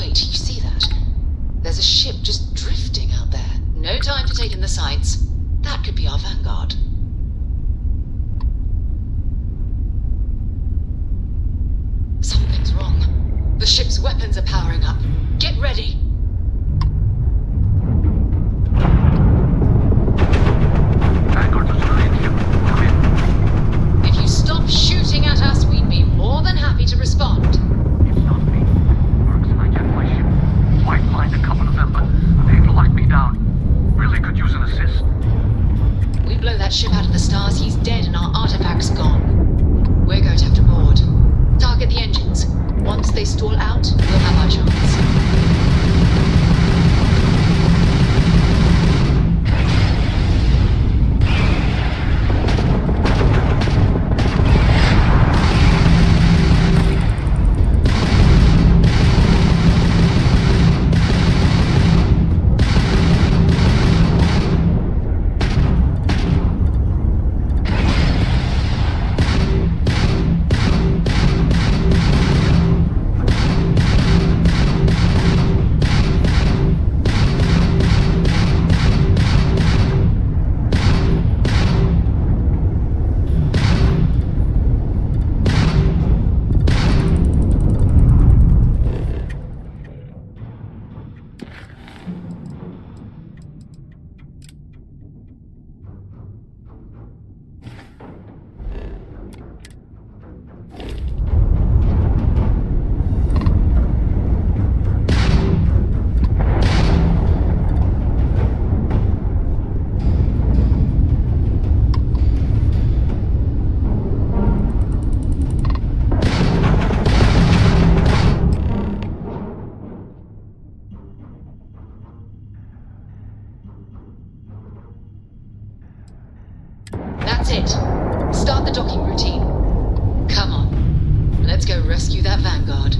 Wait, you see that? There's a ship just drifting out there. No time to take in the sights. That could be our vanguard. Something's wrong. The ship's weapons are powering up. Get ready. Vanguard facility here. Come in. If you stop shooting at us, we'd be more than happy to respond. It's not me. Works and I get my ship. Might find a couple of them, but they've locked me down. Really could use an assist. We blow that ship out of the stars, he's dead and our artifact's gone. We're going to have to board. Target the engines. Once they stall out, we'll have our chance. That's it. Start the docking routine. Come on. Let's go rescue that vanguard.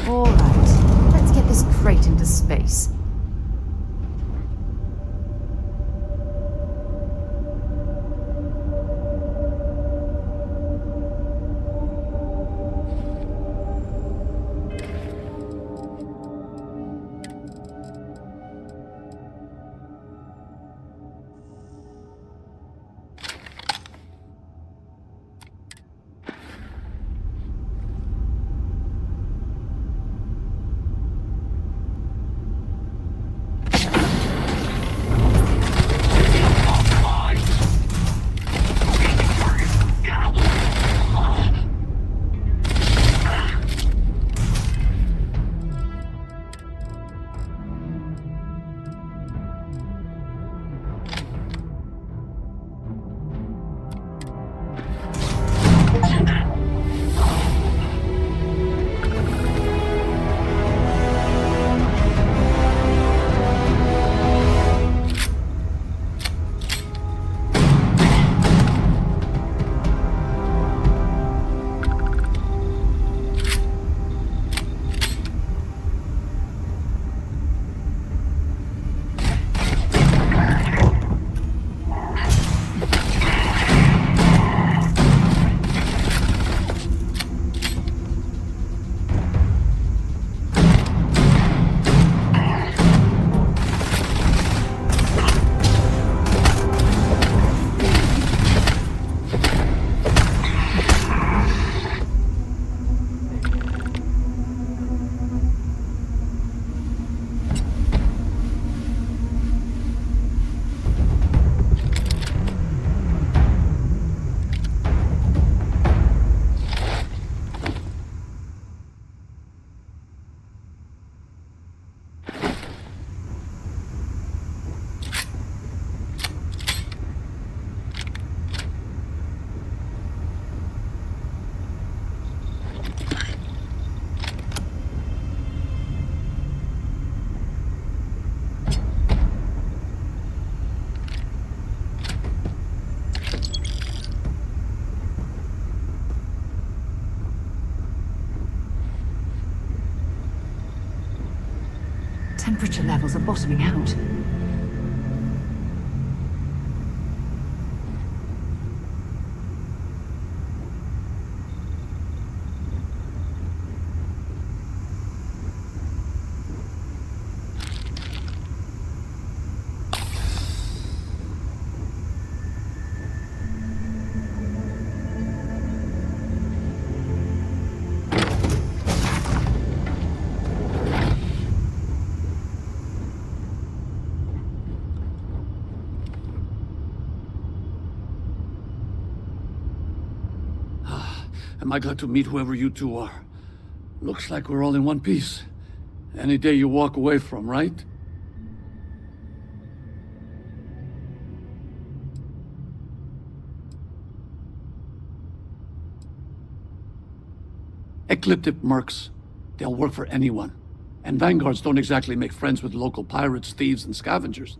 All right, let's get this crate into space. temperature levels are bottoming out. Am I glad to meet whoever you two are. Looks like we're all in one piece. Any day you walk away from, right? Ecliptic mercs. They'll work for anyone. And vanguards don't exactly make friends with local pirates, thieves, and scavengers.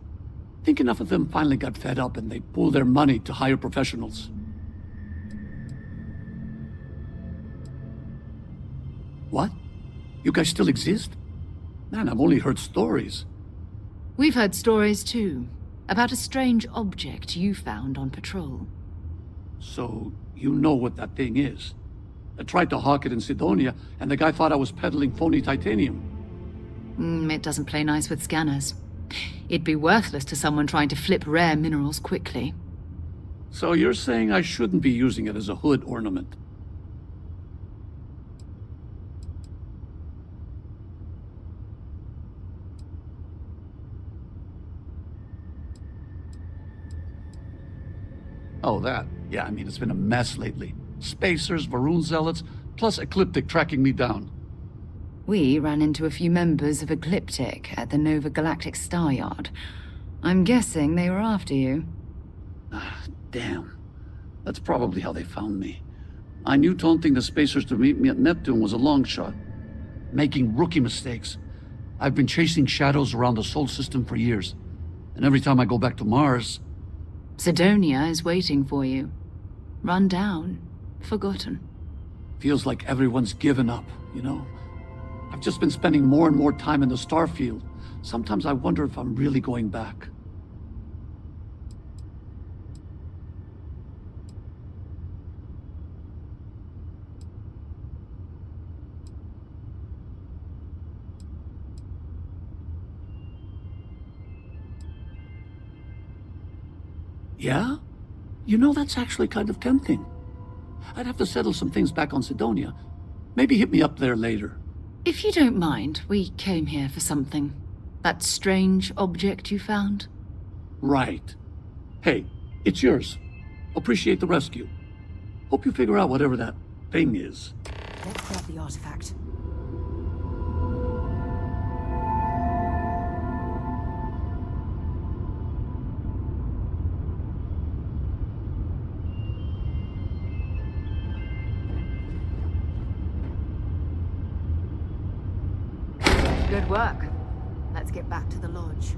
Think enough of them finally got fed up and they pooled their money to hire professionals. What? You guys still exist? Man, I've only heard stories. We've heard stories too, about a strange object you found on patrol. So, you know what that thing is? I tried to hawk it in Sidonia, and the guy thought I was peddling phony titanium. It doesn't play nice with scanners. It'd be worthless to someone trying to flip rare minerals quickly. So you're saying I shouldn't be using it as a hood ornament? Oh, that. Yeah, I mean, it's been a mess lately. Spacers, Varun zealots, plus Ecliptic tracking me down. We ran into a few members of Ecliptic at the Nova Galactic Star Yard. I'm guessing they were after you. Ah, damn. That's probably how they found me. I knew taunting the Spacers to meet me at Neptune was a long shot. Making rookie mistakes. I've been chasing shadows around the Sol system for years. And every time I go back to Mars... Sidonia is waiting for you. Run down. Forgotten. Feels like everyone's given up, you know? I've just been spending more and more time in the Starfield. Sometimes I wonder if I'm really going back. Yeah? You know, that's actually kind of tempting. I'd have to settle some things back on Sidonia. Maybe hit me up there later. If you don't mind, we came here for something. That strange object you found? Right. Hey, it's yours. Appreciate the rescue. Hope you figure out whatever that thing is. Let's grab the artifact. Good work. Let's get back to the lodge.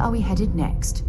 are we headed next?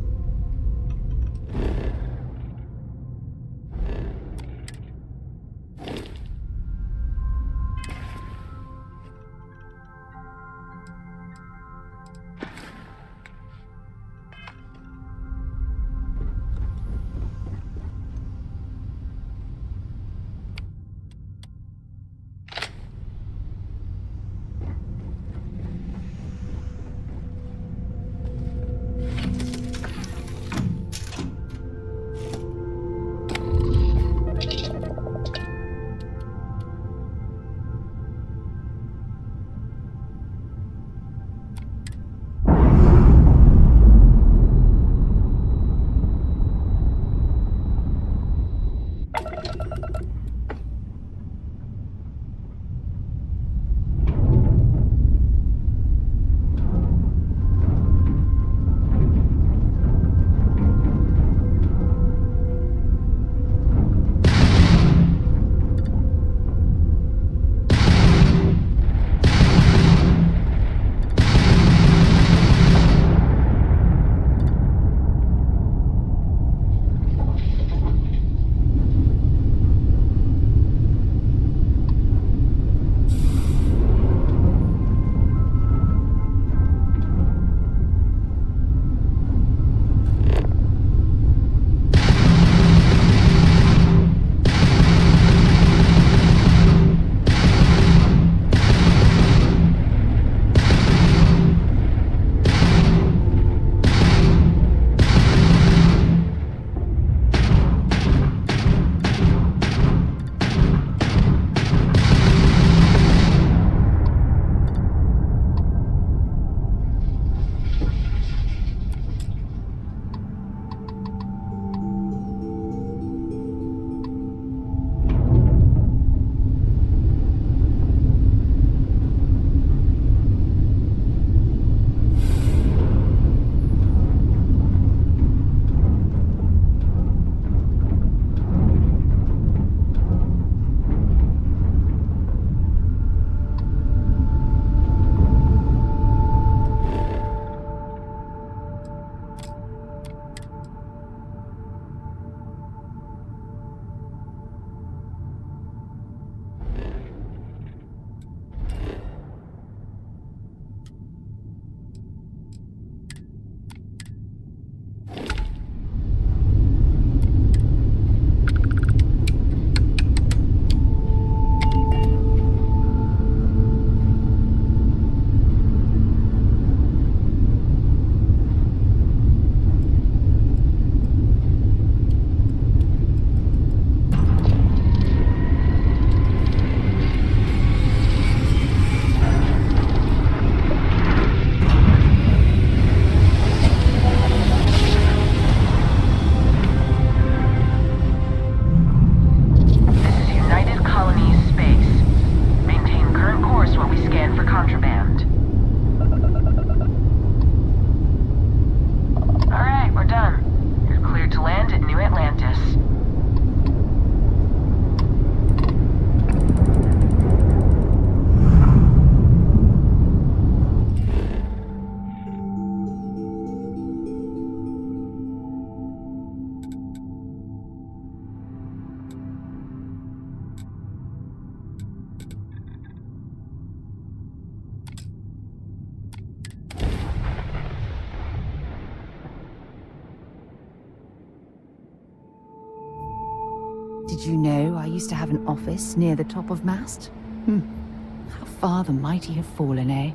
Did you know I used to have an office near the top of mast? How far the mighty have fallen, eh?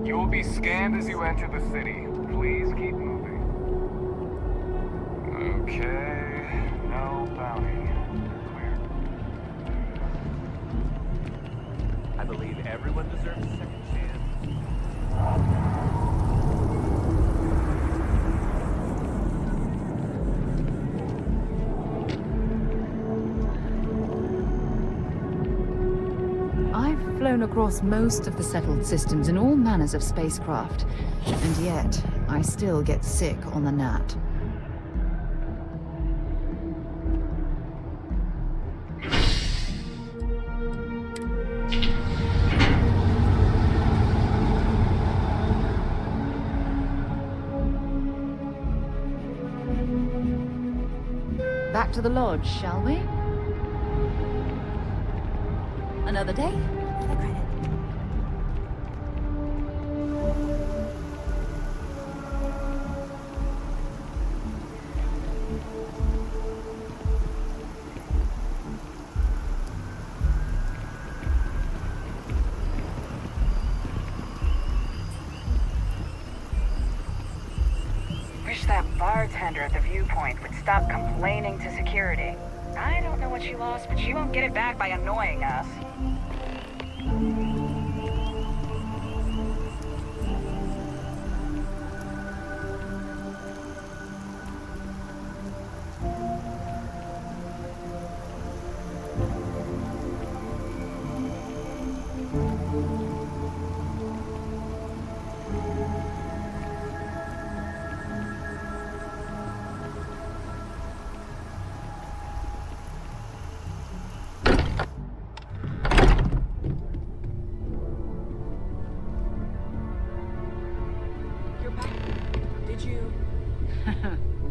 You will be scanned as you enter the city. Please keep moving. Okay, no bounty. Clear. I believe everyone deserves a second chance. I've flown across most of the settled systems in all manners of spacecraft, and yet I still get sick on the gnat. Back to the lodge, shall we? Another day for the credit. Wish that bartender at the viewpoint would stop complaining to security. I don't know what she lost, but she won't get it back by annoying us.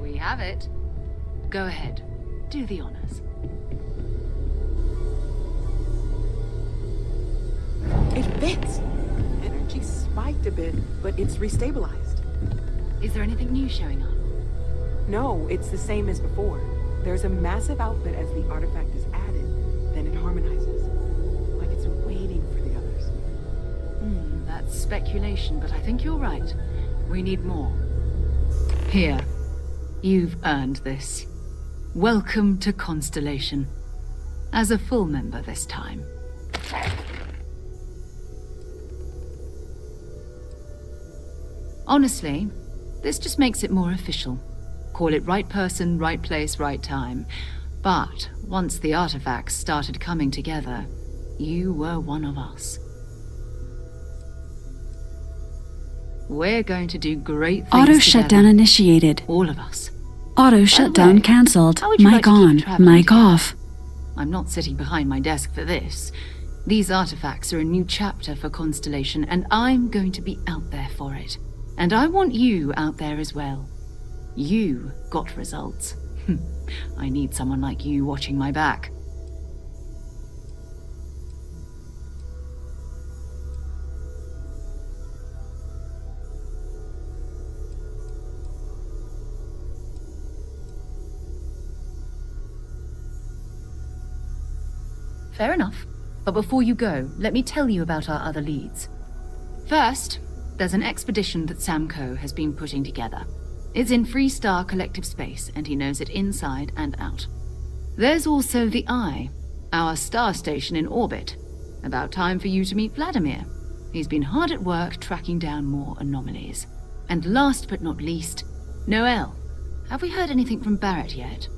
We have it. Go ahead. Do the honors. It fits. Energy spiked a bit, but it's restabilized. Is there anything new showing up? No, it's the same as before. There's a massive output as the artifact is added, then it harmonizes. Like it's waiting for the others. That's speculation, but I think you're right. We need more. Here. You've earned this. Welcome to Constellation. As a full member this time. Honestly, this just makes it more official. Call it right person, right place, right time. But once the artifacts started coming together, you were one of us. We're going to do great things Auto together. shutdown initiated. All of us. Auto shutdown cancelled. How would you Mic like to keep on, traveling mic together? off. I'm not sitting behind my desk for this. These artifacts are a new chapter for Constellation, and I'm going to be out there for it. And I want you out there as well. You got results. I need someone like you watching my back. Fair enough. But before you go, let me tell you about our other leads. First, there's an expedition that Samco has been putting together. It's in Freestar Collective Space, and he knows it inside and out. There's also the Eye, our star station in orbit. About time for you to meet Vladimir. He's been hard at work tracking down more anomalies. And last but not least, Noel. Have we heard anything from Barret yet?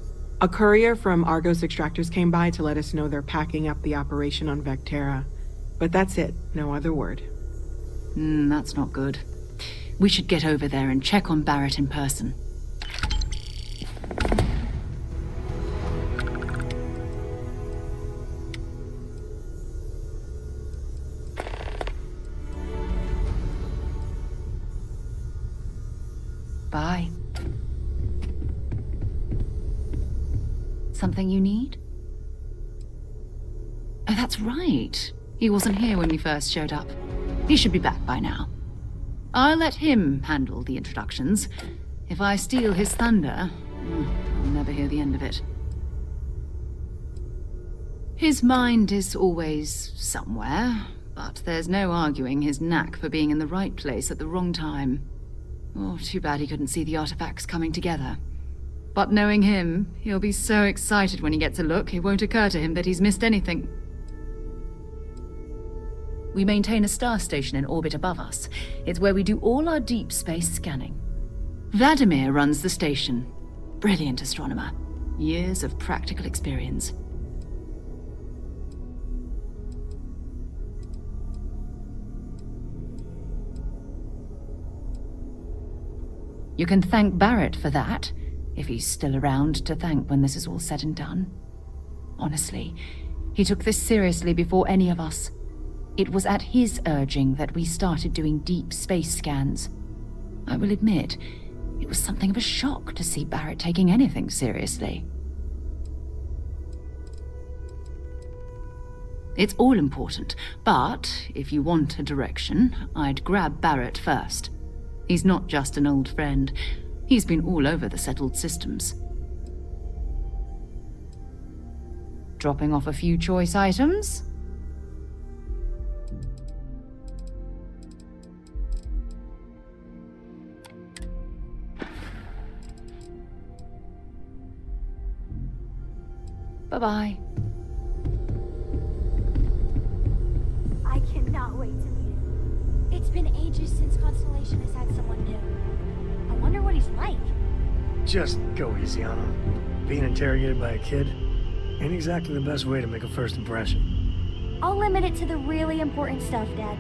A courier from Argos Extractors came by to let us know they're packing up the operation on Vectera. But that's it, no other word. That's not good. We should get over there and check on Barret in person. Bye. Something you need? Oh, that's right. He wasn't here when we first showed up. He should be back by now. I'll let him handle the introductions. If I steal his thunder, I'll never hear the end of it. His mind is always somewhere, but there's no arguing his knack for being in the right place at the wrong time. Oh, too bad he couldn't see the artifacts coming together. But knowing him, he'll be so excited when he gets a look, it won't occur to him that he's missed anything. We maintain a star station in orbit above us. It's where we do all our deep space scanning. Vladimir runs the station. Brilliant astronomer. Years of practical experience. You can thank Barret for that, if he's still around to thank when this is all said and done. Honestly, he took this seriously before any of us. It was at his urging that we started doing deep space scans. I will admit, it was something of a shock to see Barret taking anything seriously. It's all important, but if you want a direction, I'd grab Barret first. He's not just an old friend. He's been all over the settled systems. Dropping off a few choice items? Bye-bye. I cannot wait to meet him. It's been ages since Constellation has had someone new. I wonder what he's like. Just go easy on him. Being interrogated by a kid ain't exactly the best way to make a first impression. I'll limit it to the really important stuff, Dad.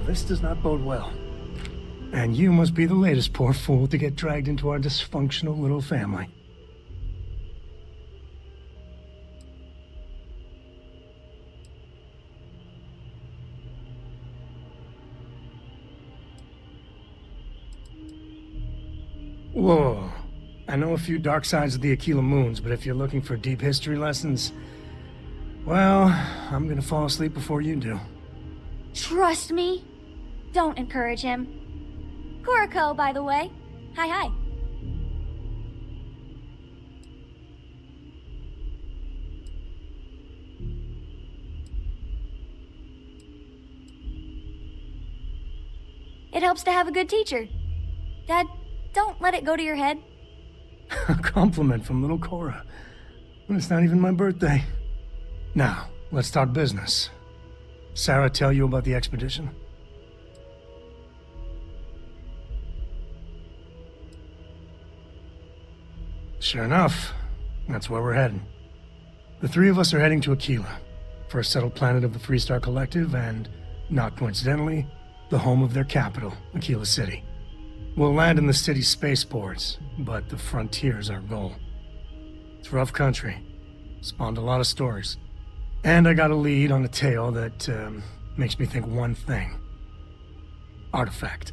This does not bode well. And you must be the latest poor fool to get dragged into our dysfunctional little family. Whoa. I know a few dark sides of the Aquila Moons, but if you're looking for deep history lessons, well, I'm gonna fall asleep before you do. Trust me. Don't encourage him. Kuriko, by the way. Hi. It helps to have a good teacher. Dad, don't let it go to your head. A compliment from little Cora. And it's not even my birthday. Now, let's talk business. Sarah tell you about the expedition? Sure enough, that's where we're heading. The three of us are heading to Aquila, for a settled planet of the Freestar Collective and, not coincidentally, the home of their capital, Aquila City. We'll land in the city's spaceports, but the frontier's our goal. It's rough country. Spawned a lot of stories. And I got a lead on a tale that makes me think one thing. Artifact.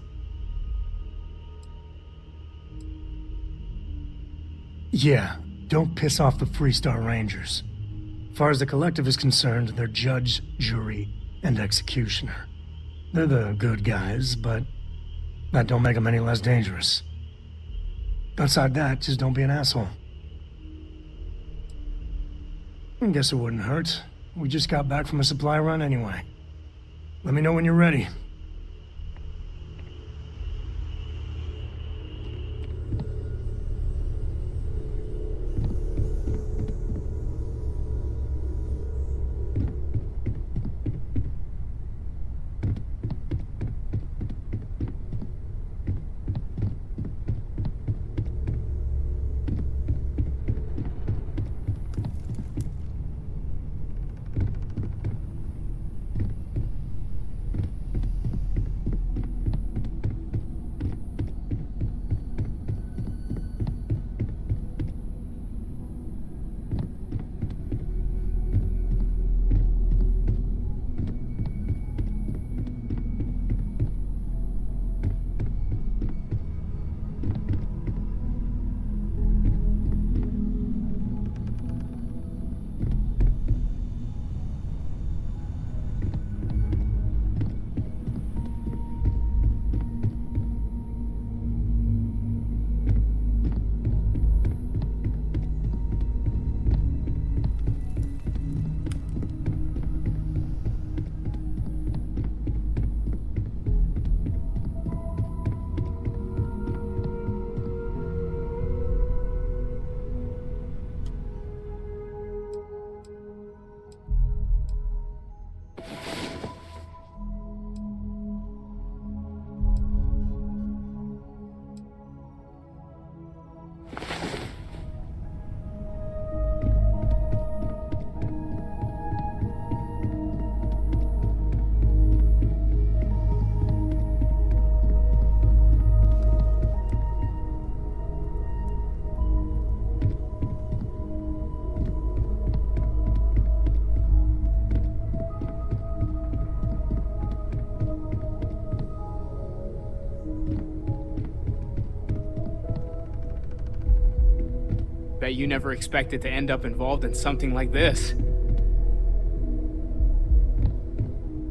Yeah, don't piss off the Freestar Rangers. As far as the Collective is concerned, they're judge, jury, and executioner. They're the good guys, but that don't make them any less dangerous. Outside that, just don't be an asshole. I guess it wouldn't hurt. We just got back from a supply run anyway. Let me know when you're ready. Bet you never expected to end up involved in something like this.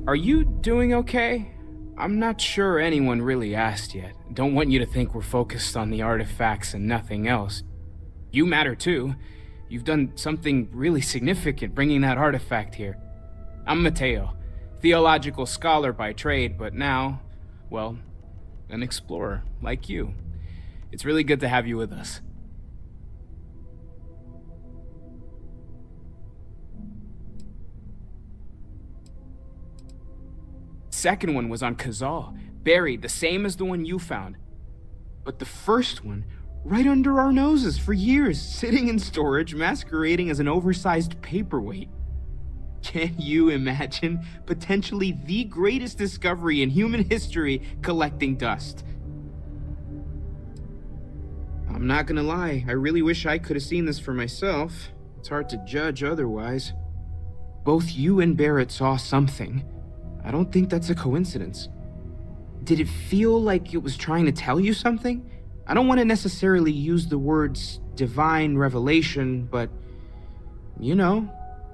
Are you doing okay? I'm not sure anyone really asked yet. Don't want you to think we're focused on the artifacts and nothing else. You matter too. You've done something really significant bringing that artifact here. I'm Mateo, theological scholar by trade, but now, well, an explorer like you. It's really good to have you with us. Second one was on Kazal, buried the same as the one you found. But the first one, right under our noses for years, sitting in storage, masquerading as an oversized paperweight. Can you imagine potentially the greatest discovery in human history collecting dust? I'm not gonna lie, I really wish I could have seen this for myself. It's hard to judge otherwise. Both you and Barret saw something. I don't think that's a coincidence. Did it feel like it was trying to tell you something? I don't want to necessarily use the words divine revelation, but, you know,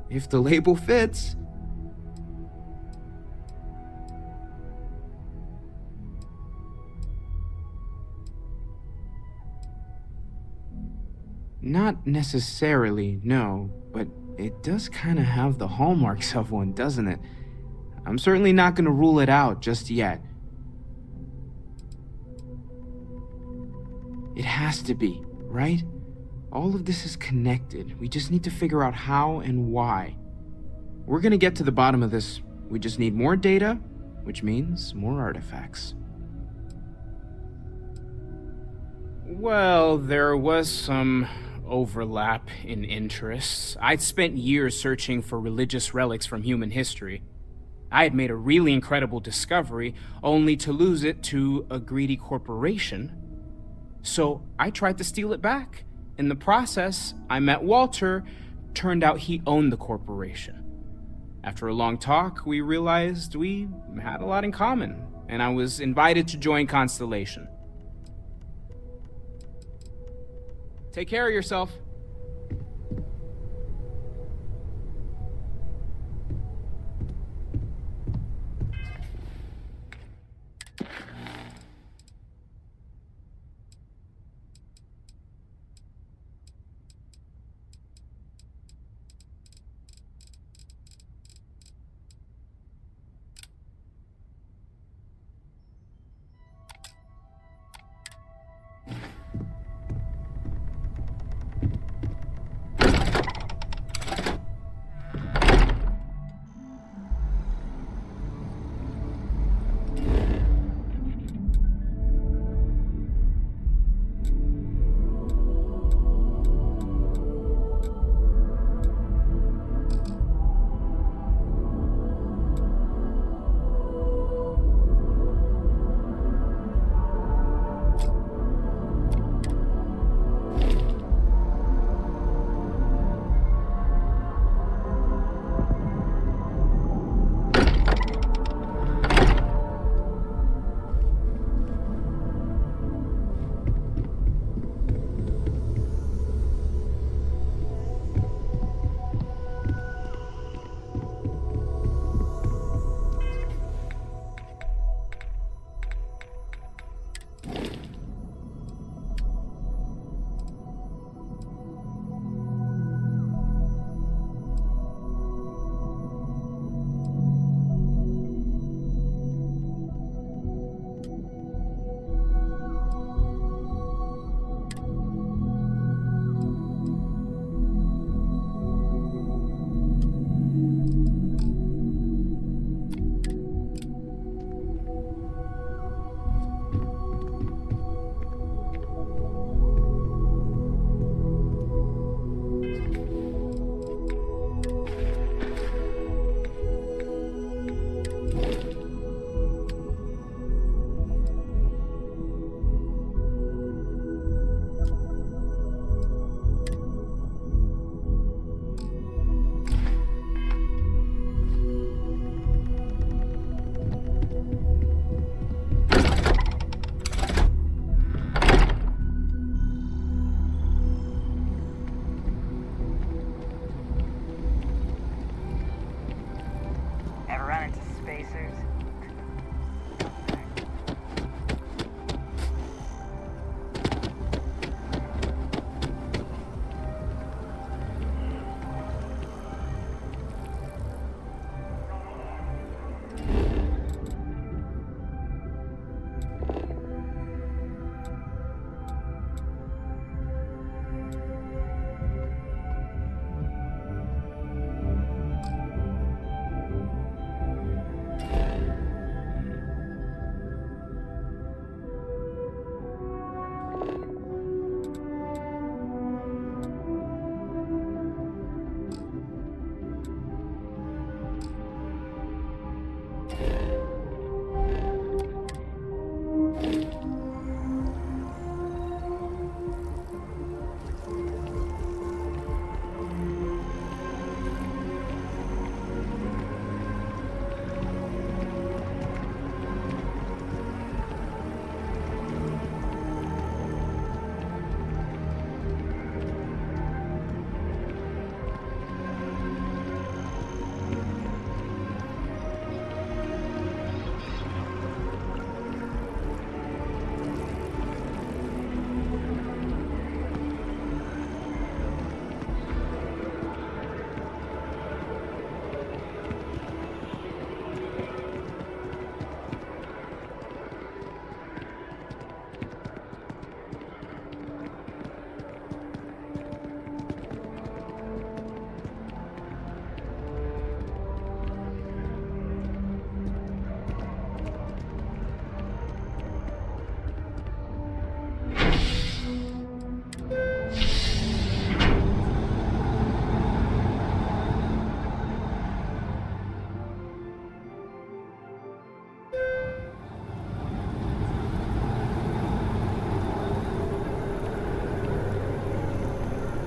if the label fits. Not necessarily, no, but it does kind of have the hallmarks of one, doesn't it? I'm certainly not going to rule it out just yet. It has to be, right? All of this is connected. We just need to figure out how and why. We're going to get to the bottom of this. We just need more data, which means more artifacts. Well, there was some overlap in interests. I'd spent years searching for religious relics from human history. I had made a really incredible discovery, only to lose it to a greedy corporation. So I tried to steal it back. In the process, I met Walter. Turned out he owned the corporation. After a long talk, we realized we had a lot in common, and I was invited to join Constellation. Take care of yourself.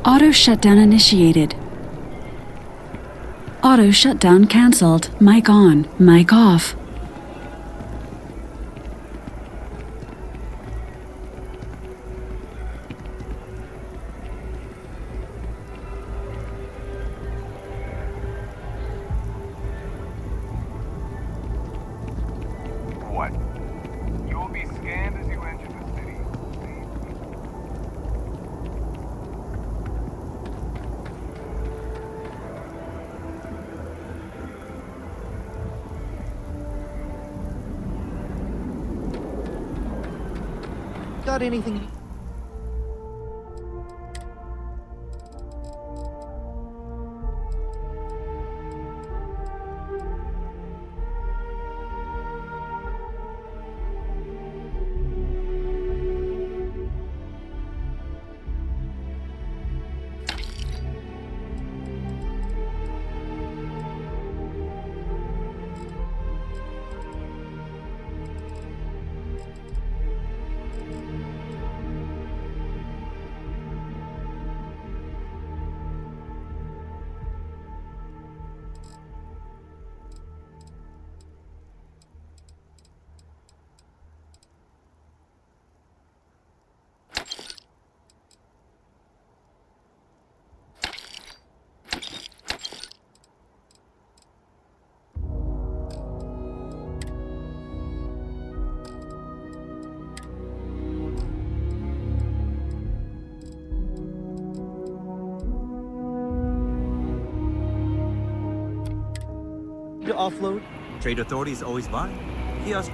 Auto shutdown initiated. Auto shutdown cancelled. Mic on, mic off. What? You will be scanned as you enter the city. Got anything? To offload? Trade authorities always buy. Kiosk.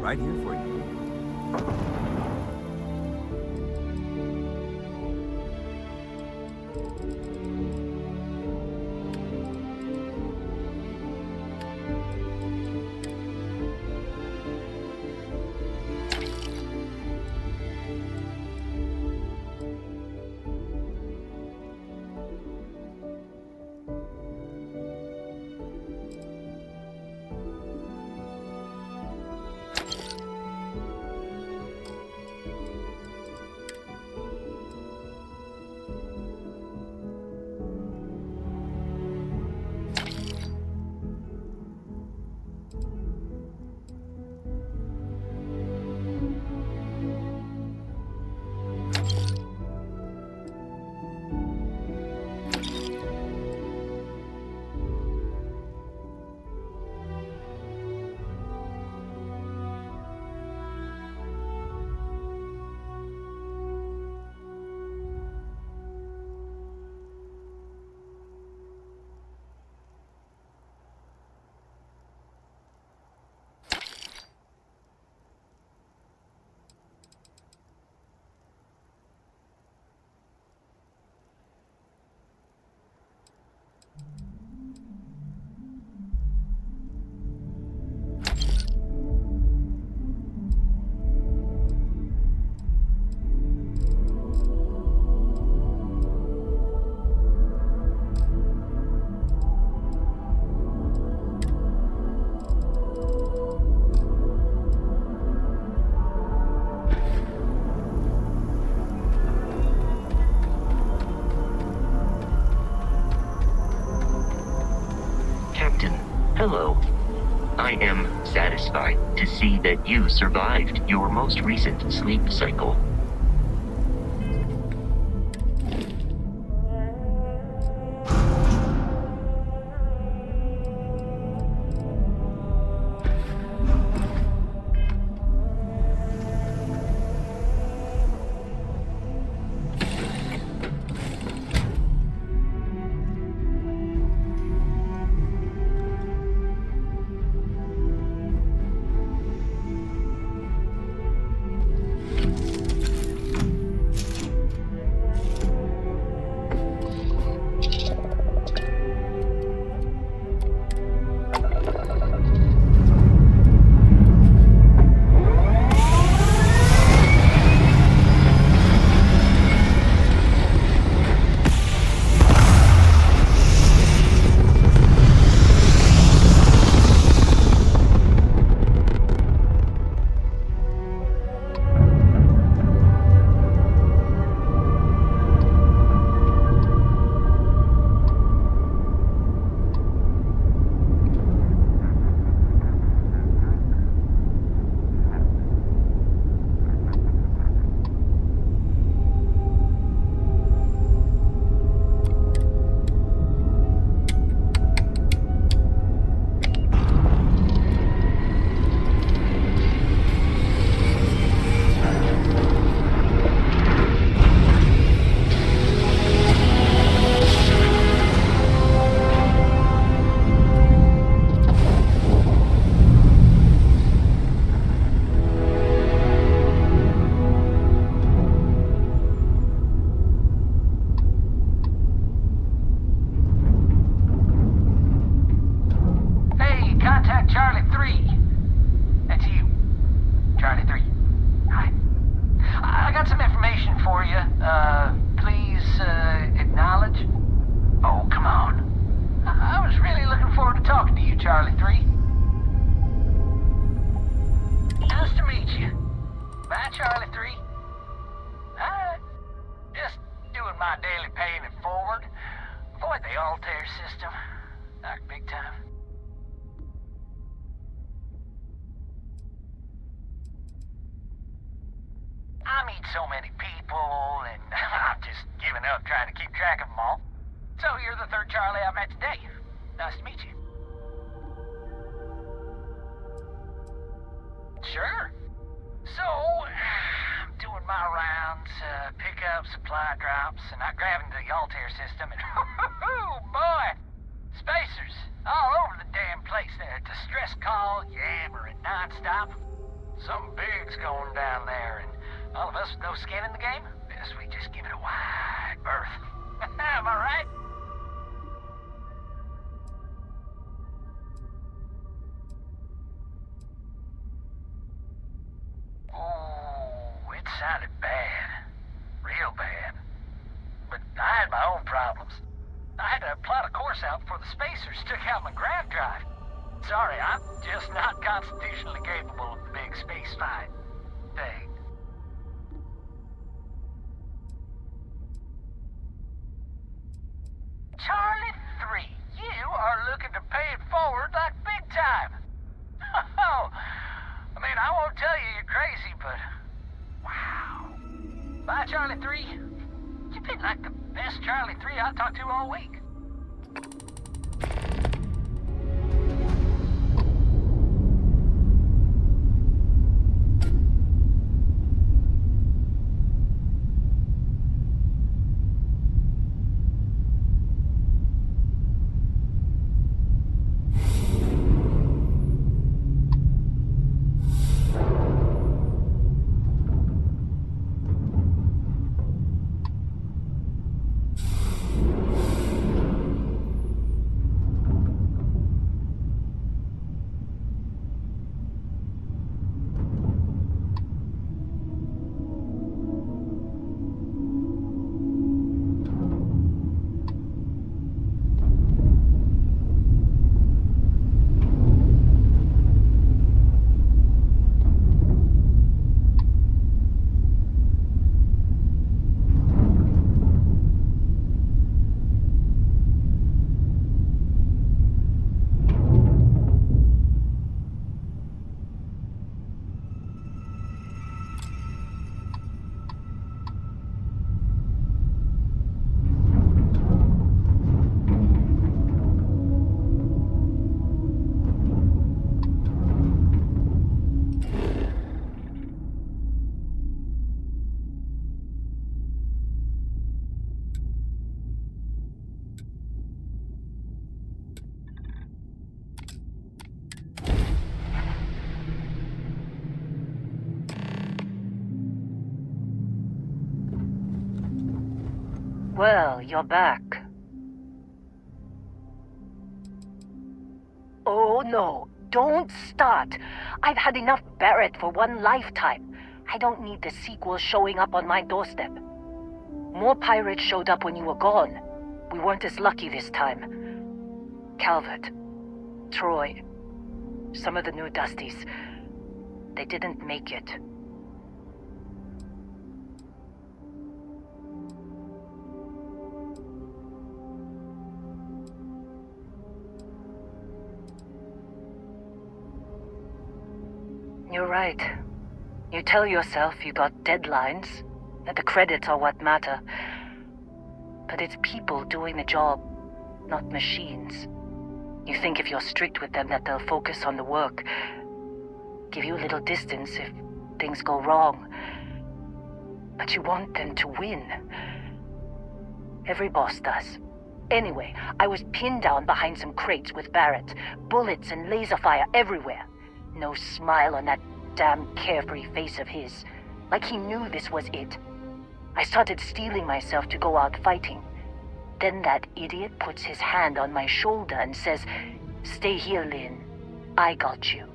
Right here for you. Captain, hello. I am satisfied to see that you survived your most recent sleep cycle. Well, you're back. Oh no, don't start. I've had enough Barret for one lifetime. I don't need the sequel showing up on my doorstep. More pirates showed up when you were gone. We weren't as lucky this time. Calvert, Troy, some of the new Dusties, they didn't make it. You're right. You tell yourself you got deadlines, that the credits are what matter. But it's people doing the job, not machines. You think if you're strict with them that they'll focus on the work, give you a little distance if things go wrong. But you want them to win. Every boss does. Anyway, I was pinned down behind some crates with Barret, bullets and laser fire everywhere. No smile on that damn carefree face of his, like he knew this was it. I started steeling myself to go out fighting. Then that idiot puts his hand on my shoulder and says, "Stay here, Lynn. I got you."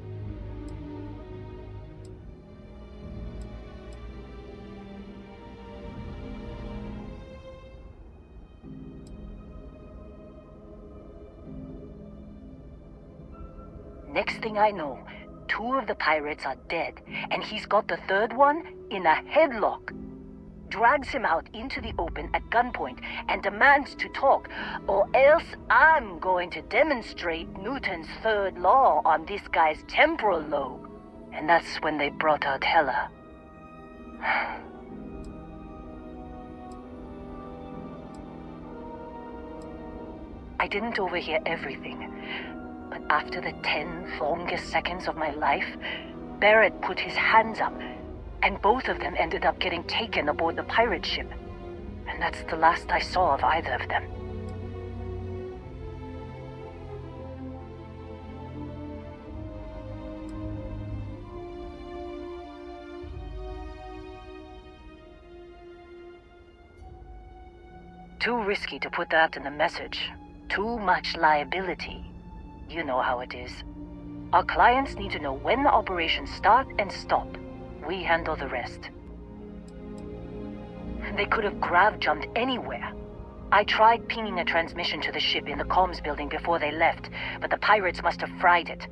Next thing I know, 2 of the pirates are dead, and he's got the 3rd one in a headlock. Drags him out into the open at gunpoint and demands to talk, or else I'm going to demonstrate Newton's 3rd law on this guy's temporal lobe. And that's when they brought out Hela. I didn't overhear everything, but after the 10 longest seconds of my life, Barret put his hands up, and both of them ended up getting taken aboard the pirate ship. And that's the last I saw of either of them. Too risky to put that in the message. Too much liability. You know how it is. Our clients need to know when the operations start and stop. We handle the rest. They could have grav-jumped anywhere. I tried pinging a transmission to the ship in the comms building before they left, but the pirates must have fried it.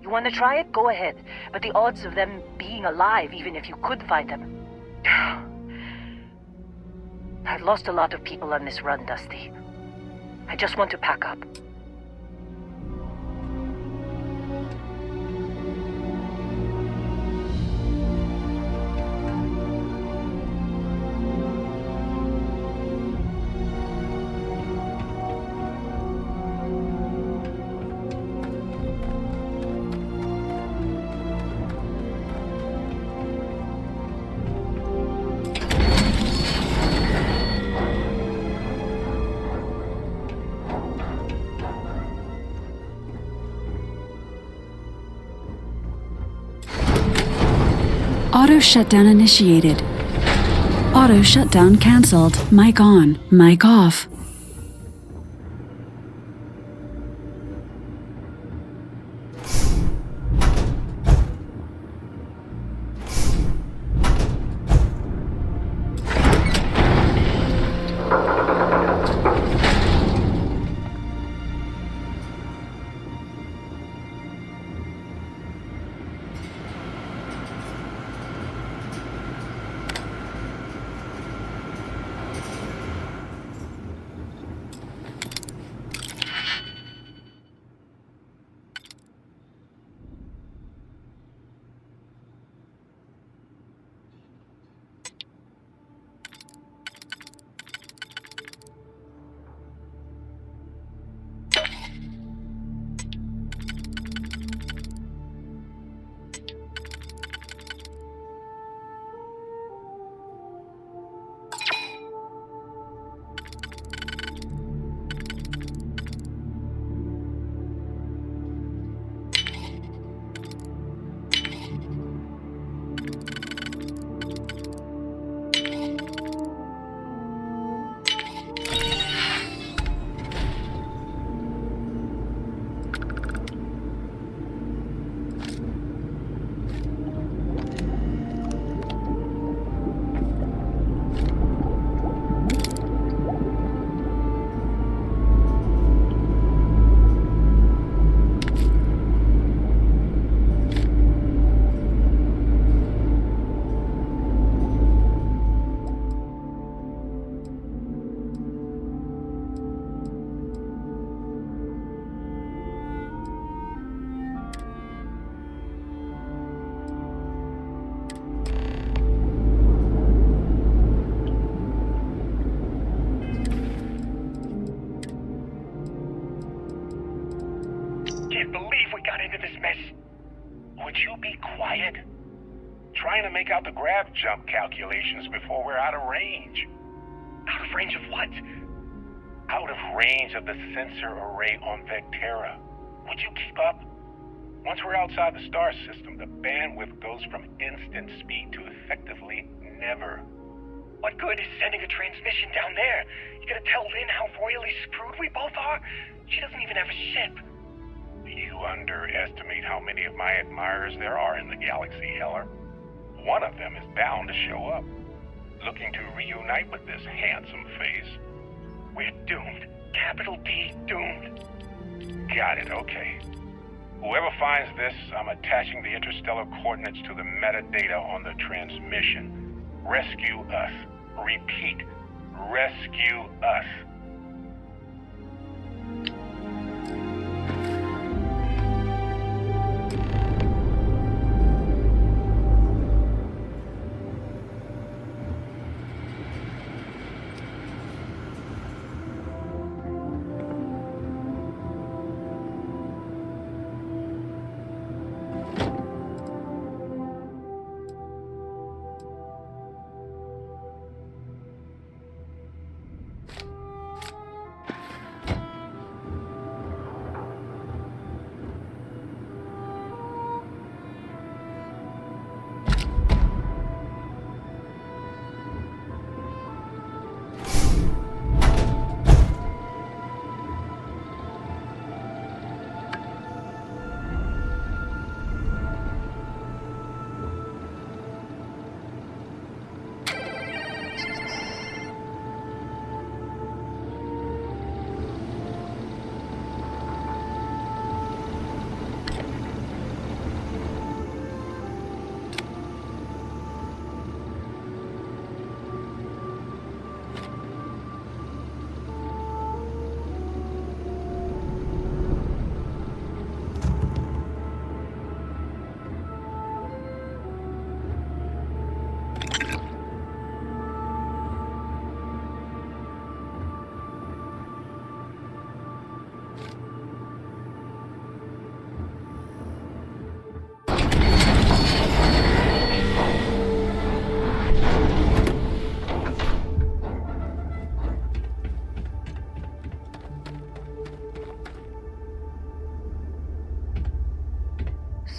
You want to try it? Go ahead. But the odds of them being alive, even if you could find them... I've lost a lot of people on this run, Dusty. I just want to pack up. Auto shutdown initiated. Auto shutdown cancelled. Mic on, mic off. can't believe we got into this mess. Would you be quiet? Trying to make out the grav jump calculations before we're out of range. Out of range of what? Out of range of the sensor array on Vectera. Would you keep up? Once we're outside the star system, the bandwidth goes from instant speed to effectively never. What good is sending a transmission down there? You gonna tell Lynn how royally screwed we both are? She doesn't even have a ship. You underestimate how many of my admirers there are in the galaxy, Heller. One of them is bound to show up, looking to reunite with this handsome face. We're doomed. Capital D doomed. Got it, okay. Whoever finds this, I'm attaching the interstellar coordinates to the metadata on the transmission. Rescue us. Repeat. Rescue us.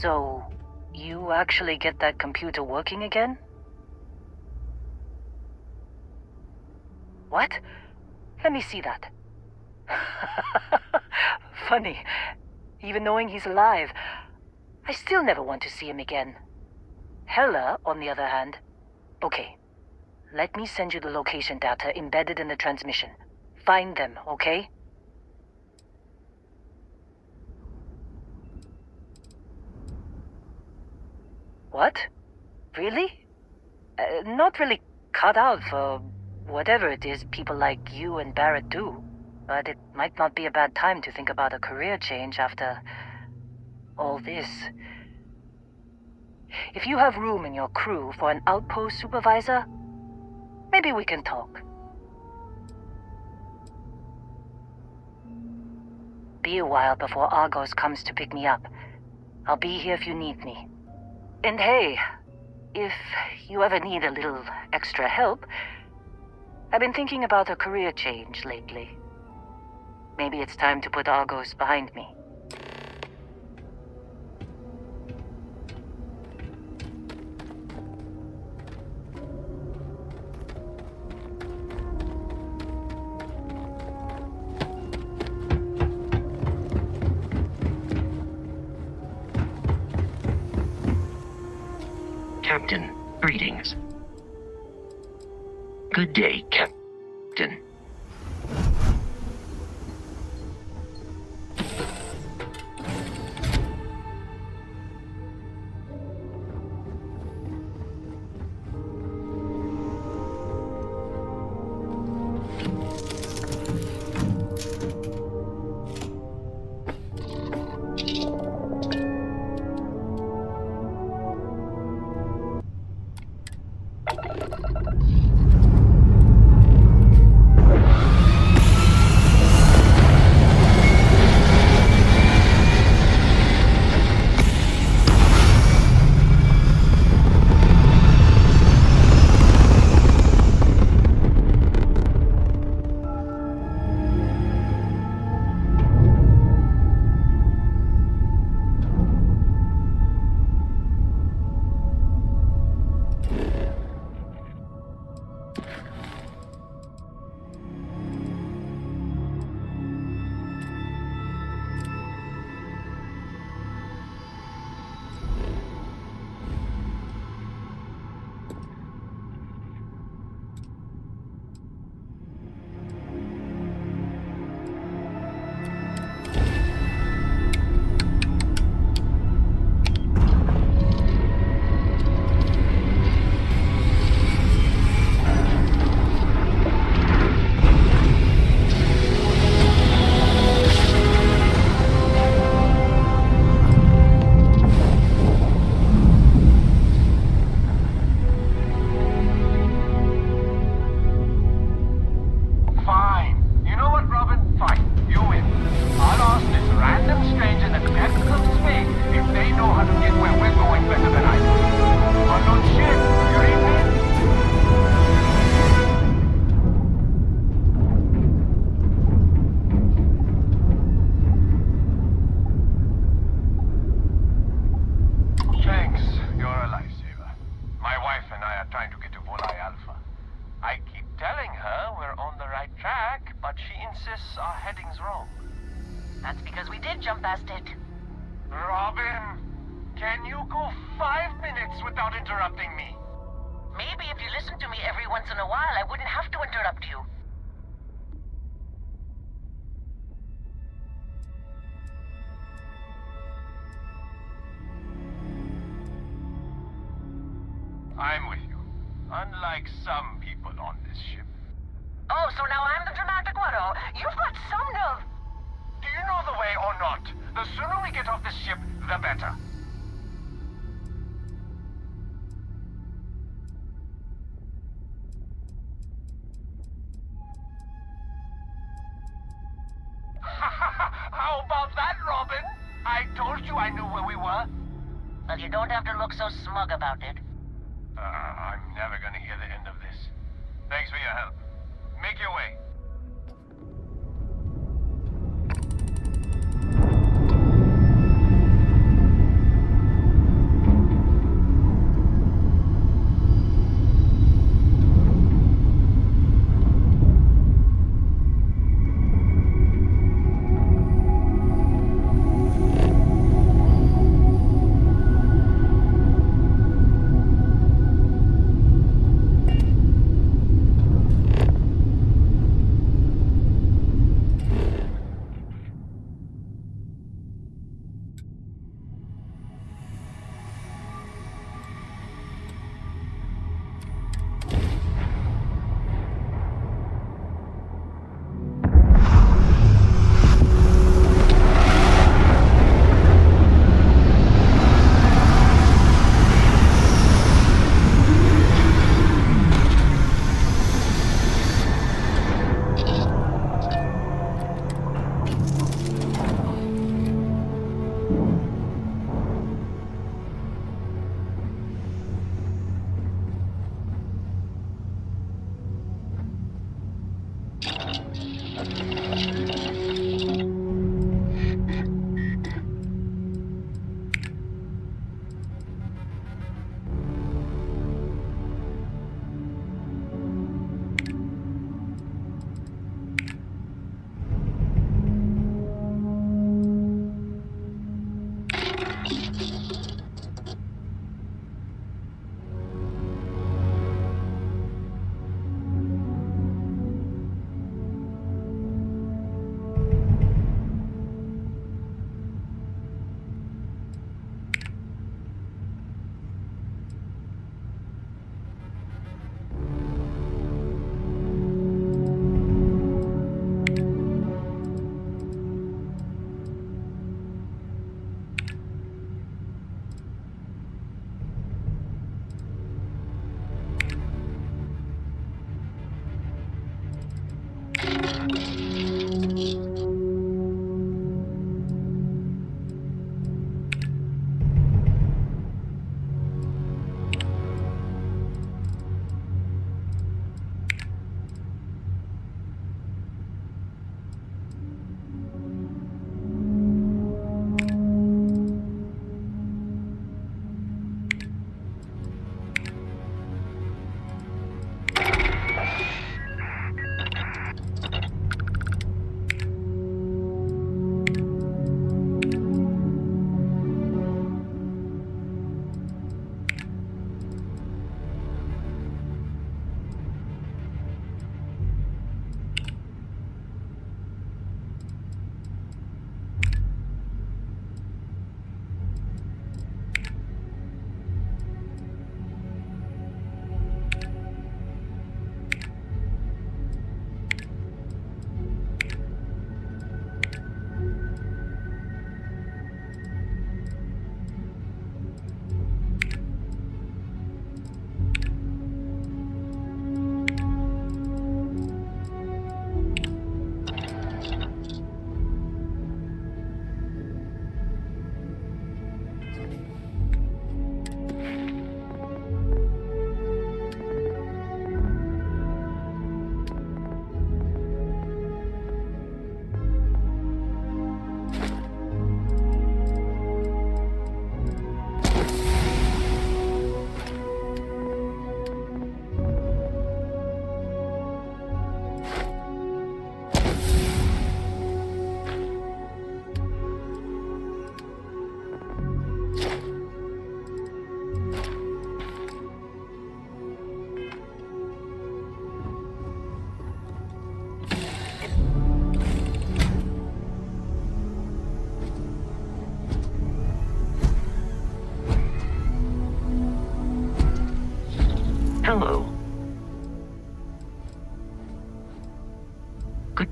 So, you actually get that computer working again? What? Let me see that. Funny. Even knowing he's alive, I still never want to see him again. Hella, on the other hand. Okay. Let me send you the location data embedded in the transmission. Find them, okay? What? Really? Not really cut out for whatever it is people like you and Barret do. But it might not be a bad time to think about a career change after all this. If you have room in your crew for an outpost supervisor, maybe we can talk. Be a while before Argos comes to pick me up. I'll be here if you need me. And hey, if you ever need a little extra help, I've been thinking about a career change lately. Maybe it's time to put Argos behind me. Captain, greetings. Good day, Captain. Robin, can you go 5 minutes without interrupting me? Maybe if you listen to me every once in a while, I wouldn't have to interrupt you. I'm with you. Unlike some people on this ship. Oh, so now I'm the dramatic one, oh? You've got some nerve. Do you know the way or not? The sooner we get off this ship, the better. How about that, Robin? I told you I knew where we were. Well, you don't have to look so smug about it. I'm never gonna hear the end of this. Thanks for your help. Make your way.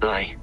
Goodbye.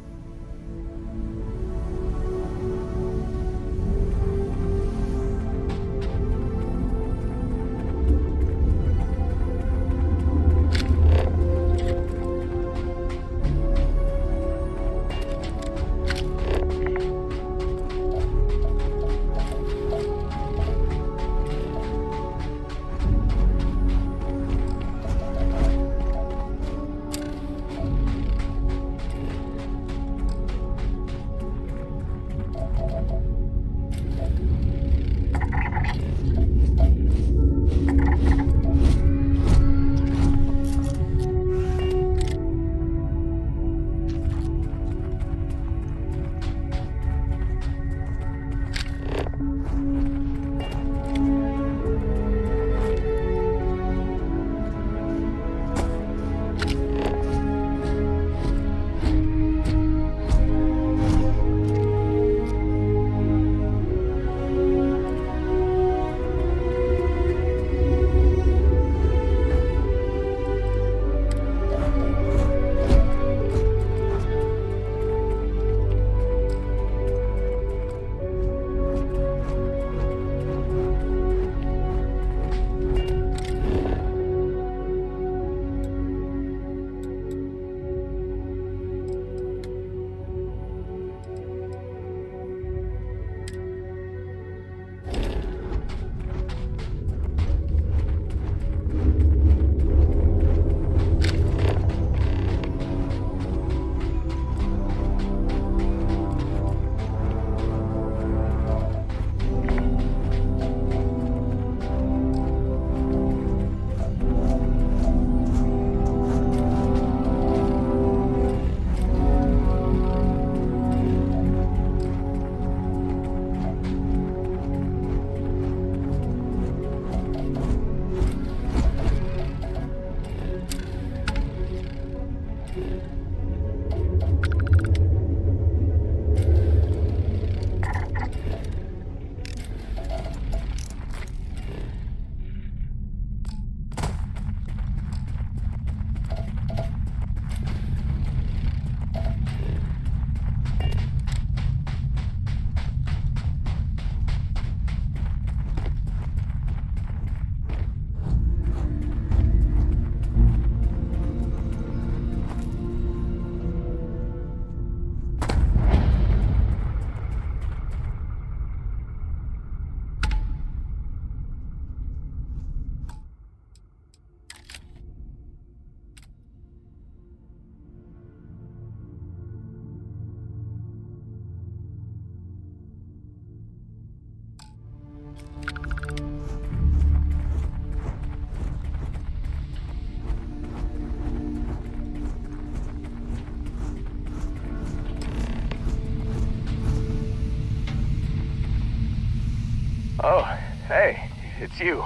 Oh, hey, it's you.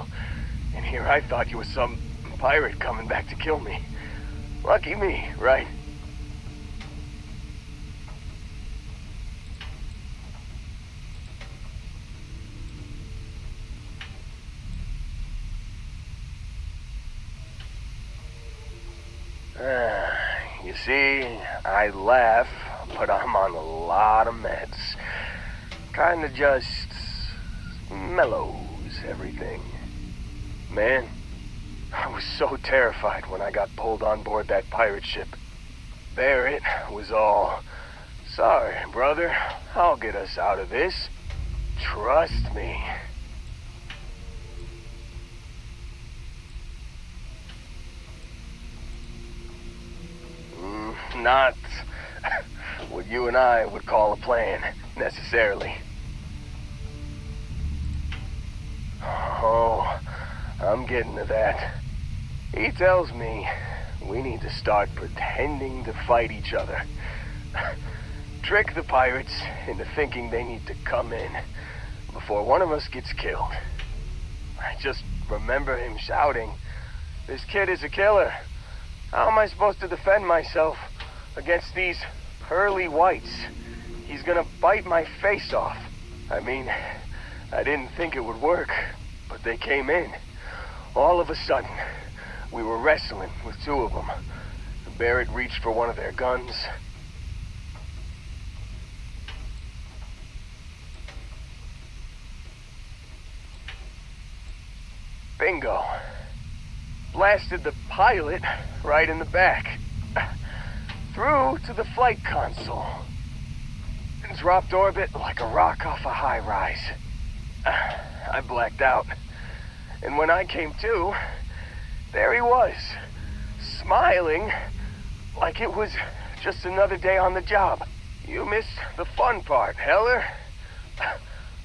And here I thought you were some pirate coming back to kill me. Lucky me, right? You see, I laugh, but I'm on a lot of meds. Kinda just mellows everything. Man, I was so terrified when I got pulled on board that pirate ship. Barret was all, "Sorry, brother, I'll get us out of this. Trust me." Not what you and I would call a plan, necessarily. Oh, I'm getting to that. He tells me we need to start pretending to fight each other. Trick the pirates into thinking they need to come in before one of us gets killed. I just remember him shouting, "This kid is a killer. How am I supposed to defend myself against these pearly whites? He's gonna bite my face off." I mean, I didn't think it would work, but they came in. All of a sudden, we were wrestling with two of them. Barret reached for one of their guns. Bingo. Blasted the pilot right in the back. Through to the flight console. And dropped orbit like a rock off a high rise. I blacked out. And when I came to, there he was. Smiling like it was just another day on the job. You missed the fun part, Heller.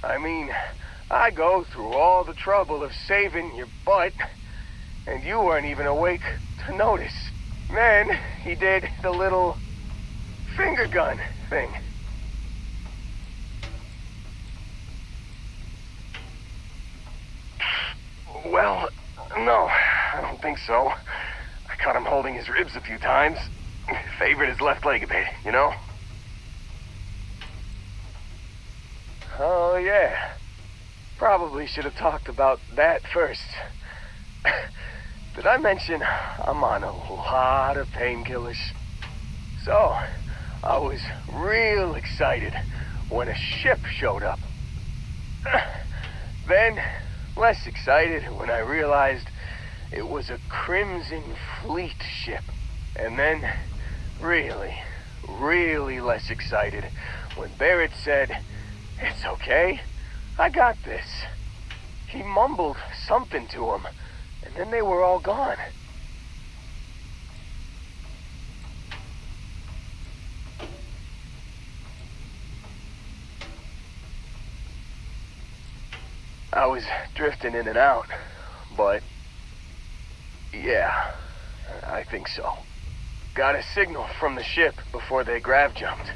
I mean, I go through all the trouble of saving your butt, and you weren't even awake to notice. Then he did the little finger gun thing. Well, no, I don't think so. I caught him holding his ribs a few times. Favored his left leg a bit, you know? Oh, yeah. Probably should have talked about that first. Did I mention I'm on a lot of painkillers? So, I was real excited when a ship showed up. Then, less excited when I realized it was a Crimson Fleet ship. And then, really, really less excited when Barret said, "It's okay, I got this." He mumbled something to him, and then they were all gone. I was drifting in and out, but yeah, I think so. Got a signal from the ship before they grav jumped.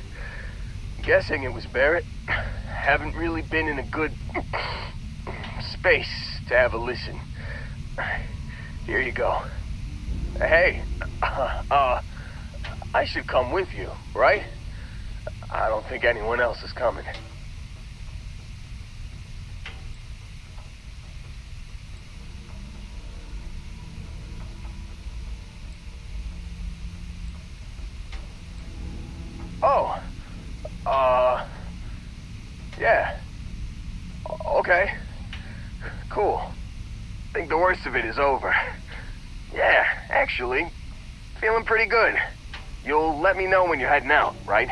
Guessing it was Barret. Haven't really been in a good space to have a listen. Here you go. Hey, I should come with you, right? I don't think anyone else is coming. Oh, yeah. Okay. Cool. I think the worst of it is over. Yeah, actually, feeling pretty good. You'll let me know when you're heading out, right?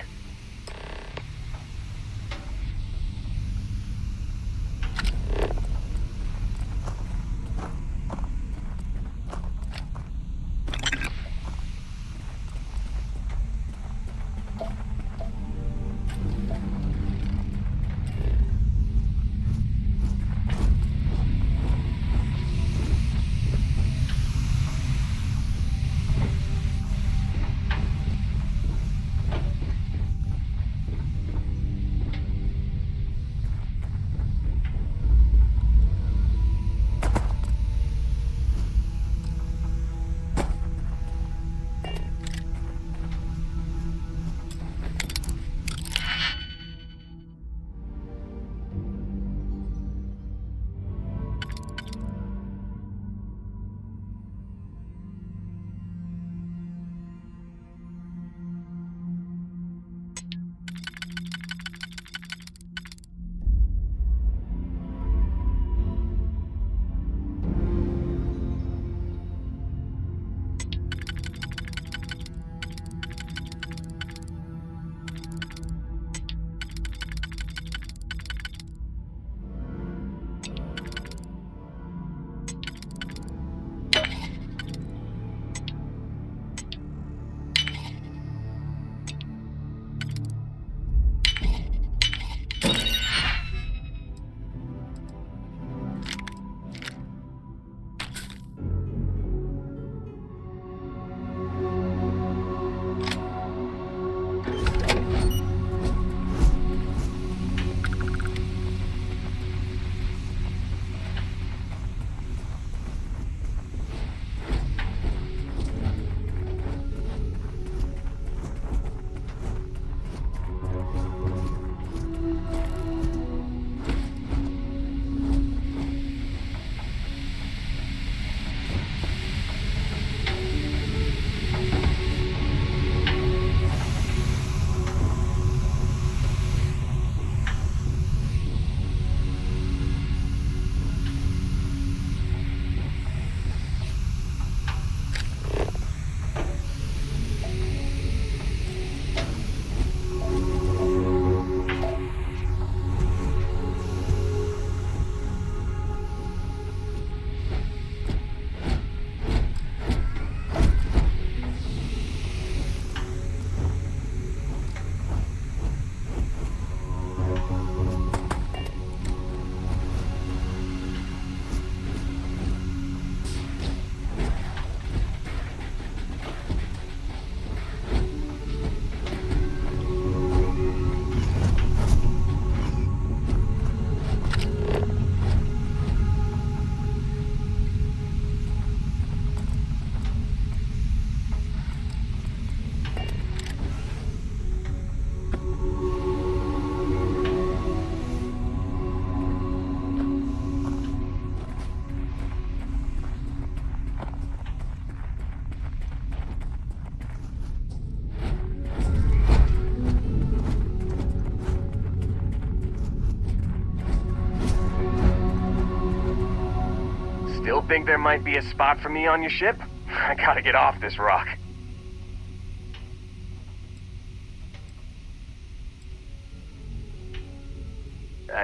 Still think there might be a spot for me on your ship? I gotta get off this rock.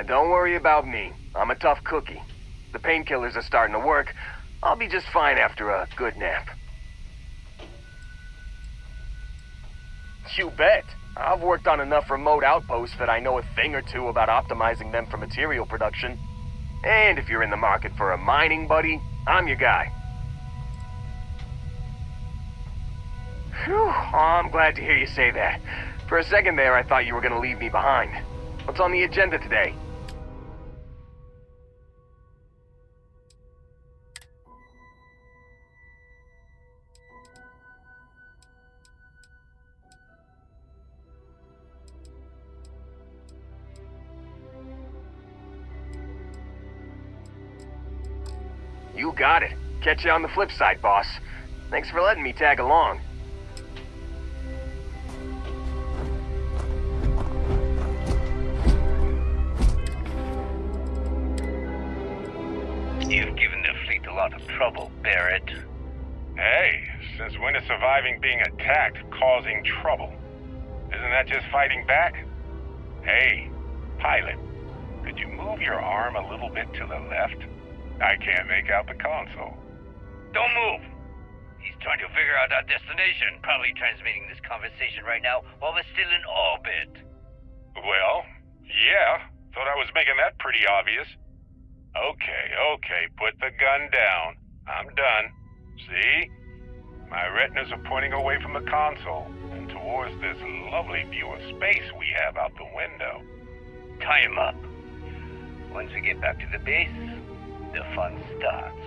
Don't worry about me. I'm a tough cookie. The painkillers are starting to work. I'll be just fine after a good nap. You bet. I've worked on enough remote outposts that I know a thing or two about optimizing them for material production. And if you're in the market for a mining buddy, I'm your guy. Whew, oh, I'm glad to hear you say that. For a second there, I thought you were gonna leave me behind. What's on the agenda today? You got it. Catch you on the flip side, boss. Thanks for letting me tag along. You've given the fleet a lot of trouble, Barret. Hey, since when is surviving being attacked causing trouble? Isn't that just fighting back? Hey, pilot, could you move your arm a little bit to the left? I can't make out the console. Don't move! He's trying to figure out our destination. Probably transmitting this conversation right now while we're still in orbit. Well, yeah. Thought I was making that pretty obvious. Okay, put the gun down. I'm done. See? My retinas are pointing away from the console and towards this lovely view of space we have out the window. Tie him up. Once we get back to the base, the fun starts.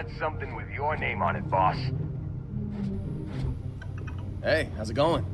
got something with your name on it, boss. Hey, how's it going?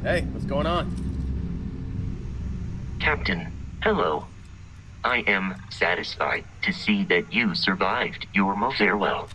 Hey, what's going on? Captain, hello. I am satisfied to see that you survived your most farewell.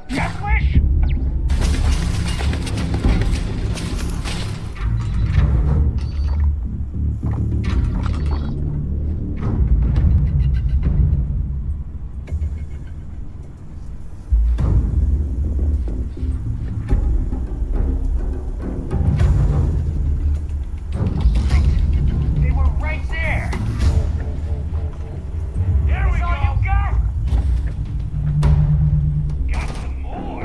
Devilish? They were right there. Here we go. Got some more.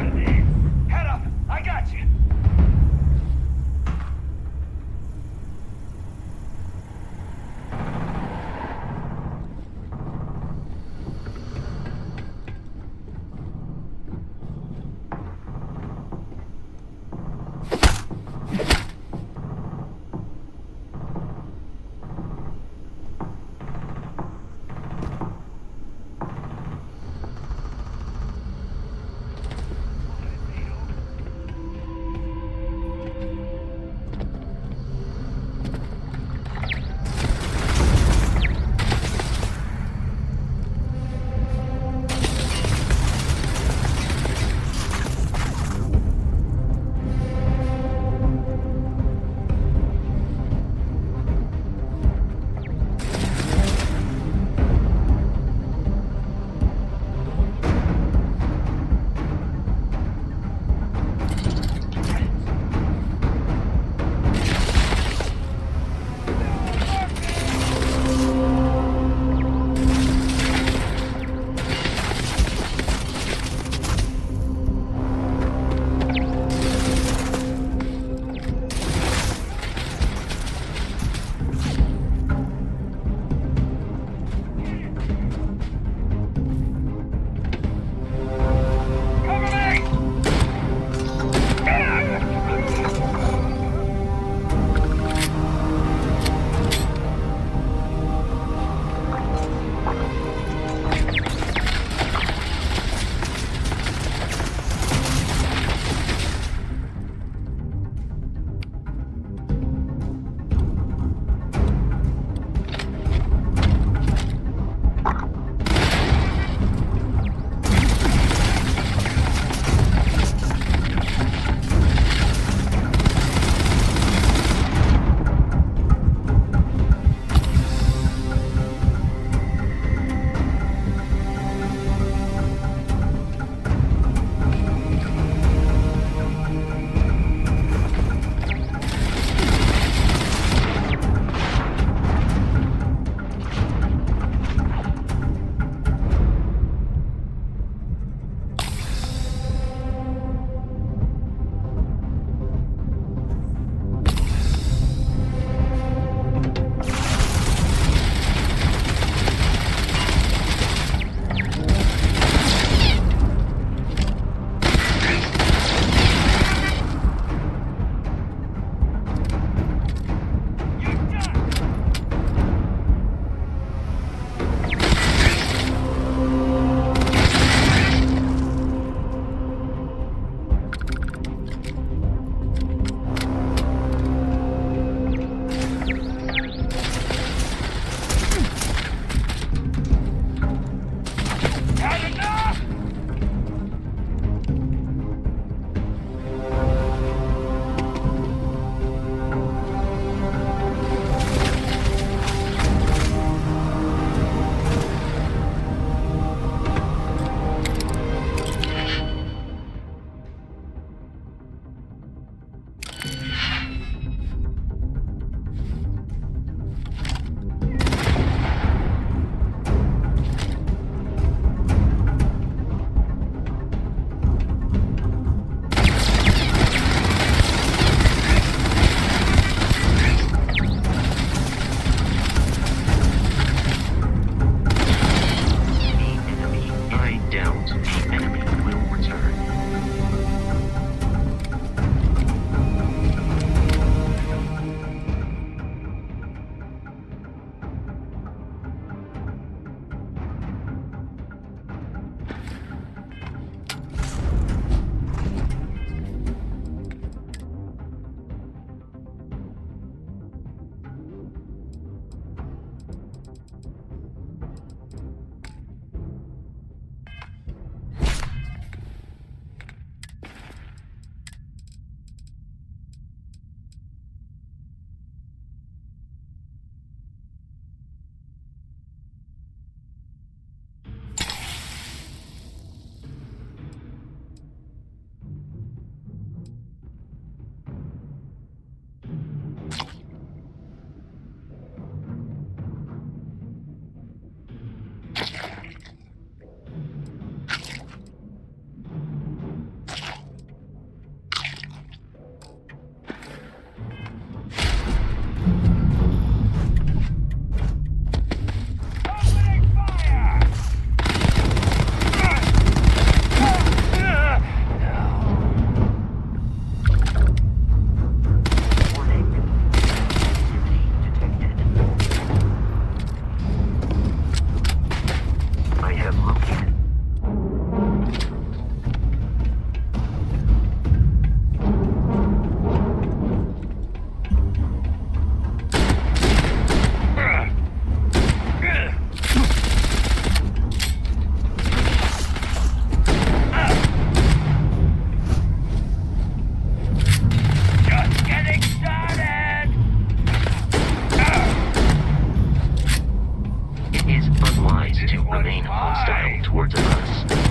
hostile towards us.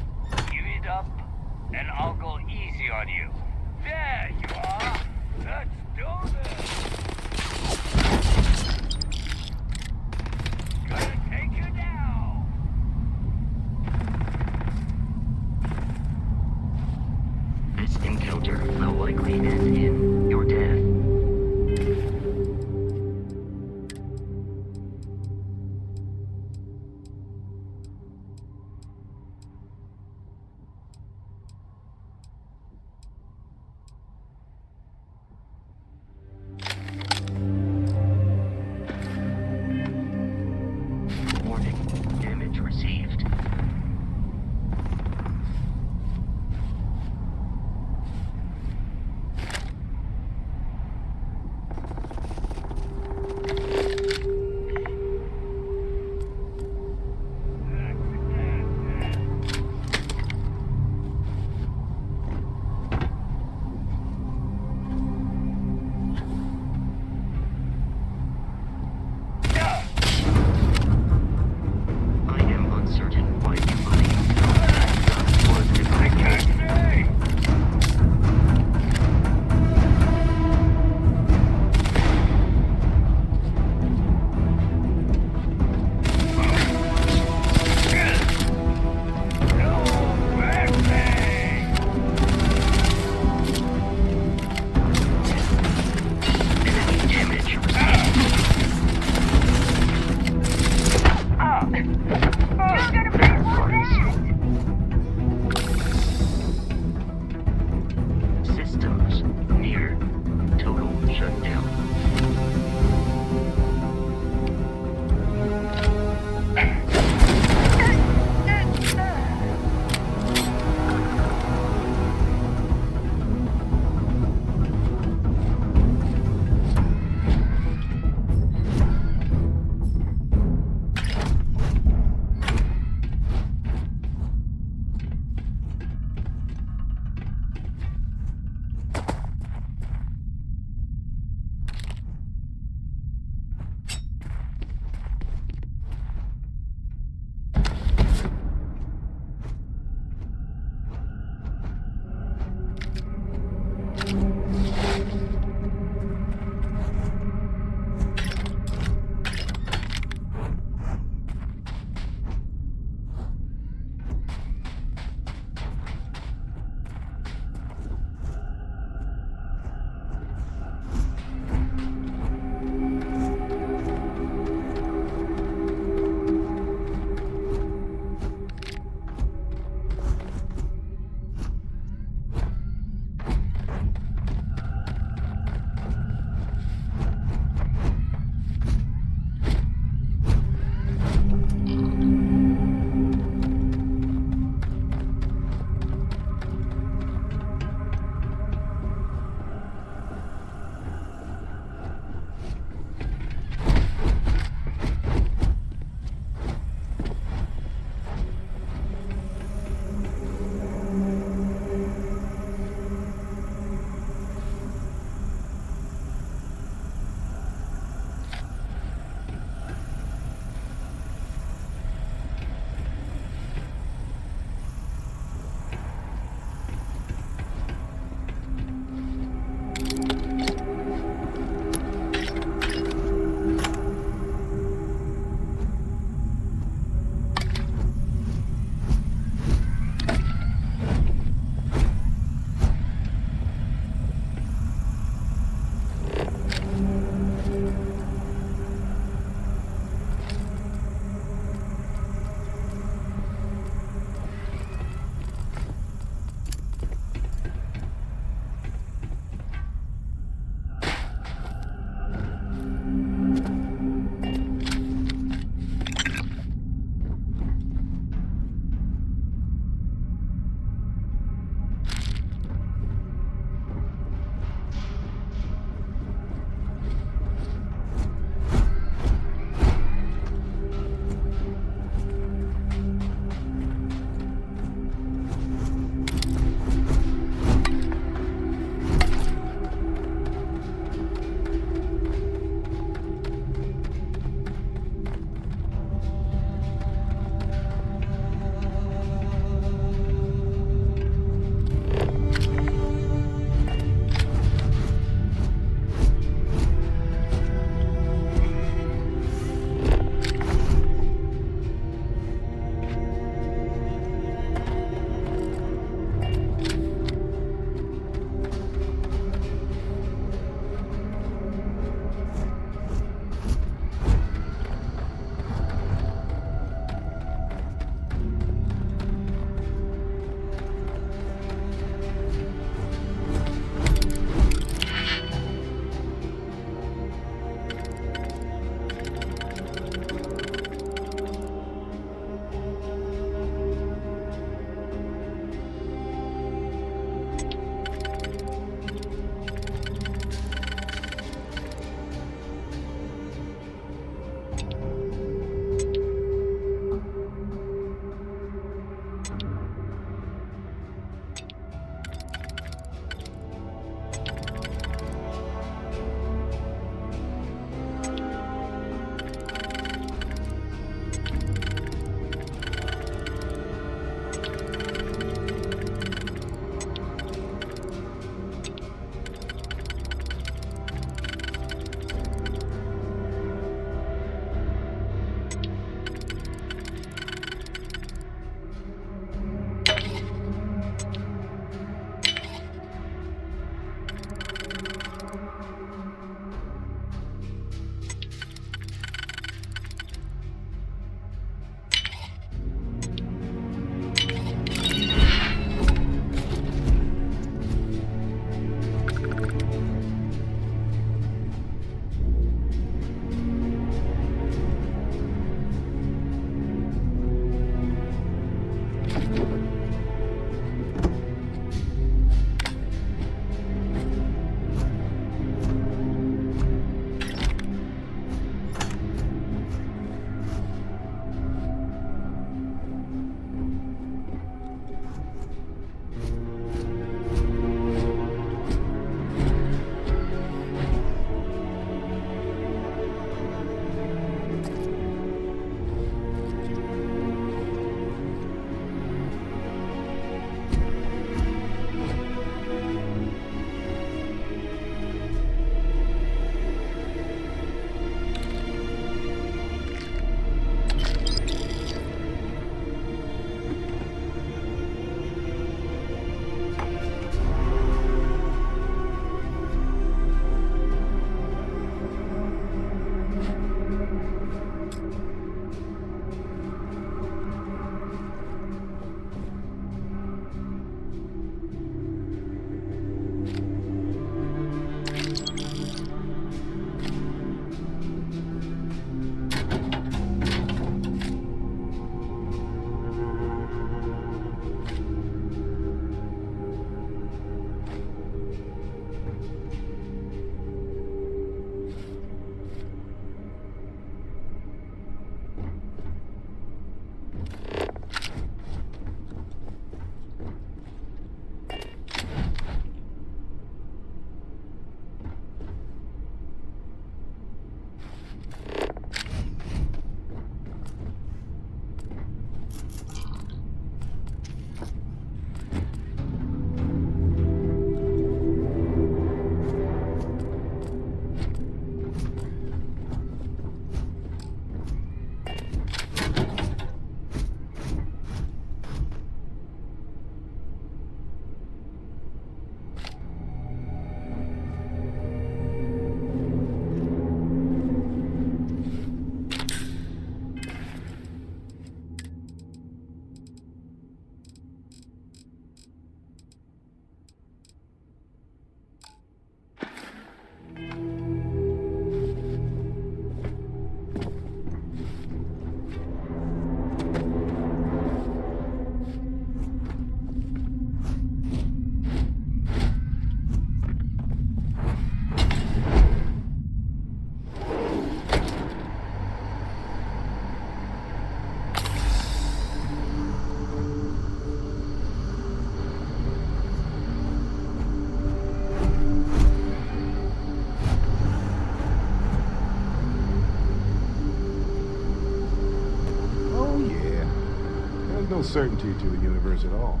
certainty to the universe at all.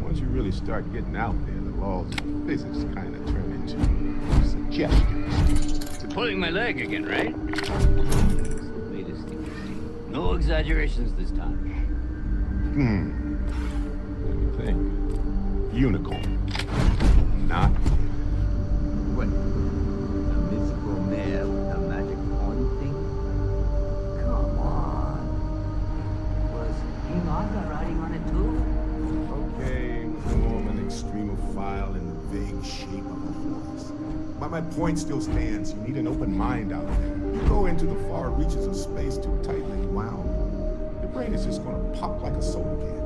Once you really start getting out there, the laws of physics kind of turn into suggestions. You're pulling my leg again, right? It's the latest thing you see. No exaggerations this time. Let me think. Unicorn. Not. What? A mythical mare with a magic horn thing? Come on. Was King Arthur riding on it too? Okay, more of an extremophile in the vague shape of a horse. But my point still stands. You need an open mind out there. You go into the far reaches of space too tightly wound, your brain is just gonna pop like a soda can.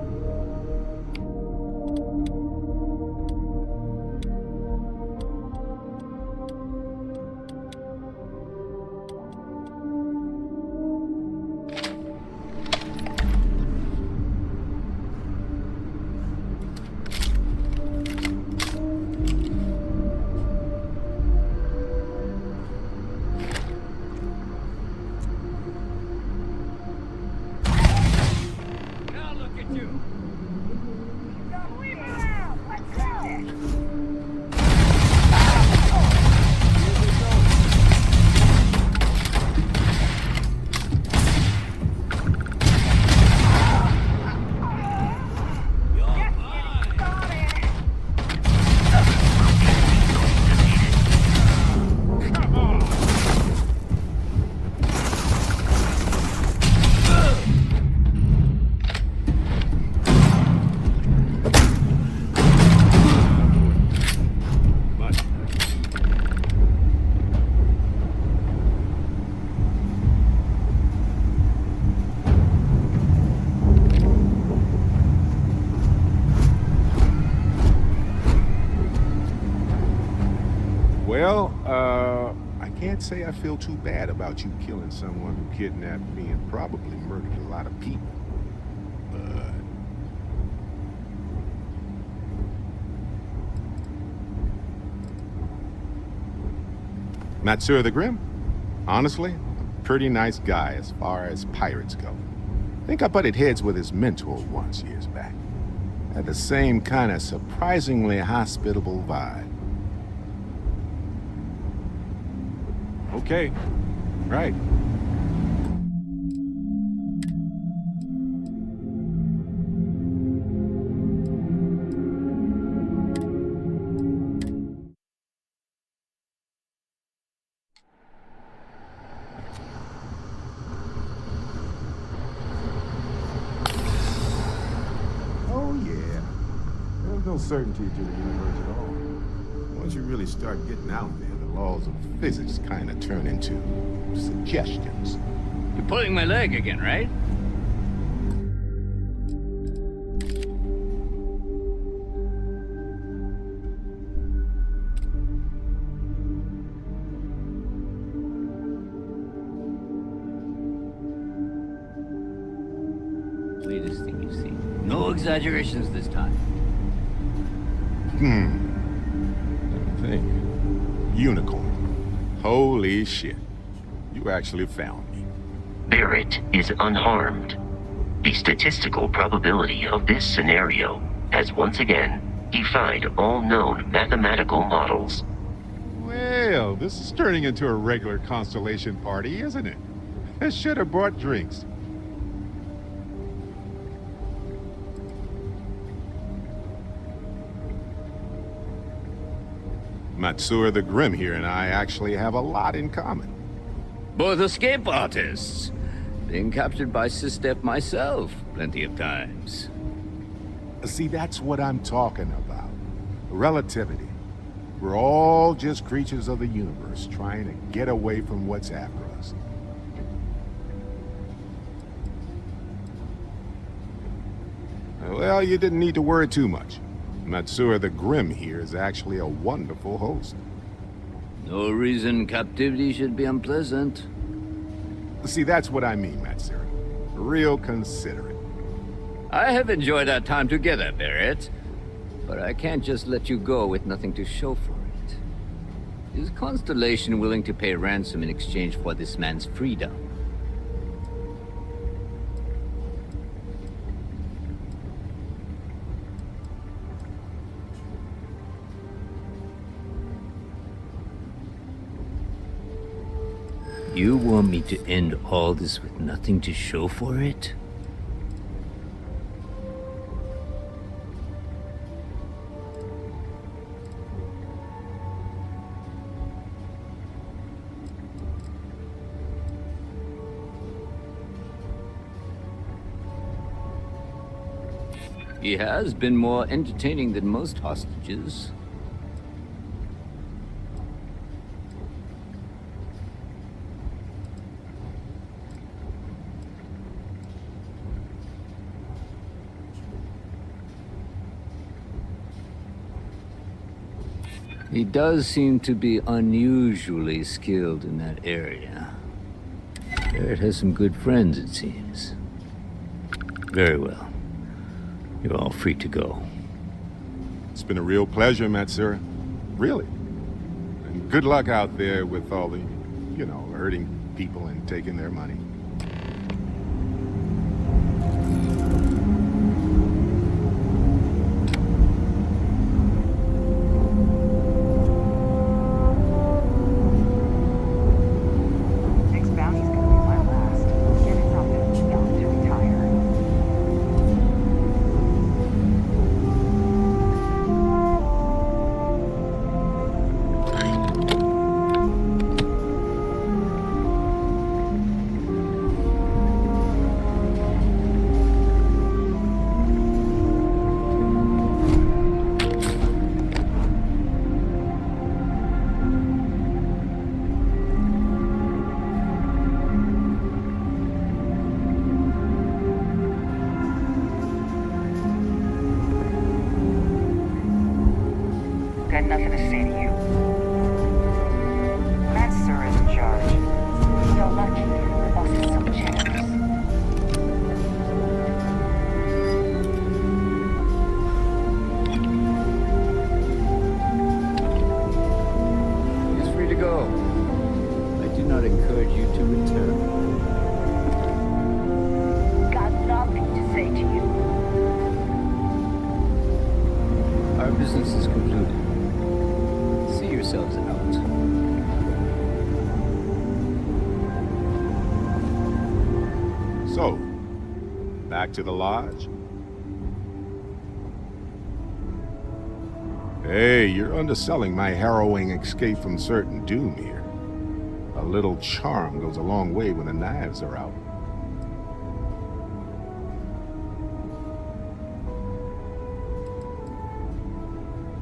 I can't say I feel too bad about you killing someone who kidnapped me and probably murdered a lot of people. But... Matsura the Grim? Honestly, a pretty nice guy as far as pirates go. I think I butted heads with his mentor once years back. Had the same kind of surprisingly hospitable vibe. Okay, right. Oh yeah, there's no certainty to the universe at all. Once you really start getting out there, the laws of physics kind of turn into suggestions. You're pulling my leg again, right? Latest thing you've seen. No exaggerations this time. Let me think. Unicorn. Holy shit. You actually found me. Barret is unharmed. The statistical probability of this scenario has once again defied all known mathematical models. Well, this is turning into a regular constellation party, isn't it? I should have brought drinks. Matsura the Grim here and I actually have a lot in common. Both escape artists. Being captured by Sistef myself plenty of times. See, that's what I'm talking about. Relativity. We're all just creatures of the universe trying to get away from what's after us. Well, you didn't need to worry too much. Matsura the Grim here is actually a wonderful host. No reason captivity should be unpleasant. See, that's what I mean, Matsura. Real considerate. I have enjoyed our time together, Barret. But I can't just let you go with nothing to show for it. Is Constellation willing to pay ransom in exchange for this man's freedom? You want me to end all this with nothing to show for it? He has been more entertaining than most hostages. He does seem to be unusually skilled in that area. Barret has some good friends, it seems. Very well. You're all free to go. It's been a real pleasure, Matsura. Really. And good luck out there with all the, you know, hurting people and taking their money. Got nothing to say to you. Master is in charge. You're lucky. The boss is so generous. He's free to go. I do not encourage you to return. Got nothing to say to you. Our business is concluded. See yourselves out. So, back to the lodge? Hey, you're underselling my harrowing escape from certain doom here. A little charm goes a long way when the knives are out.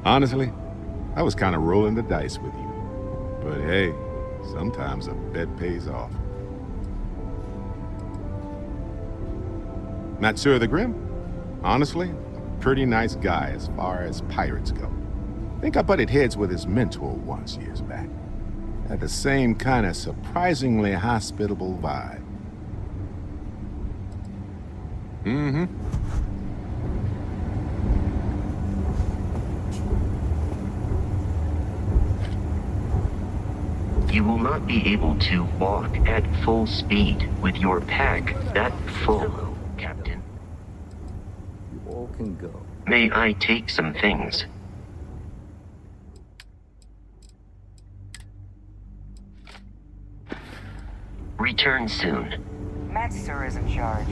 Honestly, I was kind of rolling the dice with you. But hey, sometimes a bet pays off. Matsura the Grim? Honestly, a pretty nice guy as far as pirates go. Think I butted heads with his mentor once years back. Had the same kind of surprisingly hospitable vibe. Mm-hmm. You will not be able to walk at full speed with your pack that full, Captain. You all can go. May I take some things? Return soon. Master is in charge.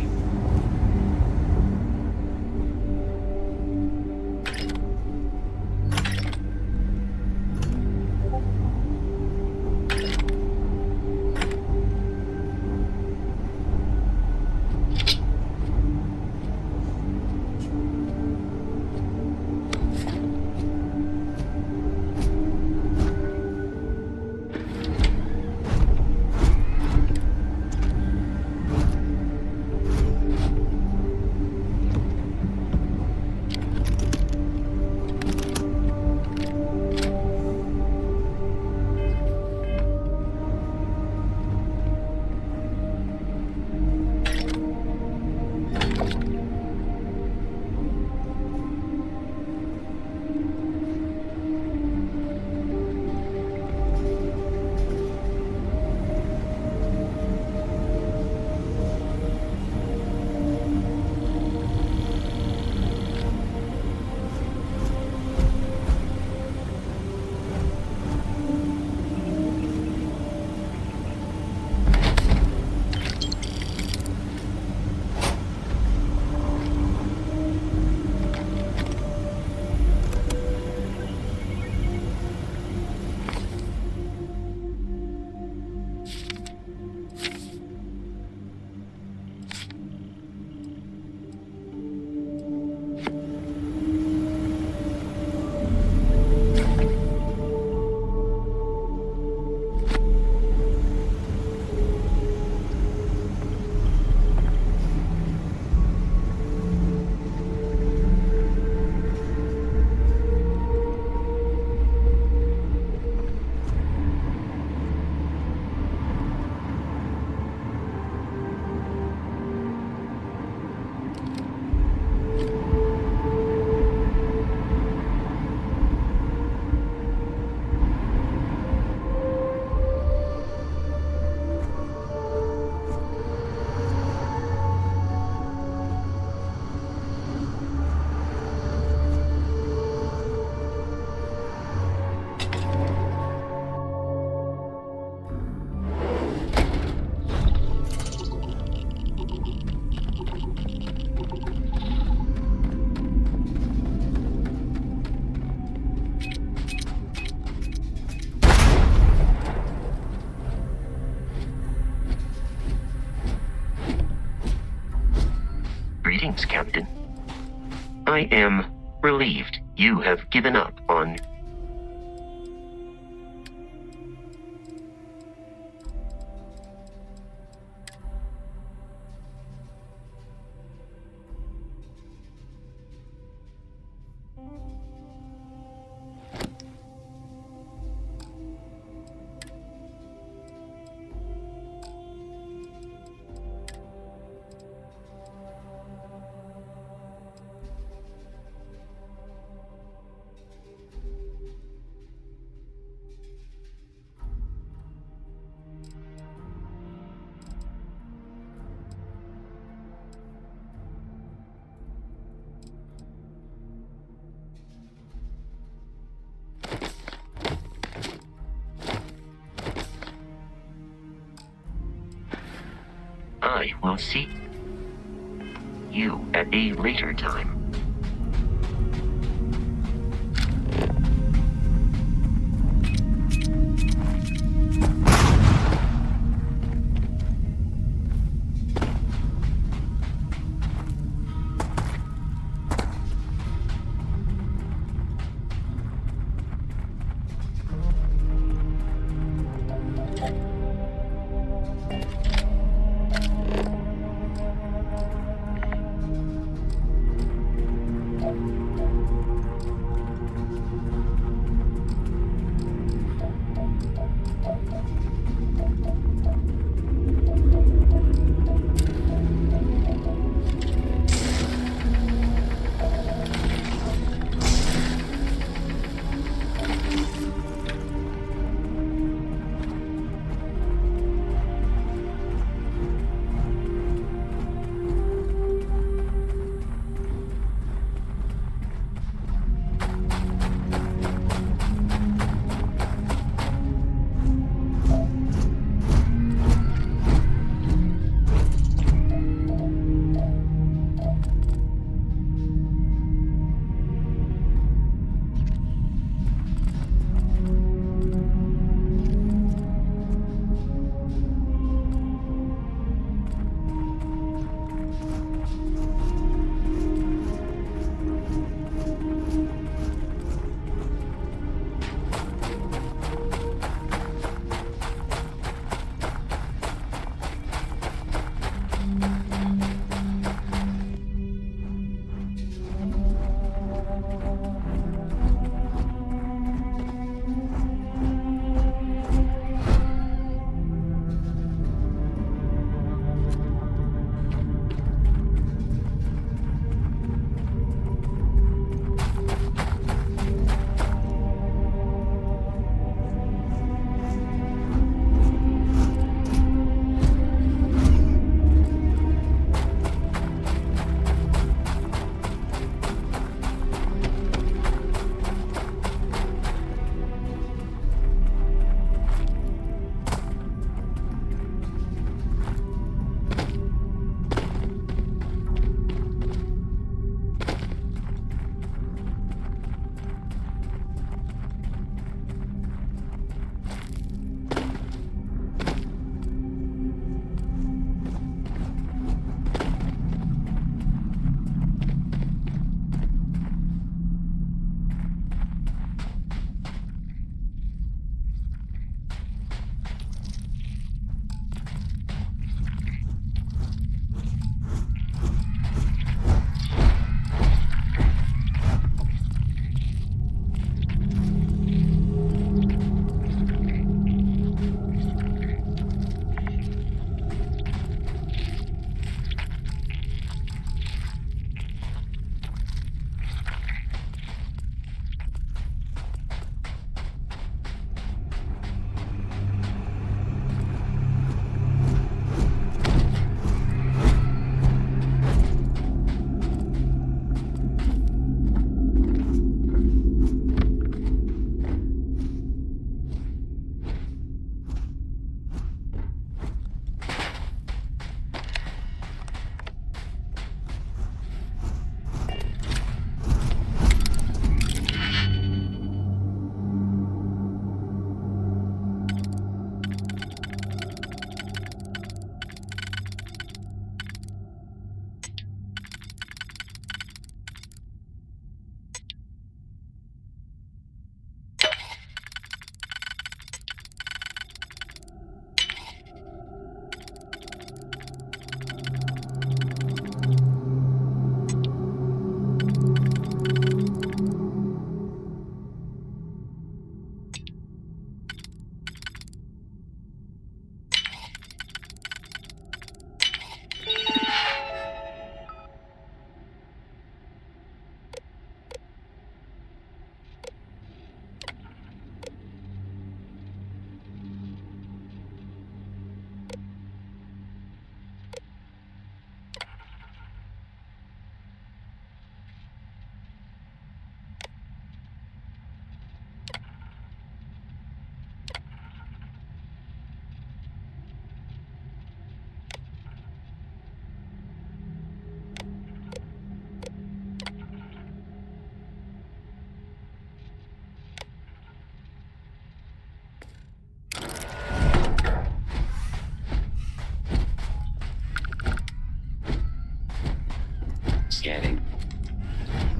Thanks, Captain. I am relieved you have given up on... I will see you at a later time.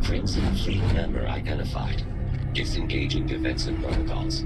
Crimson Fleet member identified. Disengaging defensive protocols.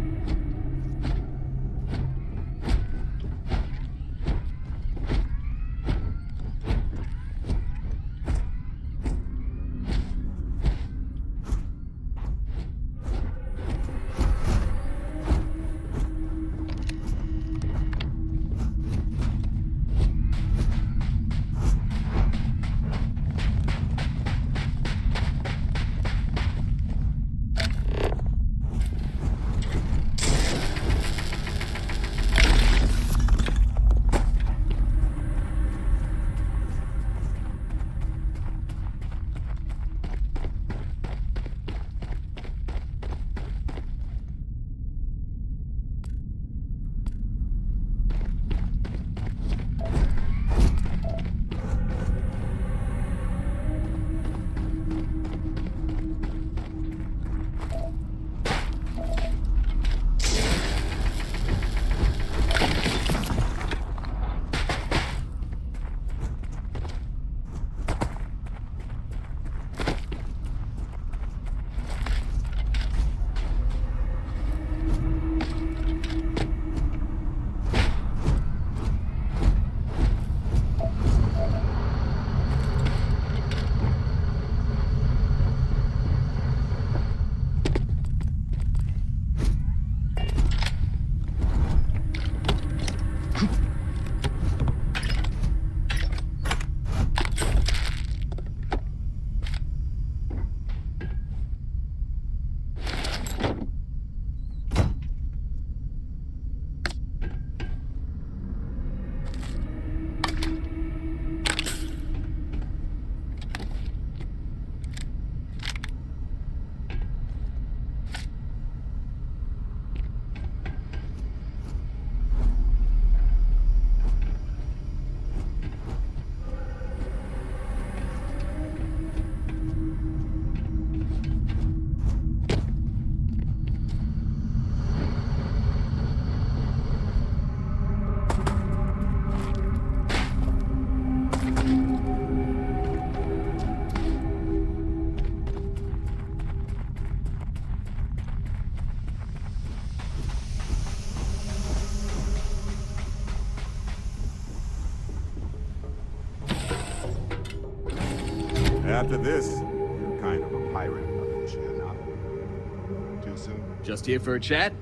After this, you're kind of a pirate, Andreja. Too soon? Just here for a chat?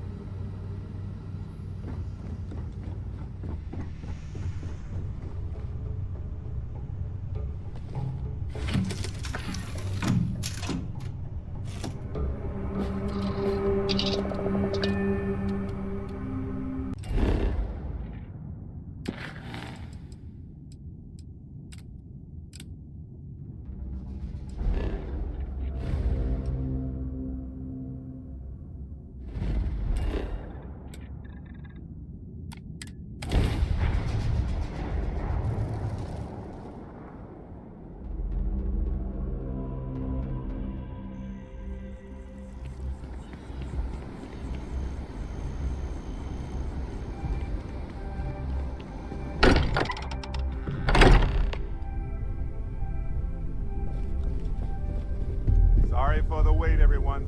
Sorry for the wait, everyone.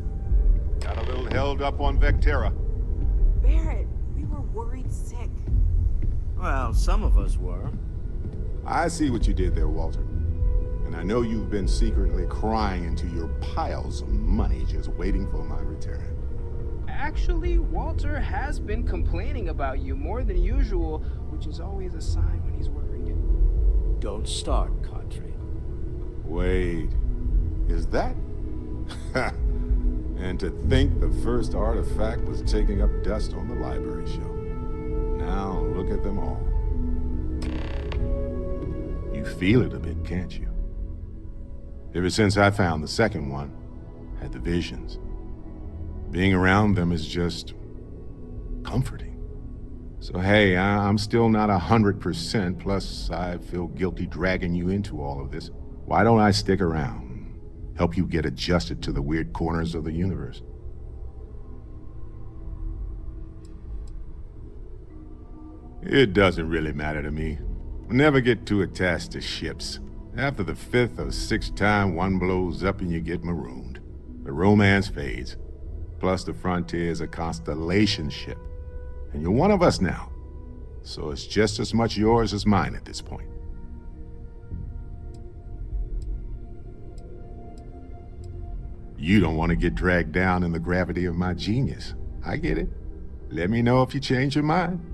Got a little held up on Vectera. Barret, we were worried sick. Well, some of us were. I see what you did there, Walter. And I know you've been secretly crying into your piles of money just waiting for my return. Actually, Walter has been complaining about you more than usual, which is always a sign when he's worried. Don't start, Cadre. Wait, is that? And to think the first artifact was taking up dust on the library shelf. Now look at them all. You feel it a bit, can't you? Ever since I found the second one, had the visions. Being around them is just comforting. So hey, I'm still not 100%, plus I feel guilty dragging you into all of this. Why don't I stick around? Help you get adjusted to the weird corners of the universe. It doesn't really matter to me. Never get too attached to ships. After the 5th or 6th time one blows up and you get marooned, the romance fades. Plus the Frontier is a constellation ship. And you're one of us now. So it's just as much yours as mine at this point. You don't want to get dragged down in the gravity of my genius. I get it. Let me know if you change your mind.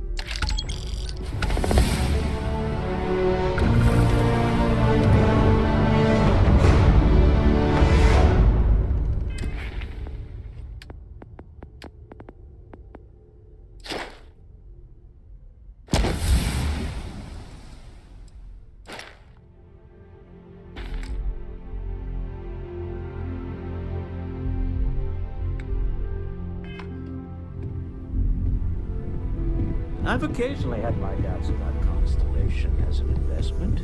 I've occasionally had my doubts about Constellation as an investment.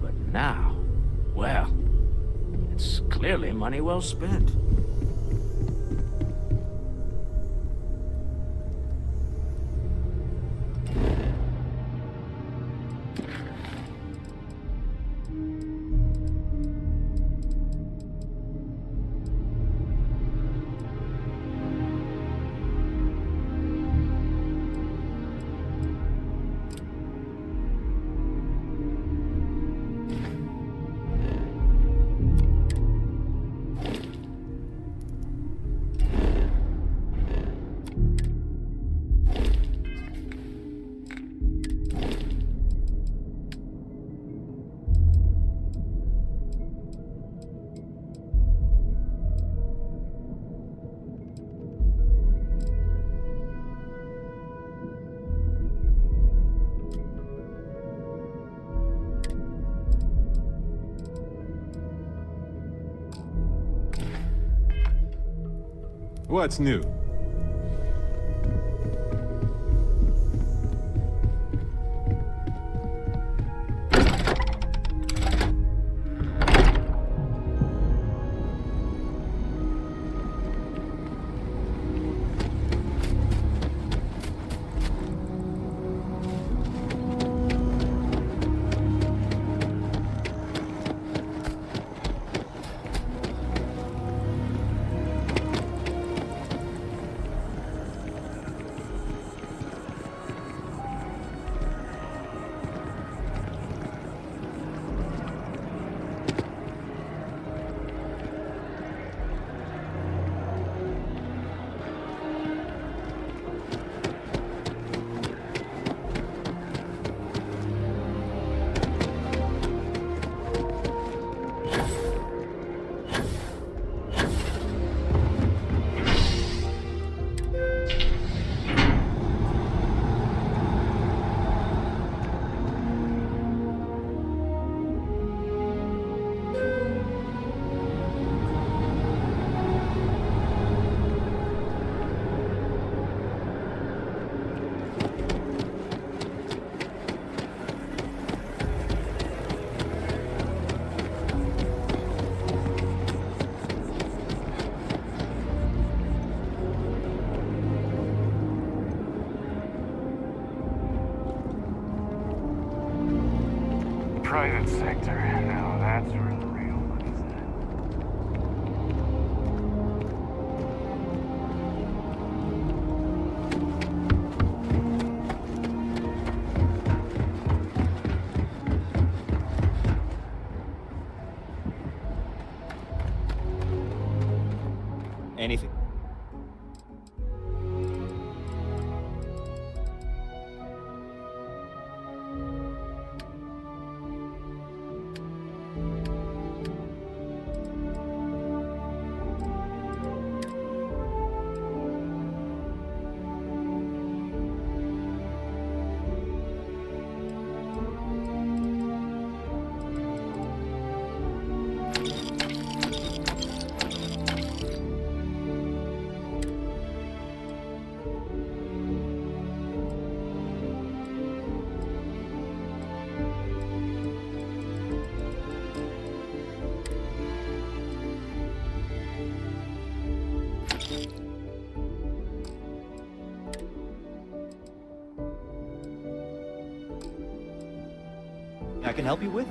But now, well, it's clearly money well spent. What's new? Private sector. Now that's where the real money's at. Anything. I can help you with?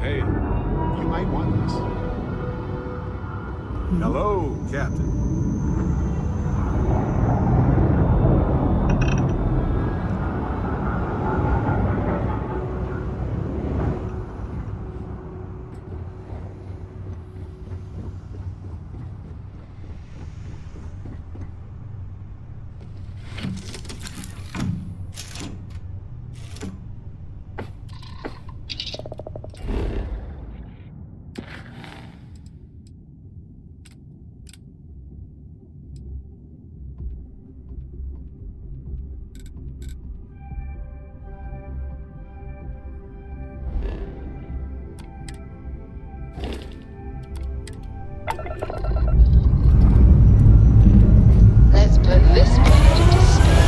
Hey, you might want this. Hello, Captain. Let's put this planet into space.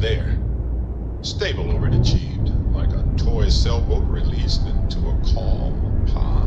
There. Stable orbit achieved, like a toy sailboat released into a calm pond.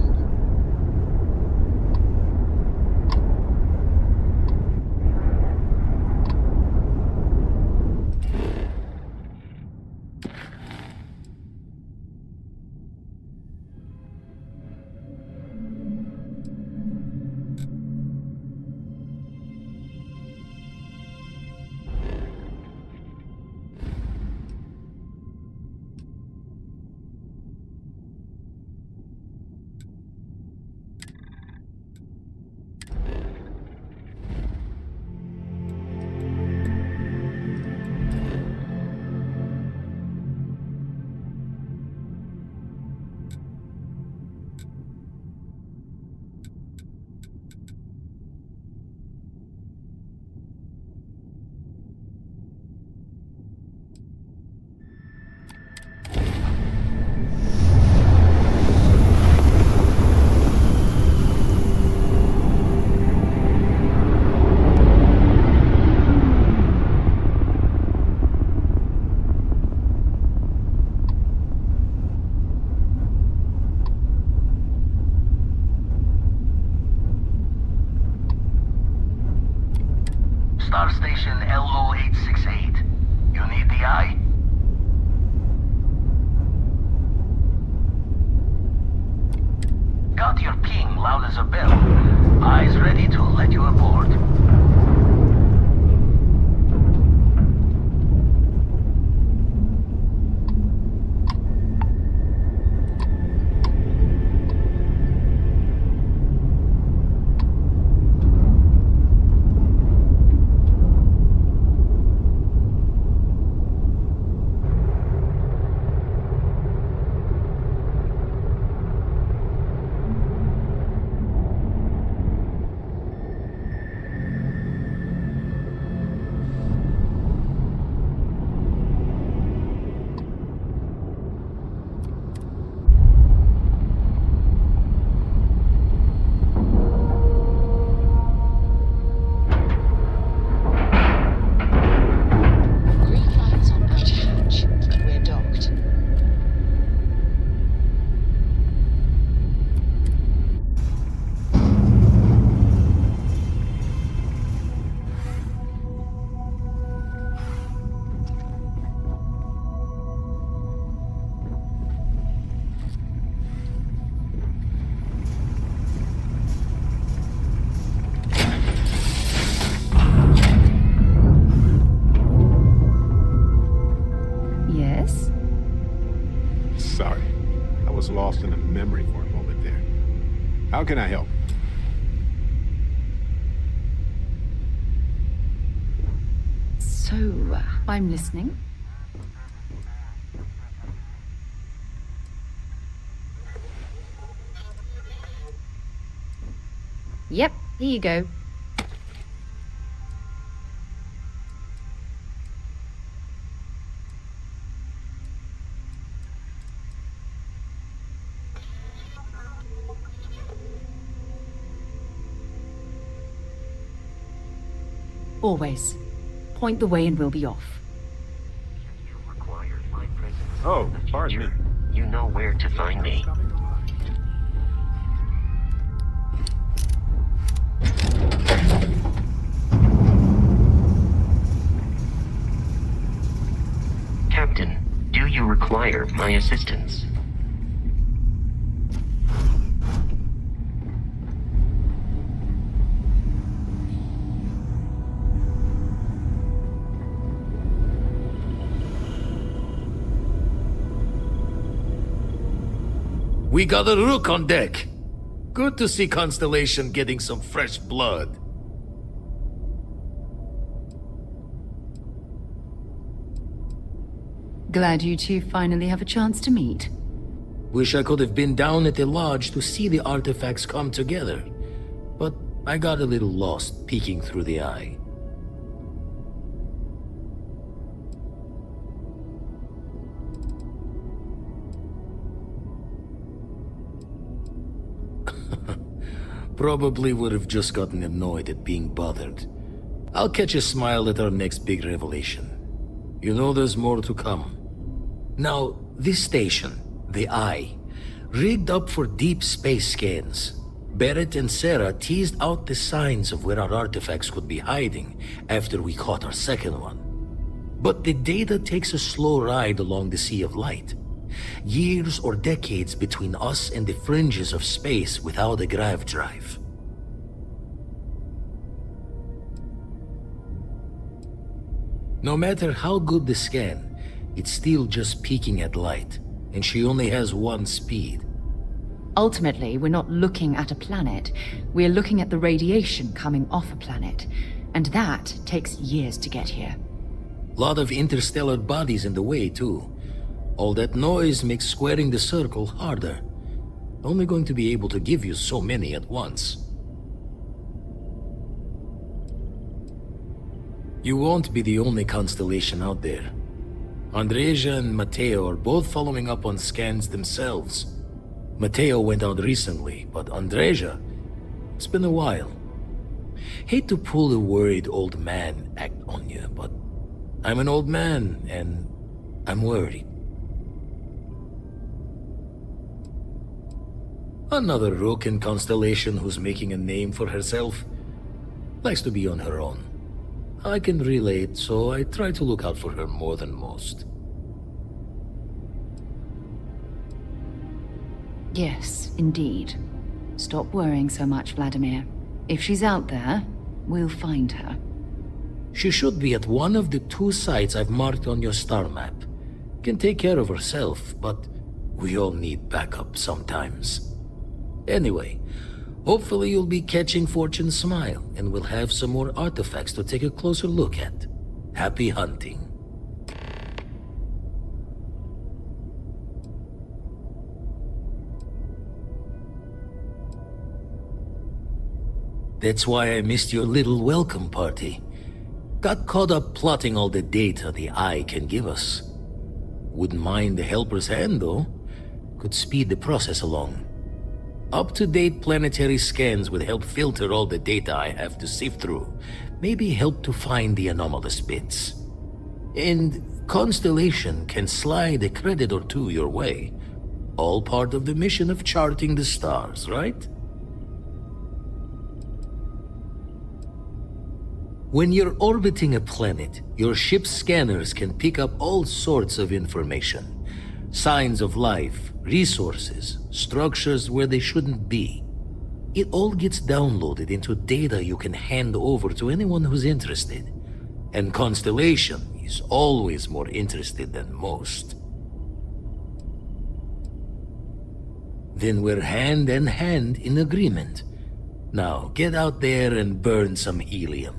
Star Station LO868. You need the eye? Got your ping loud as a bell. Eyes ready to let you aboard. Lost in a memory for a moment there. How can I help? So, I'm listening. Yep, here you go. Always. Point the way and we'll be off. Oh, pardon me. You know where to find me. require my assistance. We got a rook on deck. Good to see Constellation getting some fresh blood. Glad you two finally have a chance to meet. Wish I could have been down at the lodge to see the artifacts come together. But I got a little lost peeking through the eye. Probably would have just gotten annoyed at being bothered. I'll catch a smile at our next big revelation. You know there's more to come. Now, this station, the Eye, rigged up for deep space scans. Barret and Sarah teased out the signs of where our artifacts could be hiding after we caught our second one. But the data takes a slow ride along the Sea of Light. Years or decades between us and the fringes of space without a grav drive. No matter how good the scan, it's still just peeking at light, and she only has one speed. Ultimately, we're not looking at a planet. We're looking at the radiation coming off a planet. And that takes years to get here. Lot of interstellar bodies in the way, too. All that noise makes squaring the circle harder. Only going to be able to give you so many at once. You won't be the only constellation out there. Andreja and Matteo are both following up on scans themselves. Matteo went out recently, but Andreja, it's been a while. Hate to pull the worried old man act on you, but I'm an old man, and I'm worried. Another rook in Constellation who's making a name for herself. Likes to be on her own. I can relate, so I try to look out for her more than most. Yes, indeed. Stop worrying so much, Vladimir. If she's out there, we'll find her. She should be at one of the 2 sites I've marked on your star map. Can take care of herself, but we all need backup sometimes. Anyway, hopefully you'll be catching Fortune's smile, and we'll have some more artifacts to take a closer look at. Happy hunting. That's why I missed your little welcome party. Got caught up plotting all the data the Eye can give us. Wouldn't mind the helper's hand, though. Could speed the process along. Up-to-date planetary scans would help filter all the data I have to sift through. Maybe help to find the anomalous bits. And Constellation can slide a credit or 2 your way. All part of the mission of charting the stars, right? When you're orbiting a planet, your ship's scanners can pick up all sorts of information. Signs of life, resources, structures where they shouldn't be. It all gets downloaded into data you can hand over to anyone who's interested. And Constellation is always more interested than most. Then we're hand in hand in agreement. Now get out there and burn some helium.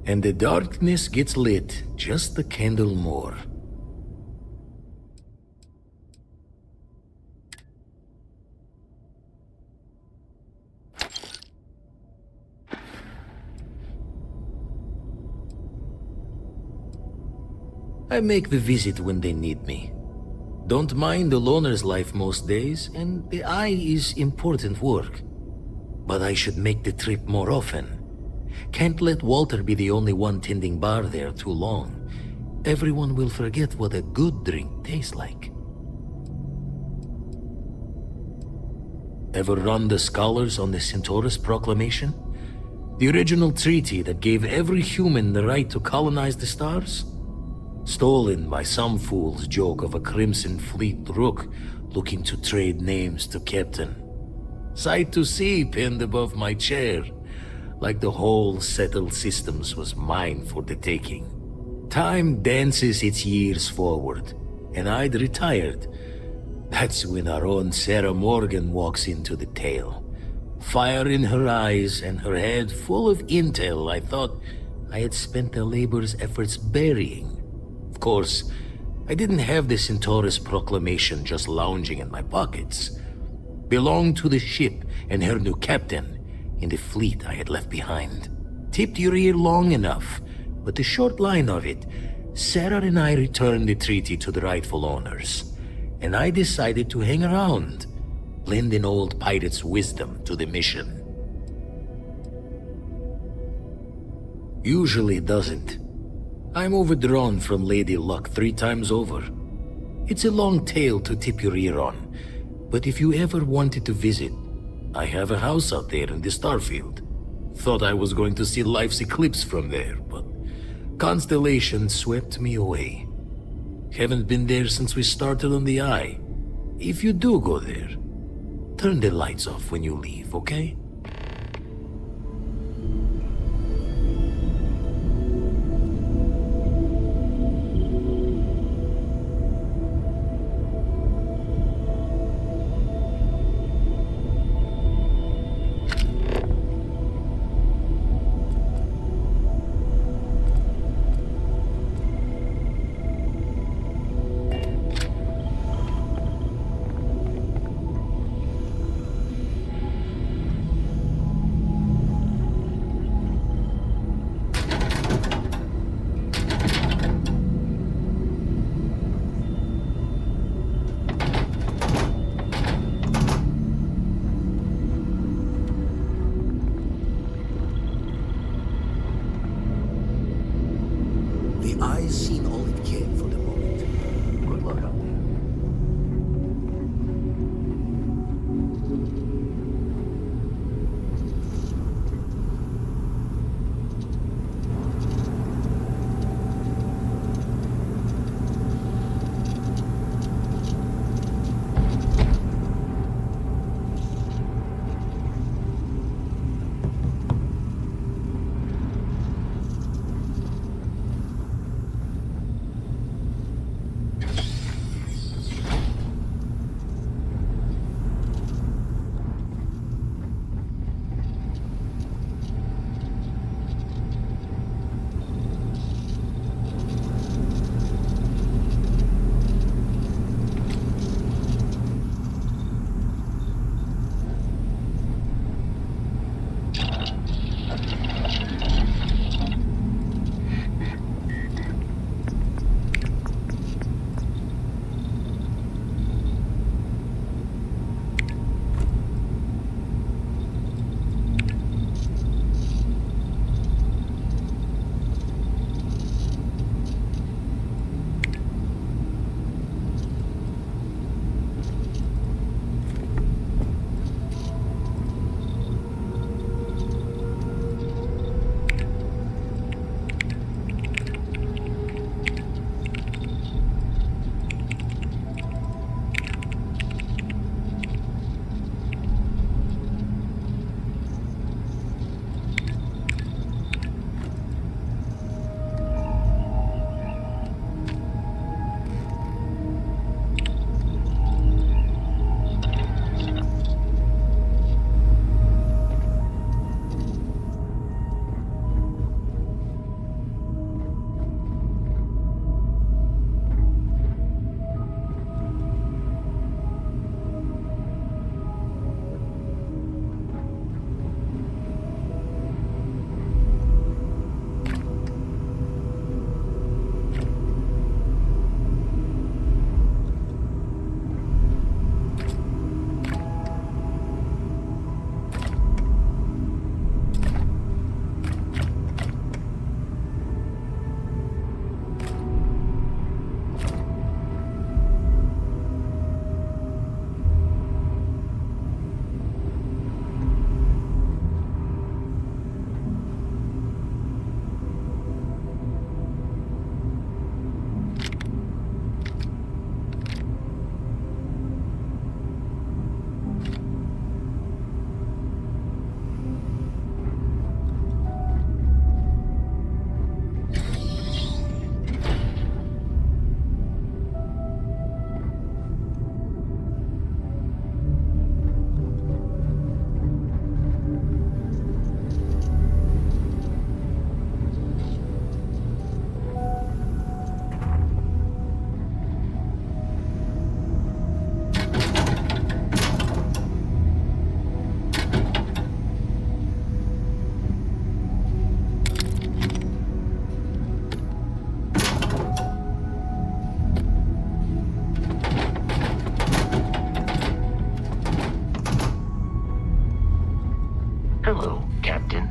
And the darkness gets lit just a candle more. I make the visit when they need me. Don't mind the loner's life most days, and the Eye is important work. But I should make the trip more often. Can't let Walter be the only one tending bar there too long. Everyone will forget what a good drink tastes like. Ever run the scholars on the Centaurus Proclamation? The original treaty that gave every human the right to colonize the stars? stolen by some fool's joke of a Crimson Fleet rook looking to trade names to Captain. Sight to see pinned above my chair, like the whole settled systems was mine for the taking. Time dances its years forward, and I'd retired. That's when our own Sarah Morgan walks into the tale. Fire in her eyes and her head full of intel I thought I had spent the labor's efforts burying. Of course, I didn't have the Centaurus proclamation just lounging in my pockets. Belonged to the ship and her new captain in the fleet I had left behind. Tipped your ear long enough, but the short line of it, Sarah and I returned the treaty to the rightful owners, and I decided to hang around, lend an old pirate's wisdom to the mission. Usually doesn't. I'm overdrawn from Lady Luck 3 times over. It's a long tale to tip your ear on, but if you ever wanted to visit, I have a house out there in the Starfield. Thought I was going to see life's eclipse from there, but Constellation swept me away. Haven't been there since we started on the Eye. If you do go there, turn the lights off when you leave, okay? Hello, Captain.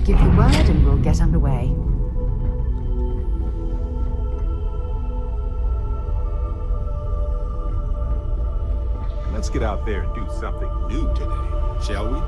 Give the word and we'll get underway. Let's get out there and do something new today, shall we?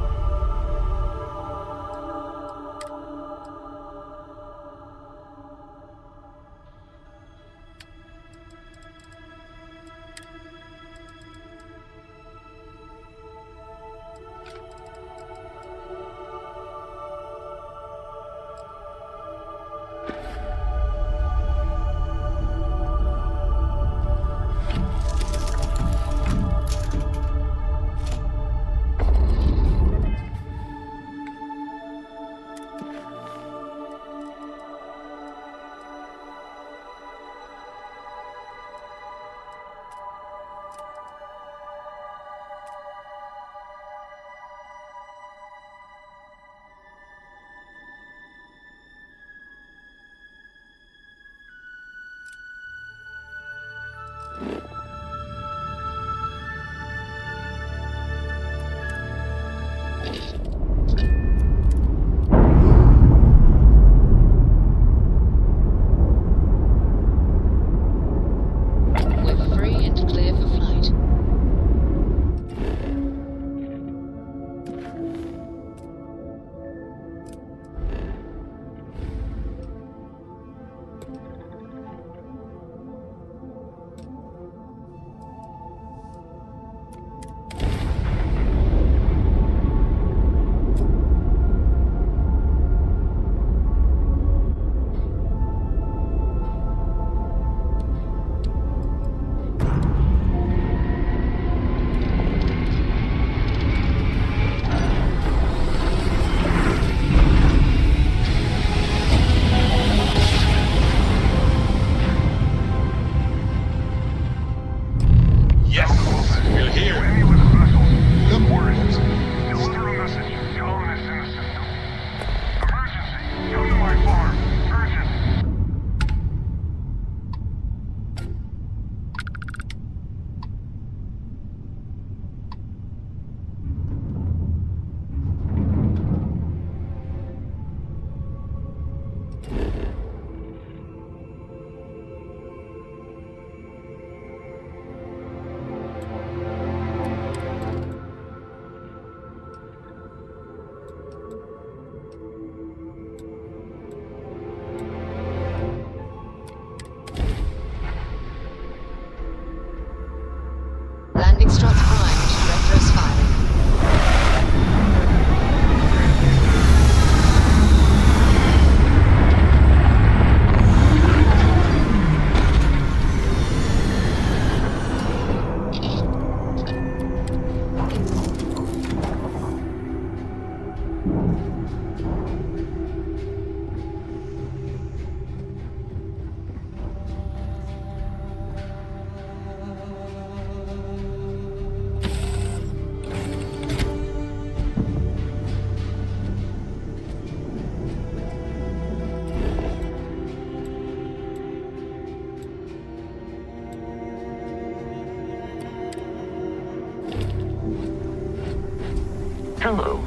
Hello.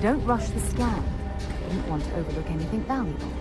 Don't rush the scan. You don't want to overlook anything valuable.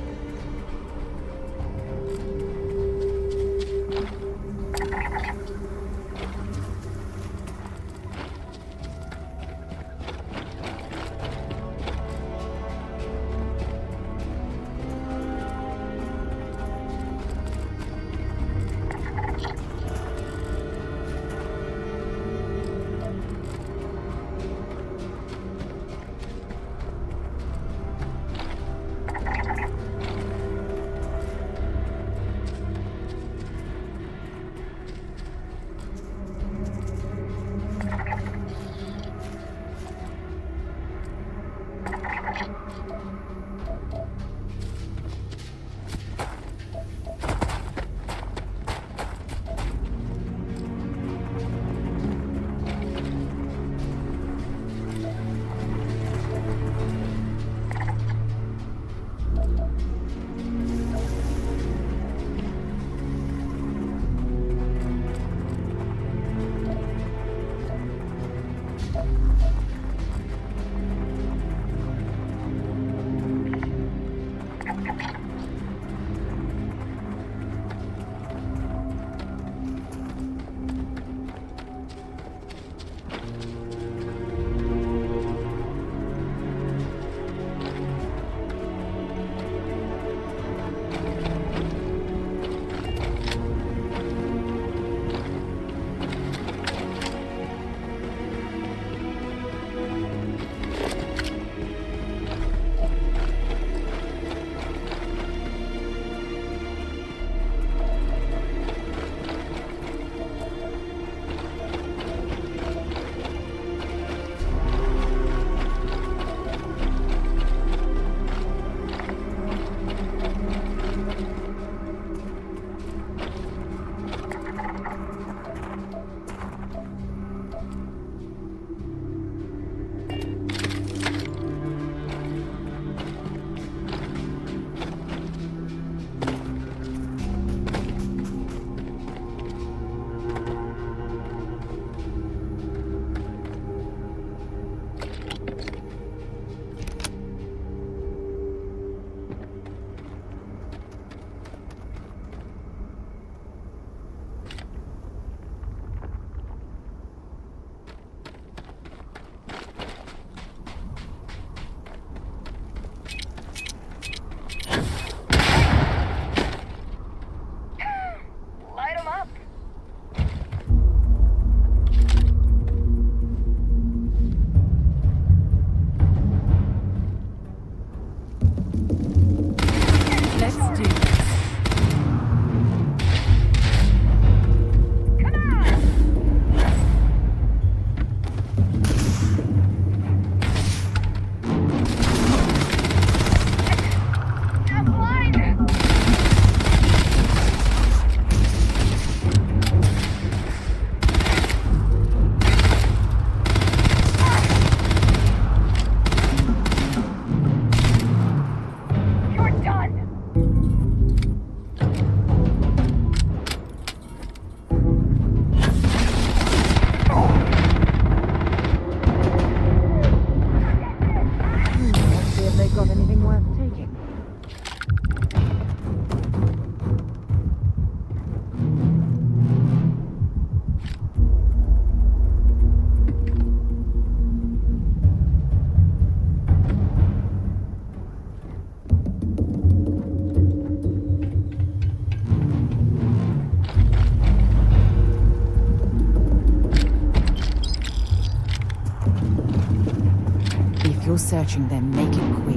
you're searching, then make it quick.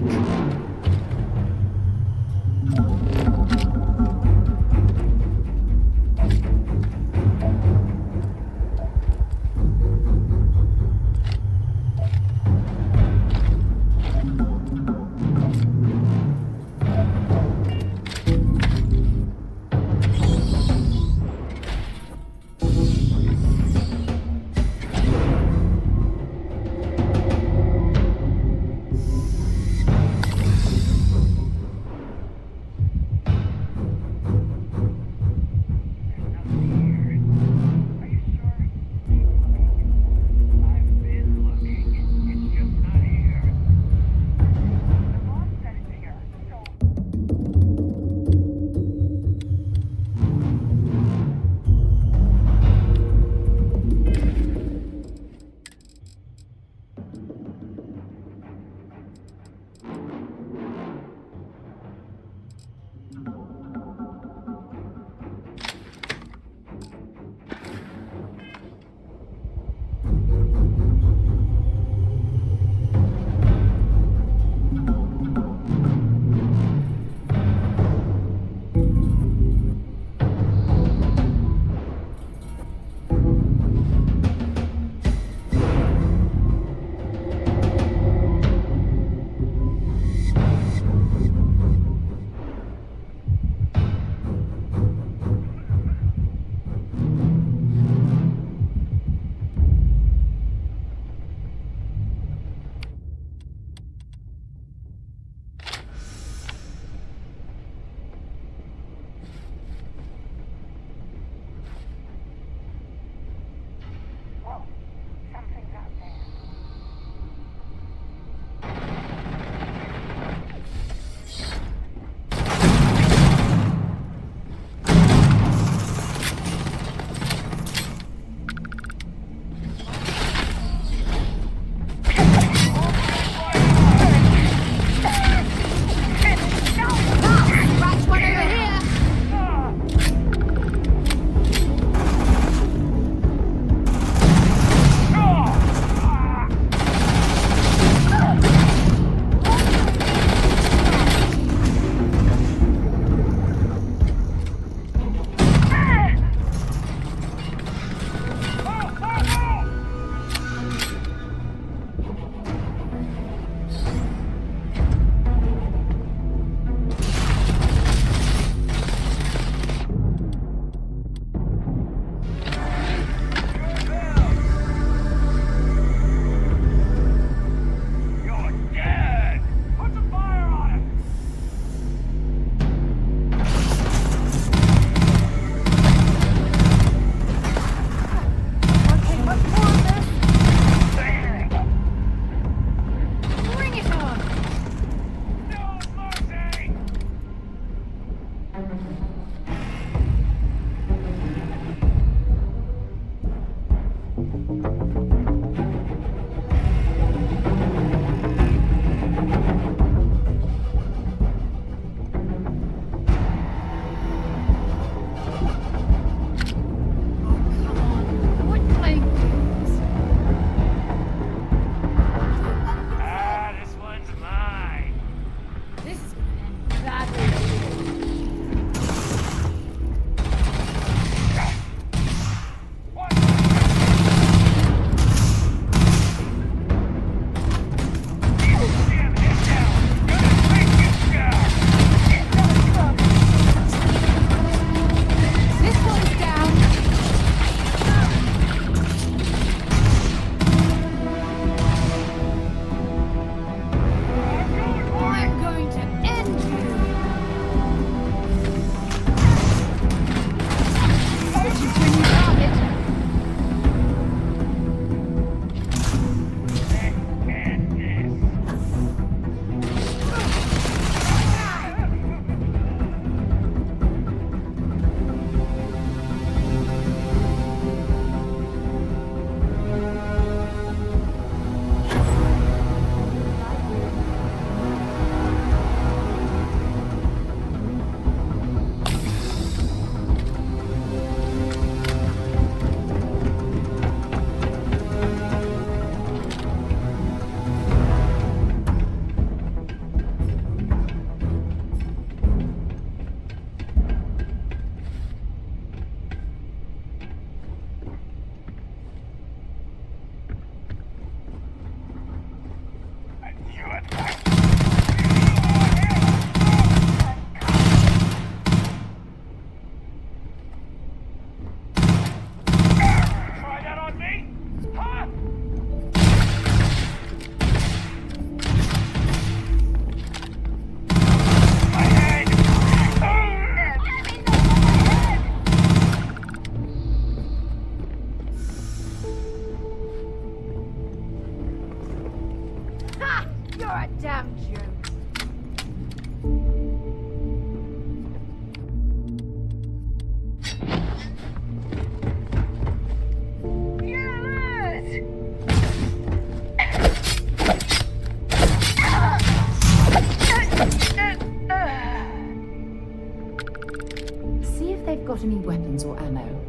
they've got any weapons or ammo.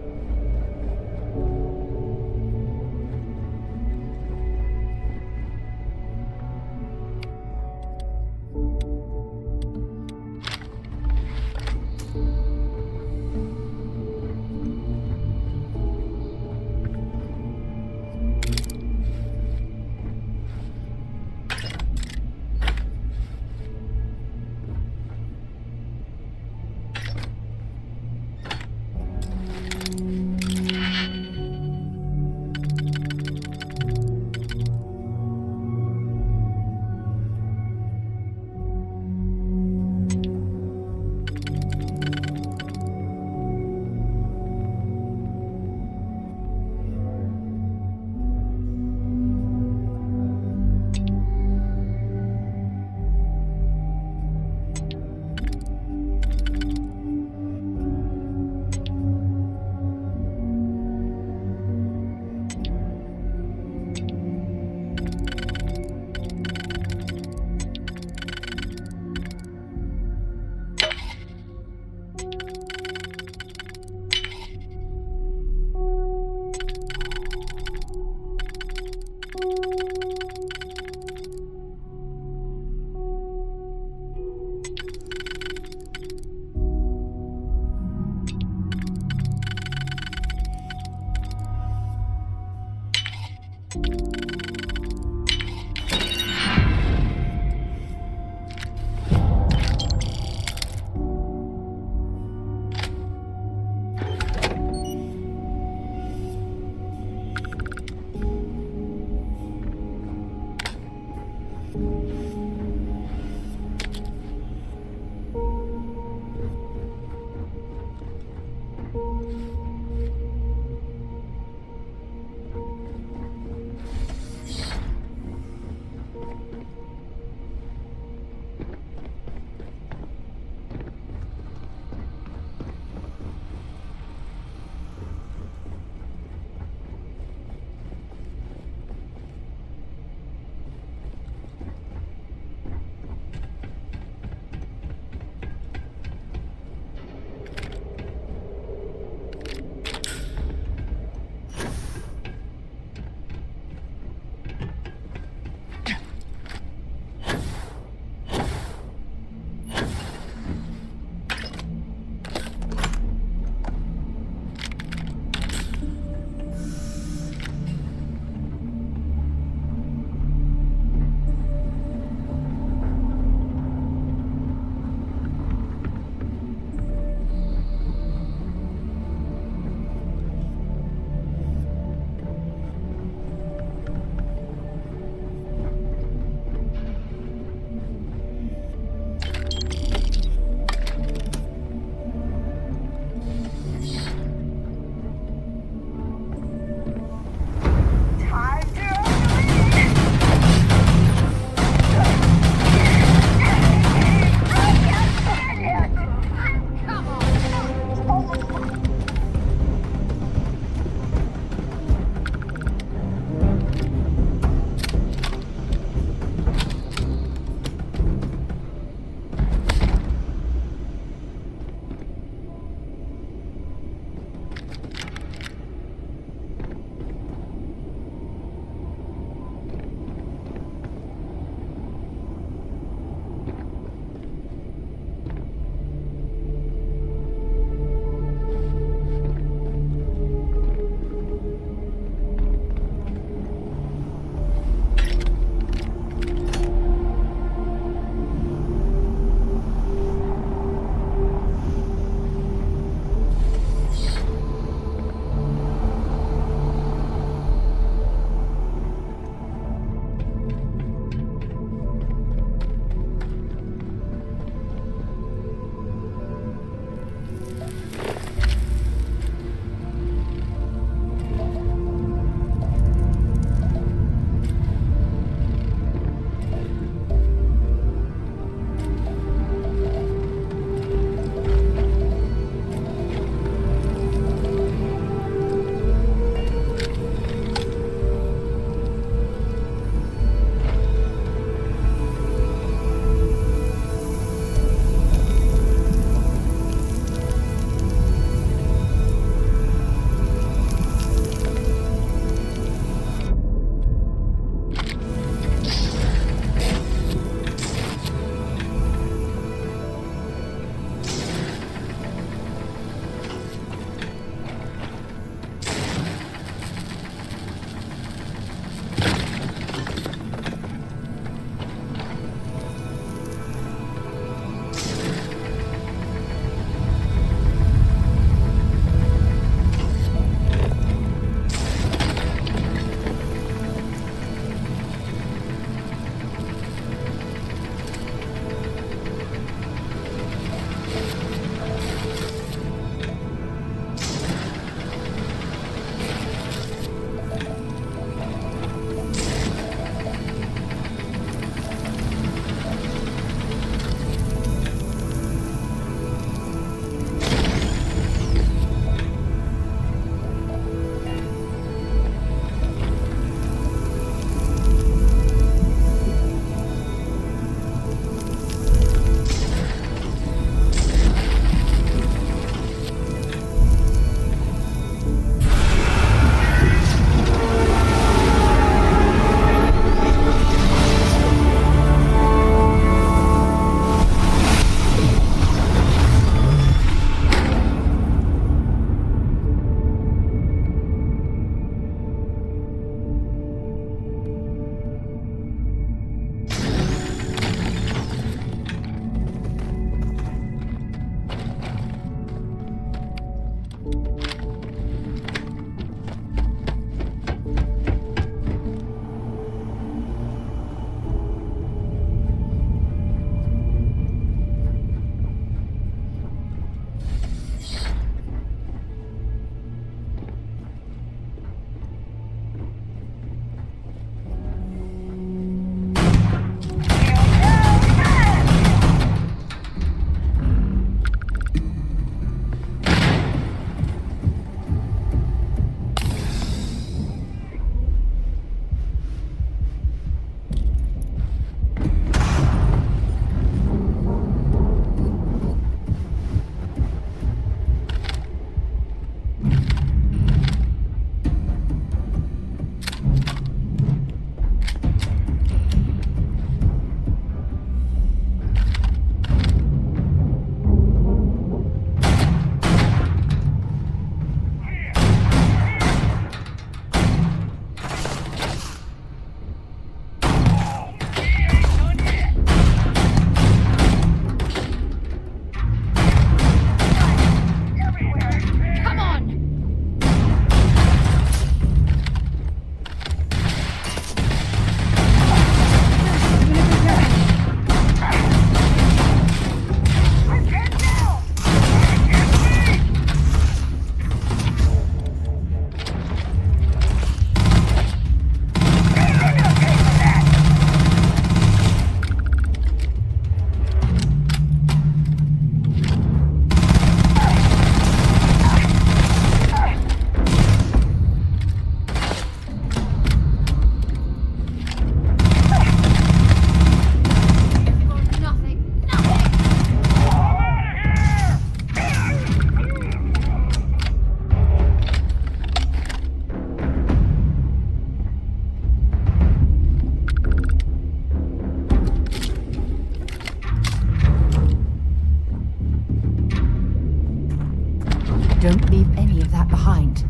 Don't leave any of that behind.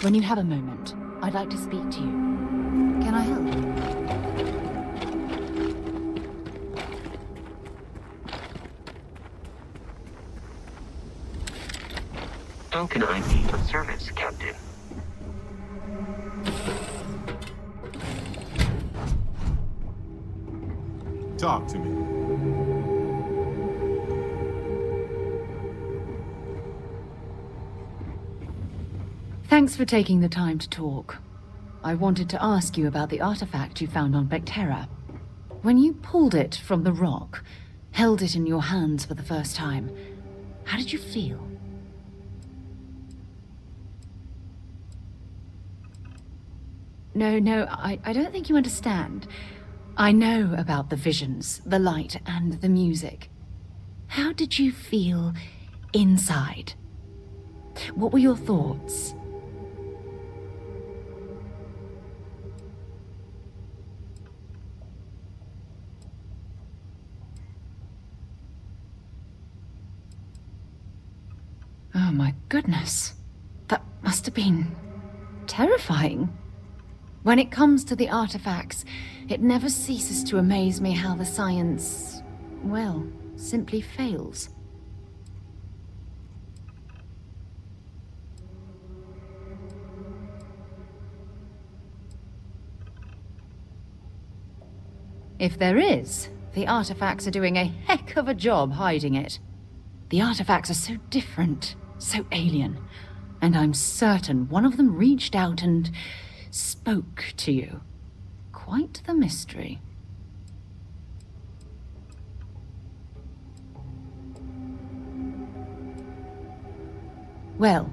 When you have a moment, I'd like to speak to you. Can I help? How can I be of service, Captain? Talk to me. Thanks for taking the time to talk. I wanted to ask you about the artifact you found on Vectera. When you pulled it from the rock, held it in your hands for the first time, how did you feel? No, I don't think you understand. I know about the visions, the light, and the music. How did you feel inside? What were your thoughts? Oh my goodness. That must have been terrifying. When it comes to the artifacts, it never ceases to amaze me how the science, well, simply fails. If there is, the artifacts are doing a heck of a job hiding it. The artifacts are so different, so alien, and I'm certain one of them reached out and spoke to you. Quite the mystery. Well,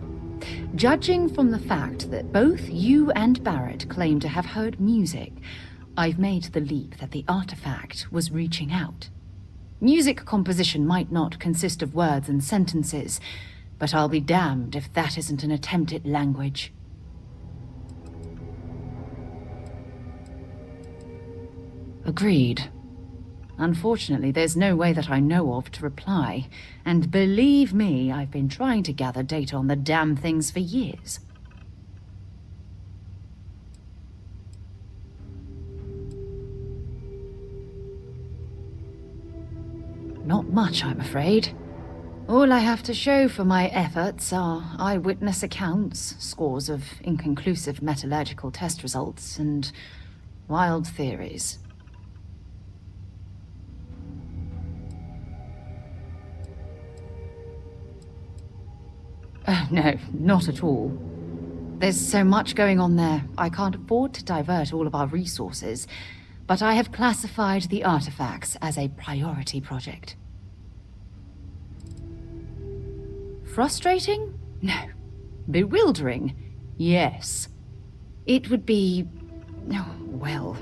judging from the fact that both you and Barret claim to have heard music, I've made the leap that the artifact was reaching out. Music composition might not consist of words and sentences, but I'll be damned if that isn't an attempt at language. Agreed. Unfortunately, there's no way that I know of to reply, and believe me, I've been trying to gather data on the damn things for years. Not much, I'm afraid. All I have to show for my efforts are eyewitness accounts, scores of inconclusive metallurgical test results, and wild theories. Oh, no, not at all. There's so much going on there, I can't afford to divert all of our resources, but I have classified the artifacts as a priority project. Frustrating? No. Bewildering? Yes. It would be, oh, well,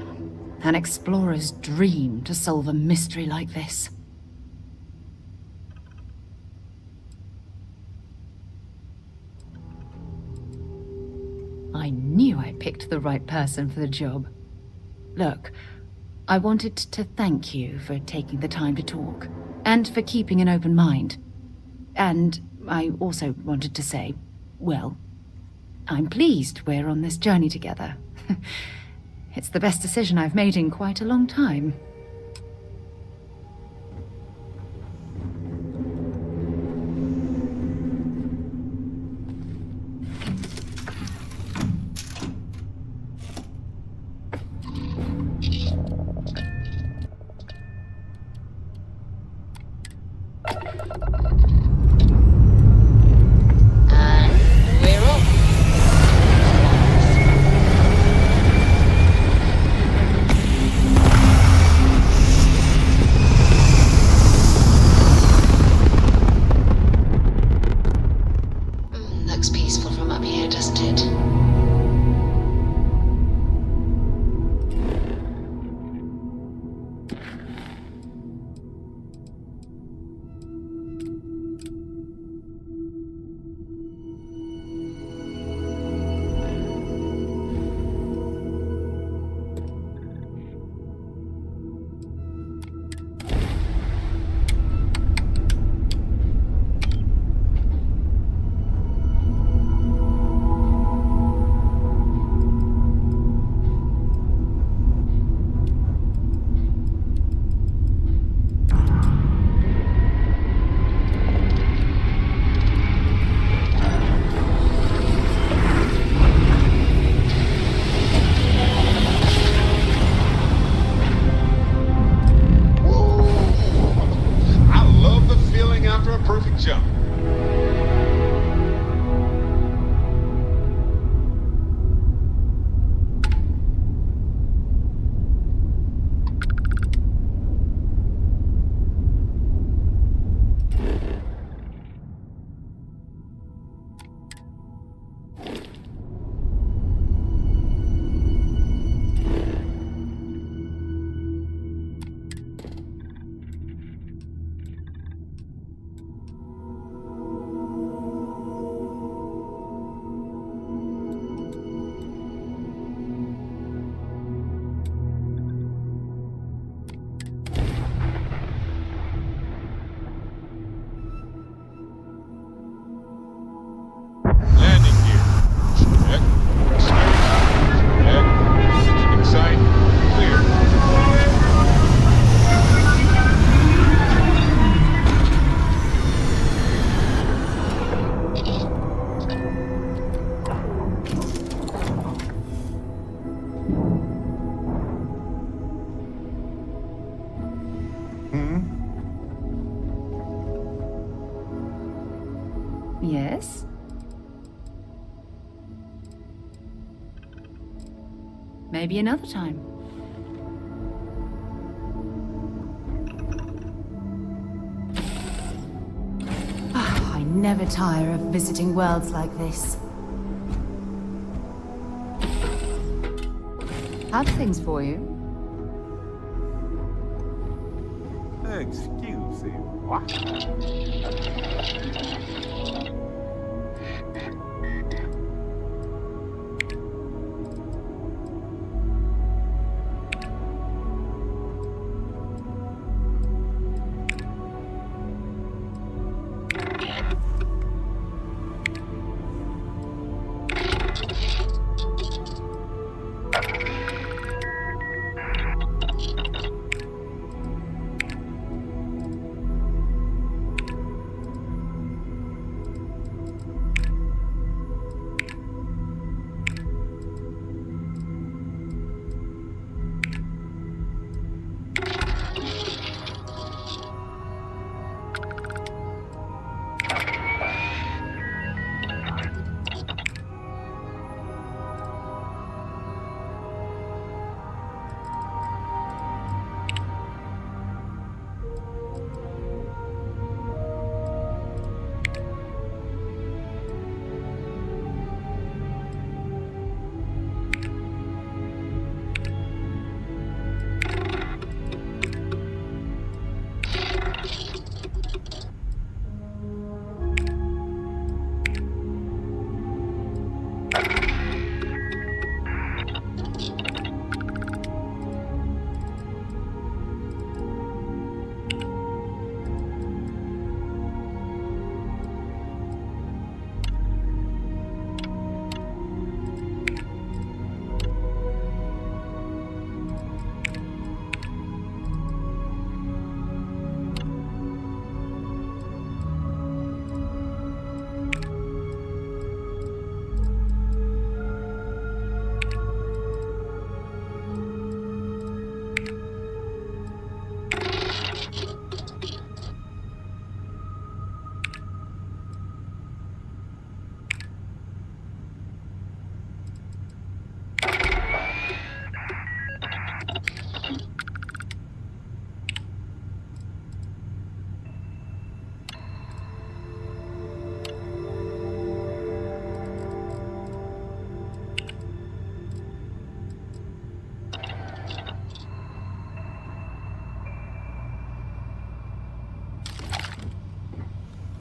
an explorer's dream to solve a mystery like this. I knew I picked the right person for the job. Look, I wanted to thank you for taking the time to talk, and for keeping an open mind. And I also wanted to say, well, I'm pleased we're on this journey together. It's the best decision I've made in quite a long time. Yes? Maybe another time. I never tire of visiting worlds like this. Have things for you. Excuse me, what?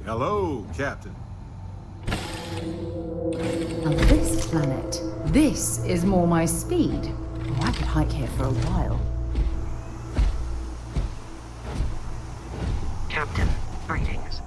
Hello, Captain. Now this planet, this is more my speed. Oh, I could hike here for a while. Captain, greetings.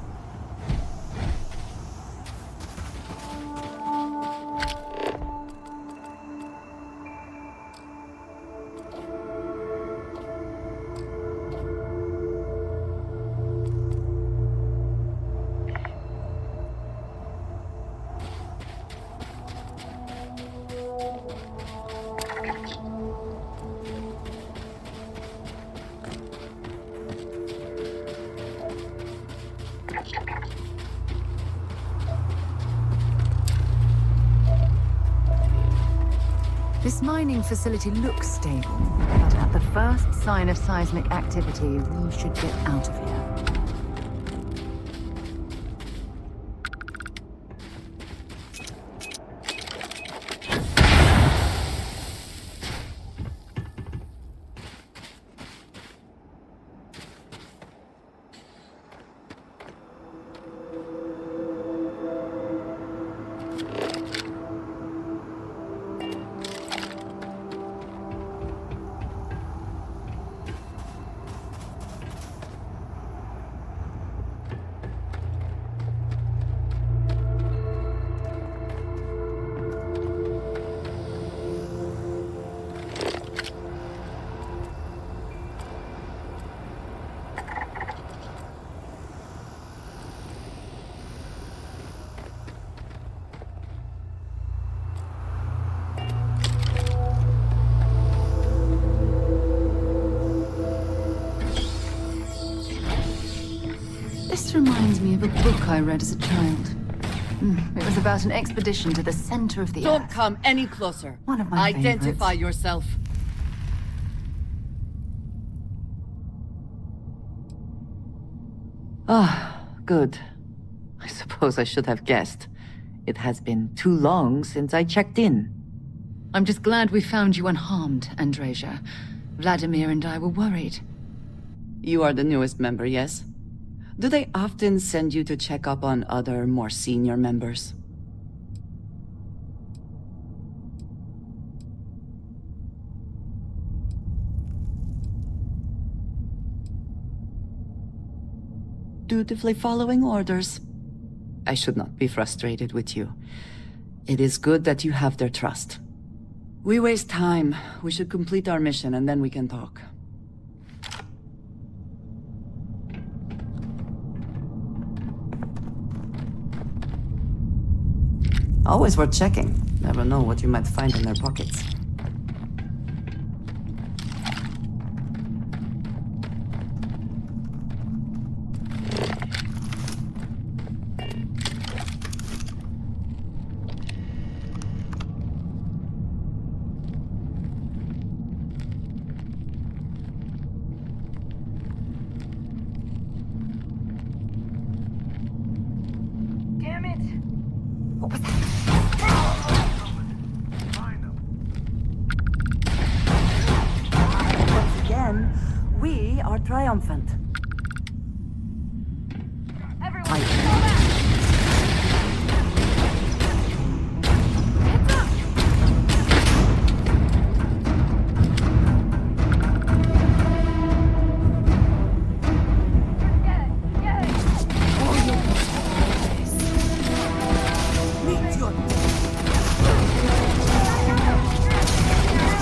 This mining facility looks stable, but at the first sign of seismic activity, we should get out of here. This reminds me of a book I read as a child. It was about an expedition to the center of the Don't Earth. come any closer. One of my Identify favorites. yourself. Ah, good. I suppose I should have guessed. It has been too long since I checked in. I'm just glad we found you unharmed, Andreja. Vladimir and I were worried. You are the newest member, yes? Do they often send you to check up on other, more senior members? Dutifully following orders. I should not be frustrated with you. It is good that you have their trust. We waste time. We should complete our mission and then we can talk. Always worth checking. Never know what you might find in their pockets. Damn it! What was that? Once again, we are triumphant.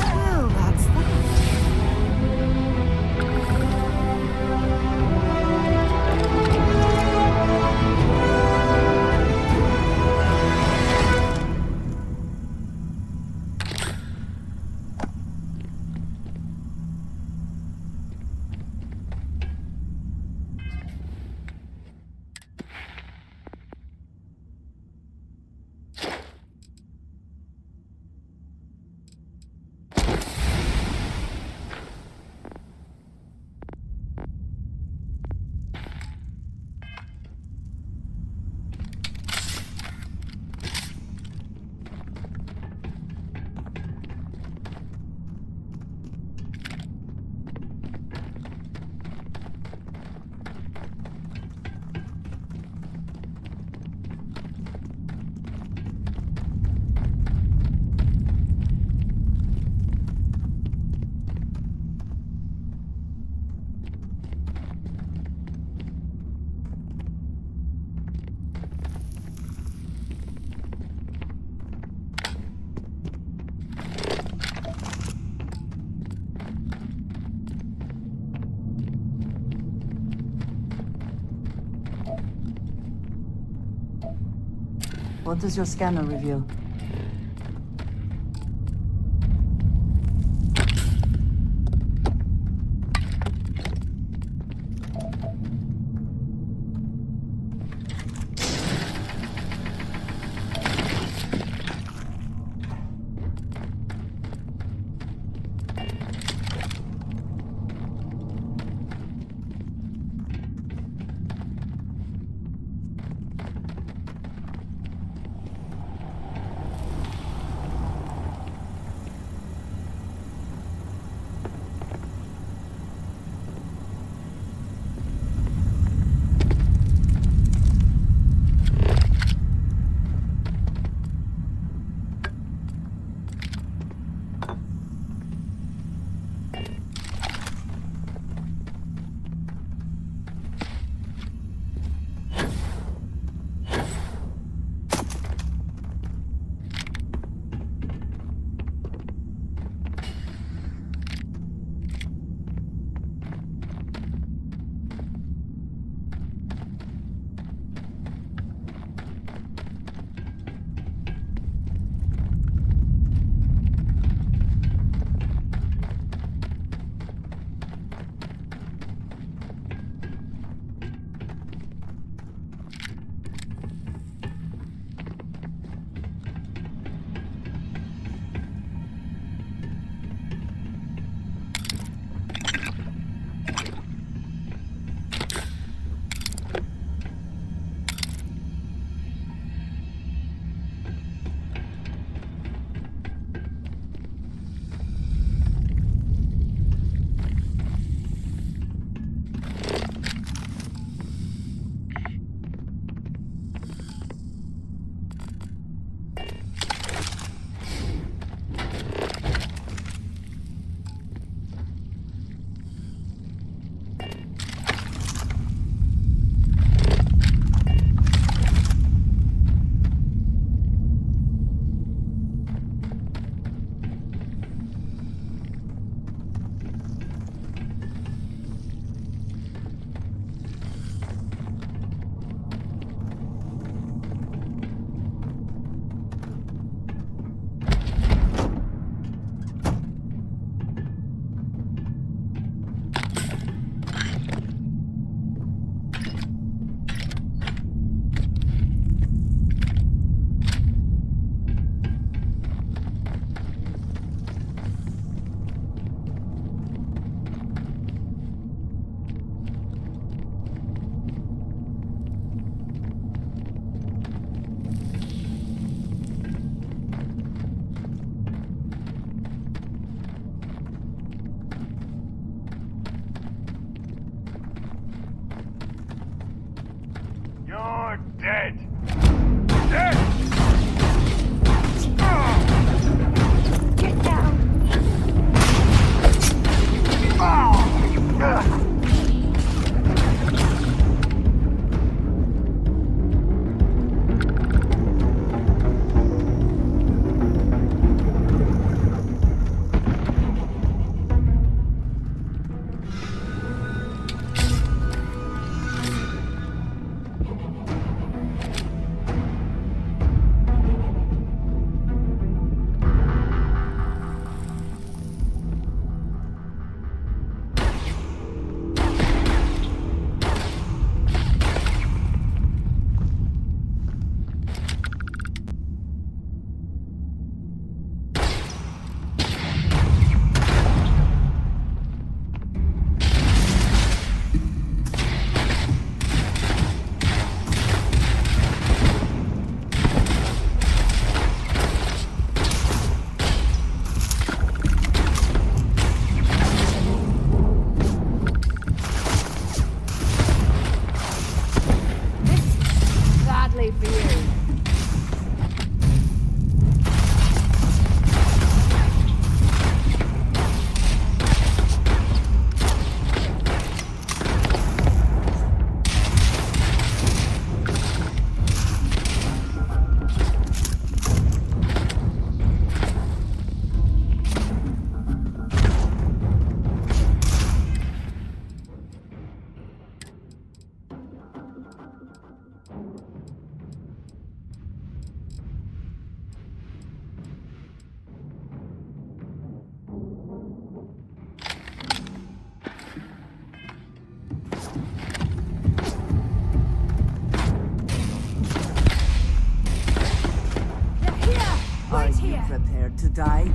Well, that's that. What does your scanner reveal? are dead. Dead! Get down! Sadly for you. Are you prepared to die?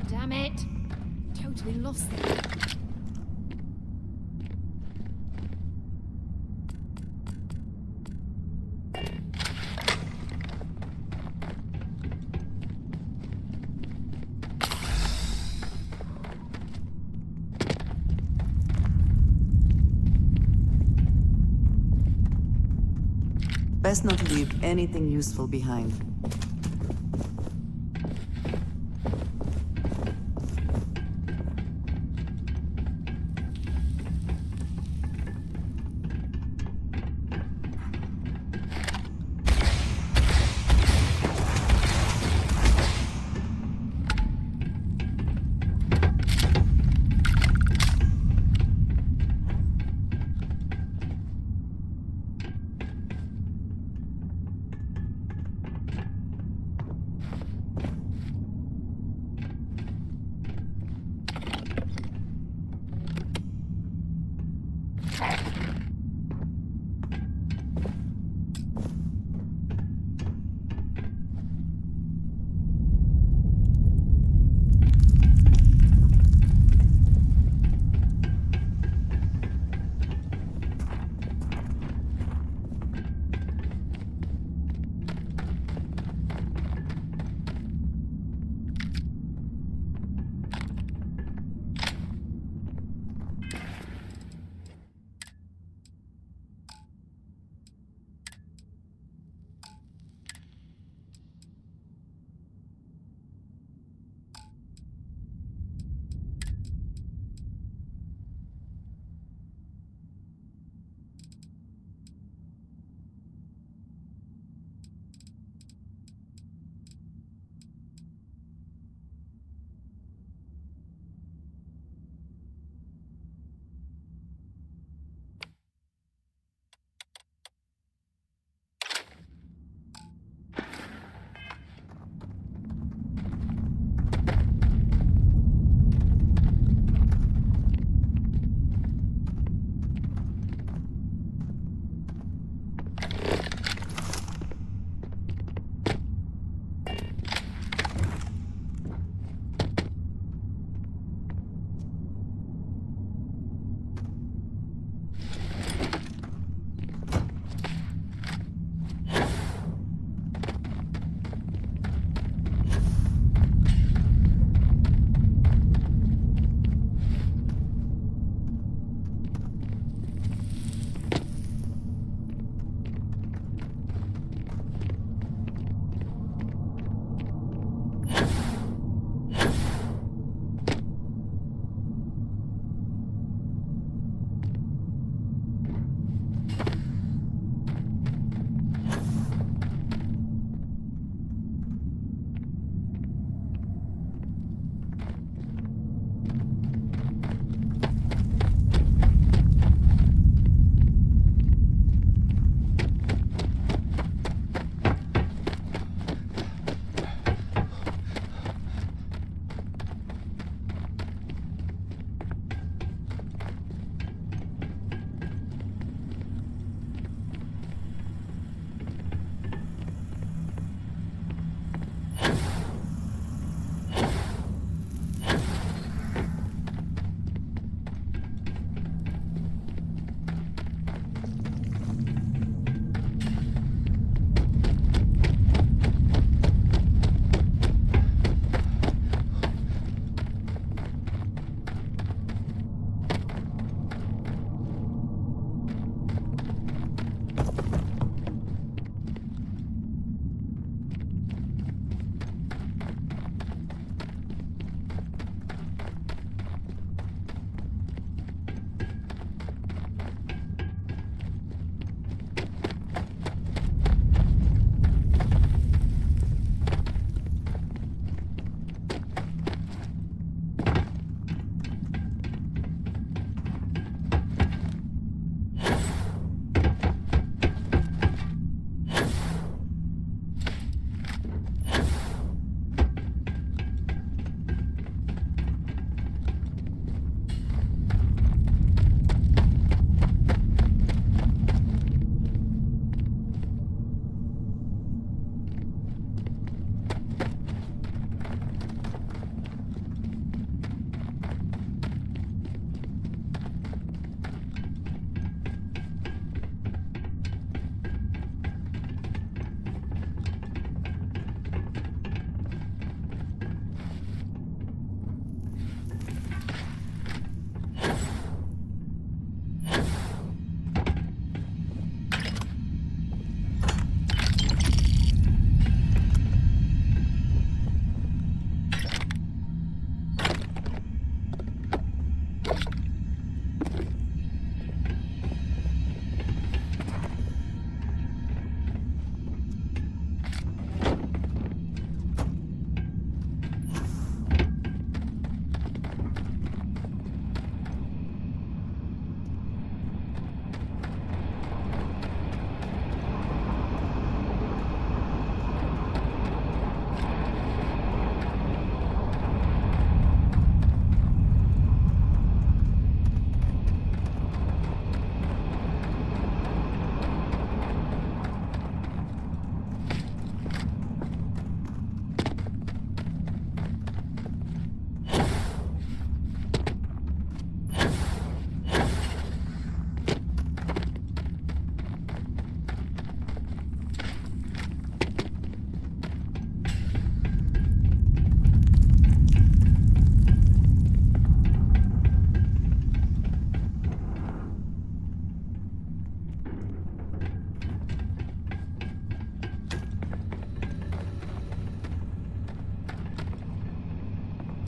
Damn it! Totally lost it. Best not to leave anything useful behind.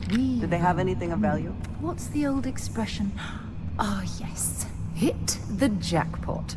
Did they have anything of value? What's the old expression? Ah, yes. Hit the jackpot.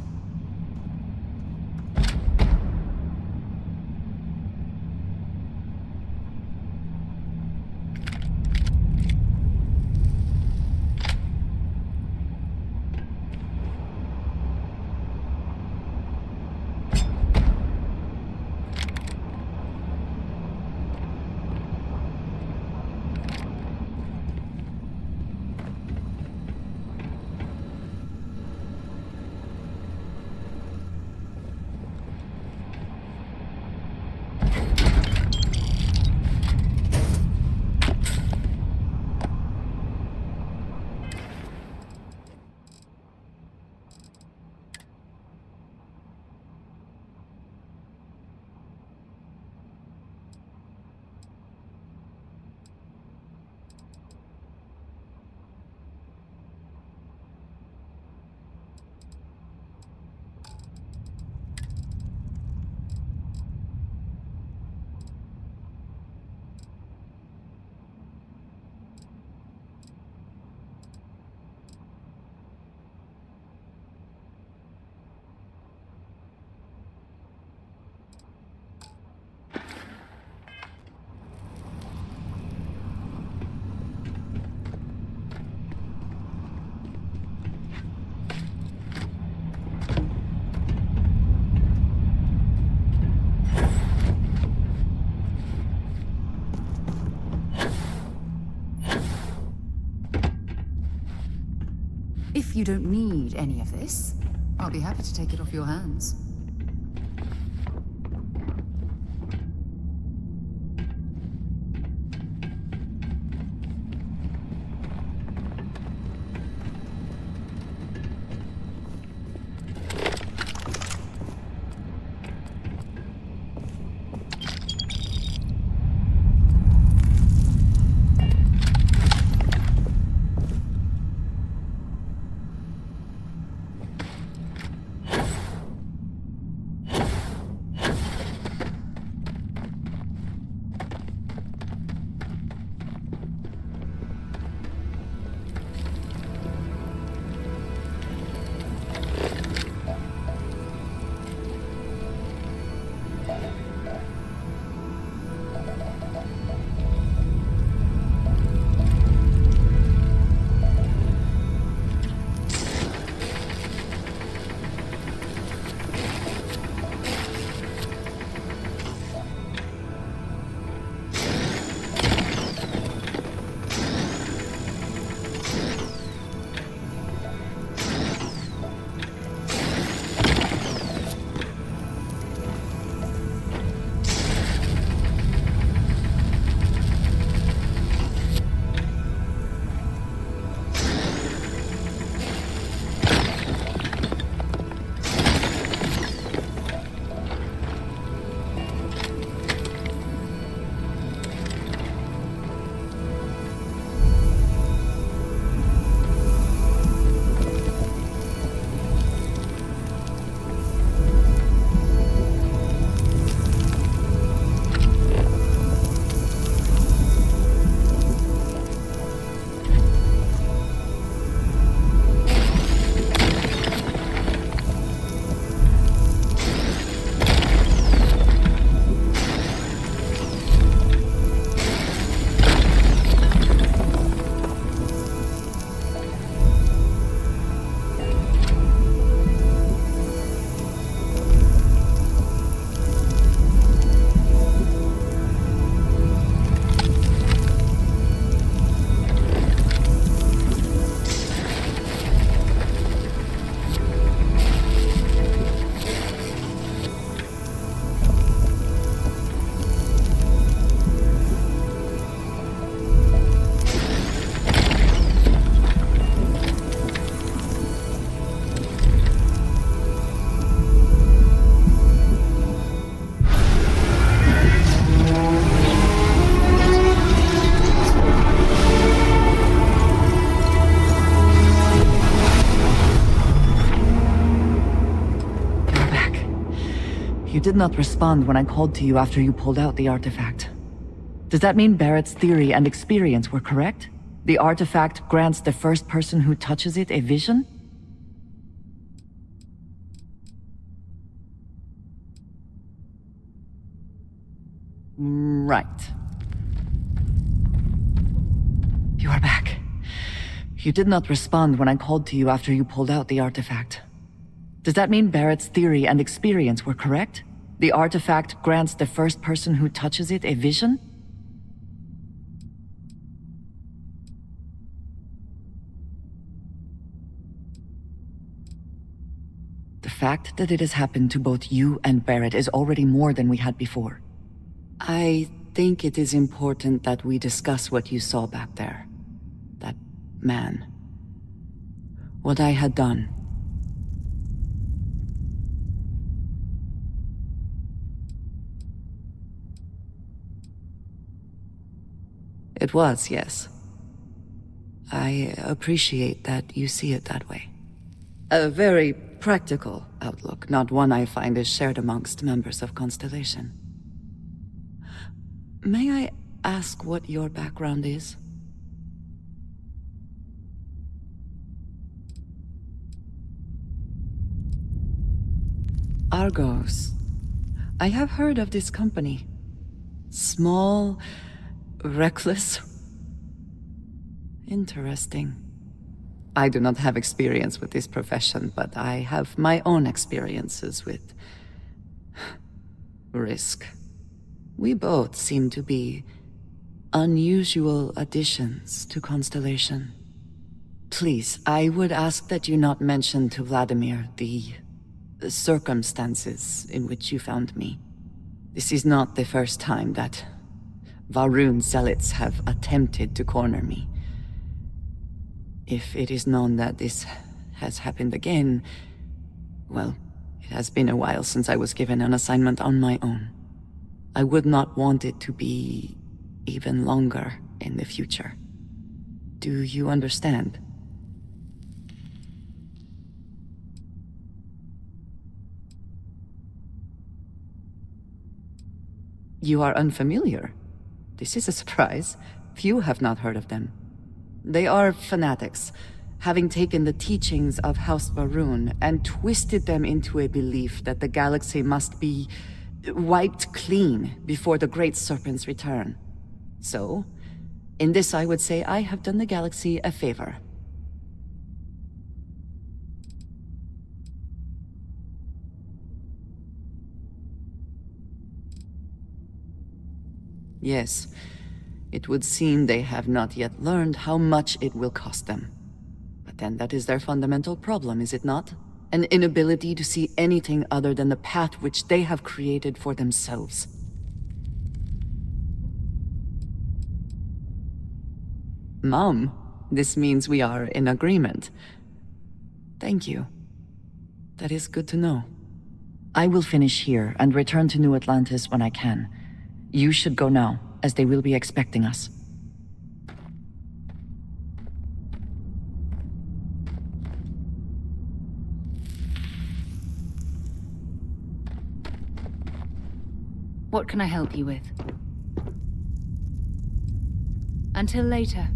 If you don't need any of this, I'll be happy to take it off your hands. You did not respond when I called to you after you pulled out the artifact. Does that mean Barret's theory and experience were correct? The artifact grants the first person who touches it a vision? Right. You are back. You did not respond when I called to you after you pulled out the artifact. Does that mean Barret's theory and experience were correct? The artifact grants the first person who touches it a vision? The fact that it has happened to both you and Barret is already more than we had before. I think it is important that we discuss what you saw back there. That man. What I had done. It was, yes. I appreciate that you see it that way. A very practical outlook, not one I find is shared amongst members of Constellation. May I ask what your background is? Argos. I have heard of this company. Small, reckless. Interesting. I do not have experience with this profession, but I have my own experiences with risk. We both seem to be unusual additions to Constellation. Please, I would ask that you not mention to Vladimir the circumstances in which you found me. This is not the first time that Va'ruun zealots have attempted to corner me. If it is known that this has happened again, well, it has been a while since I was given an assignment on my own. I would not want it to be even longer in the future. Do you understand? You are unfamiliar. This is a surprise. Few have not heard of them. They are fanatics, having taken the teachings of House Va'ruun and twisted them into a belief that the galaxy must be wiped clean before the Great Serpent's return. So, in this I would say I have done the galaxy a favor. Yes, it would seem they have not yet learned how much it will cost them. But then that is their fundamental problem, is it not? An inability to see anything other than the path which they have created for themselves. Mom, this means we are in agreement. Thank you. That is good to know. I will finish here and return to New Atlantis when I can. You should go now, as they will be expecting us. What can I help you with? Until later.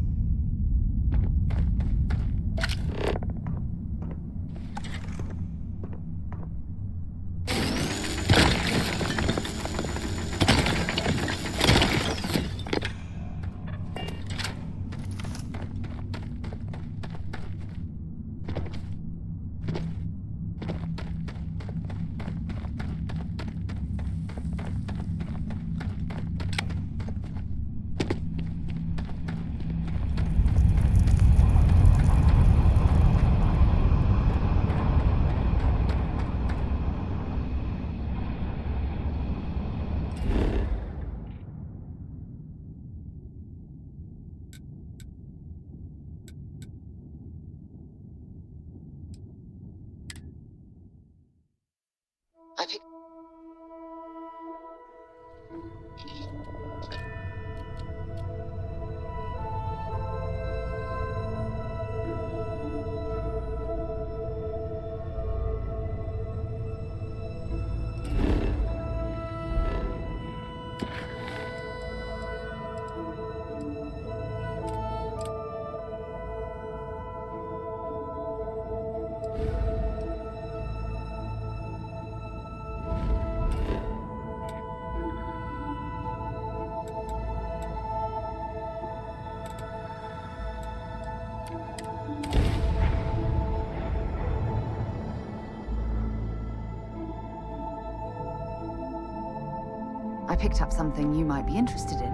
I picked up something you might be interested in.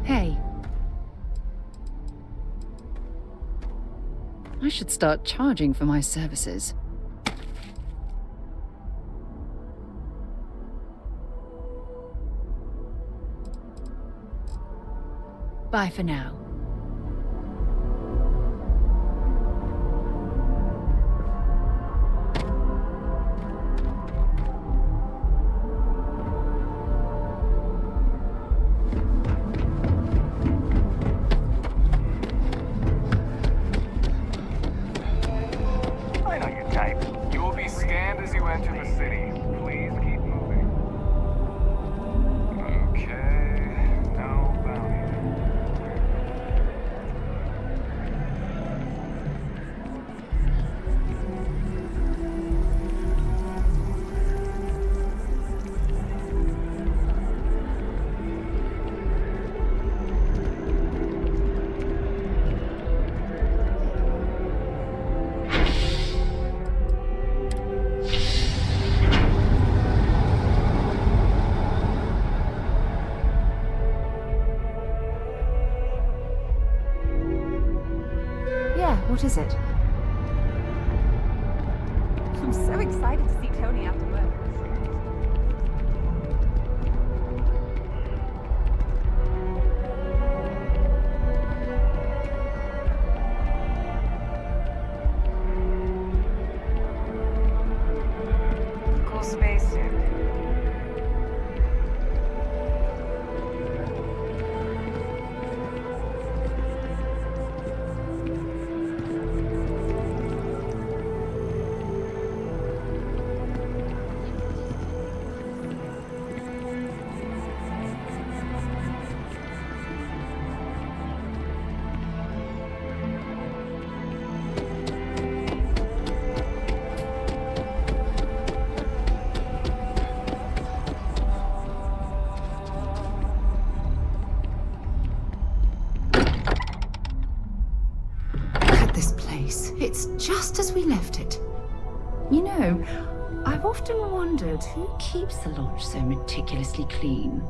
Hey. I should start charging for my services. Bye for now. I know your type. You will be scanned as you enter the city. Please keep moving. Okay, no bounty. Yeah, what is it? I'm so excited to see Tony after work. Cool spacesuit. It's just as we left it. You know, I've often wondered who keeps the lodge so meticulously clean.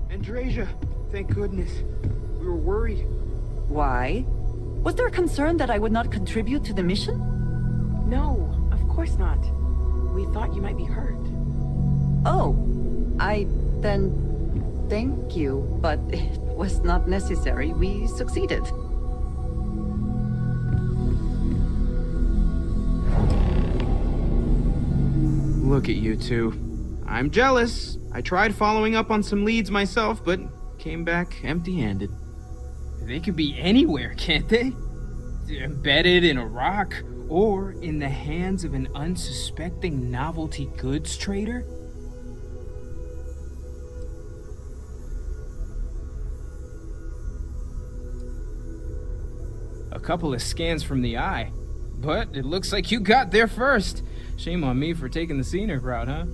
Andreja, thank goodness. We were worried. Why? Was there a concern that I would not contribute to the mission? No, of course not. We thought you might be hurt. Oh, then thank you, but it was not necessary. We succeeded. Look at you two. I'm jealous. I tried following up on some leads myself, but came back empty-handed. They could be anywhere, can't they? Embedded in a rock, or in the hands of an unsuspecting novelty goods trader? A couple of scans from the eye, but it looks like you got there first. Shame on me for taking the scenic route, huh?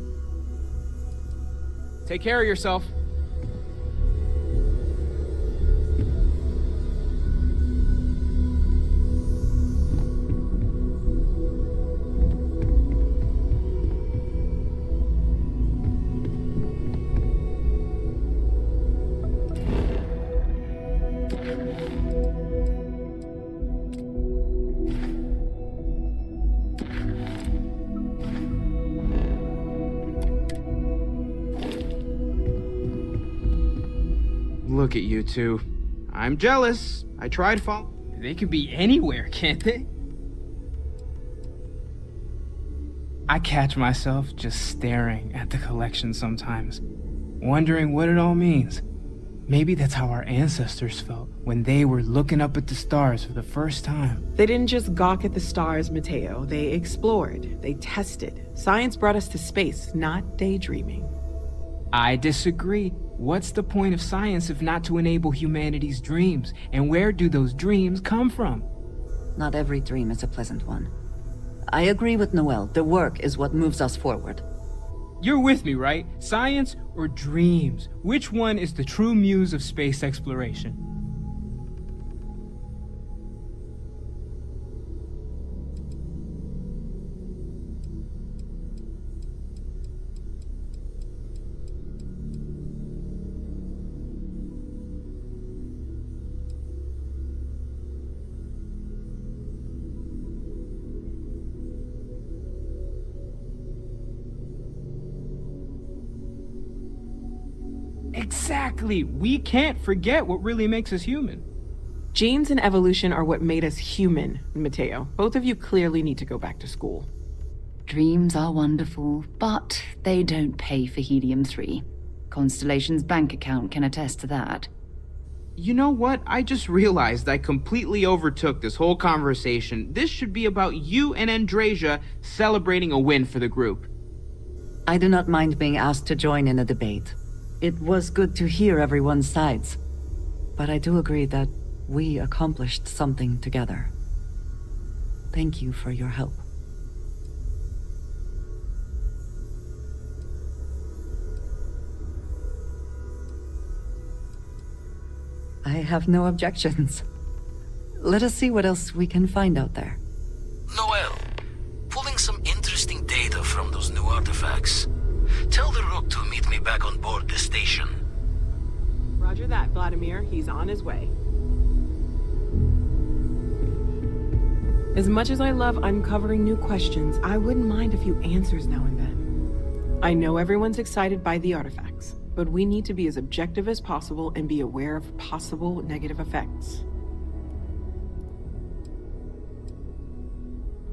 Take care of yourself. Look at you two. I'm jealous. I tried They could be anywhere, can't they? I catch myself just staring at the collection sometimes, wondering what it all means. Maybe that's how our ancestors felt when they were looking up at the stars for the first time. They didn't just gawk at the stars, Mateo. They explored. They tested. Science brought us to space, not daydreaming. I disagree. What's the point of science if not to enable humanity's dreams? And where do those dreams come from? Not every dream is a pleasant one. I agree with Noel. The work is what moves us forward. You're with me, right? Science or dreams? Which one is the true muse of space exploration? Exactly. We can't forget what really makes us human. Genes and evolution are what made us human, Mateo. Both of you clearly need to go back to school. Dreams are wonderful, but they don't pay for helium-3. Constellation's bank account can attest to that. You know what? I just realized I completely overtook this whole conversation. This should be about you and Andreja celebrating a win for the group. I do not mind being asked to join in a debate. It was good to hear everyone's sides. But I do agree that we accomplished something together. Thank you for your help. I have no objections. Let us see what else we can find out there. Noel, pulling some interesting data from those new artifacts. Tell the Rook to meet me back on board the station. Roger that, Vladimir. He's on his way. As much as I love uncovering new questions, I wouldn't mind a few answers now and then. I know everyone's excited by the artifacts, but we need to be as objective as possible and be aware of possible negative effects.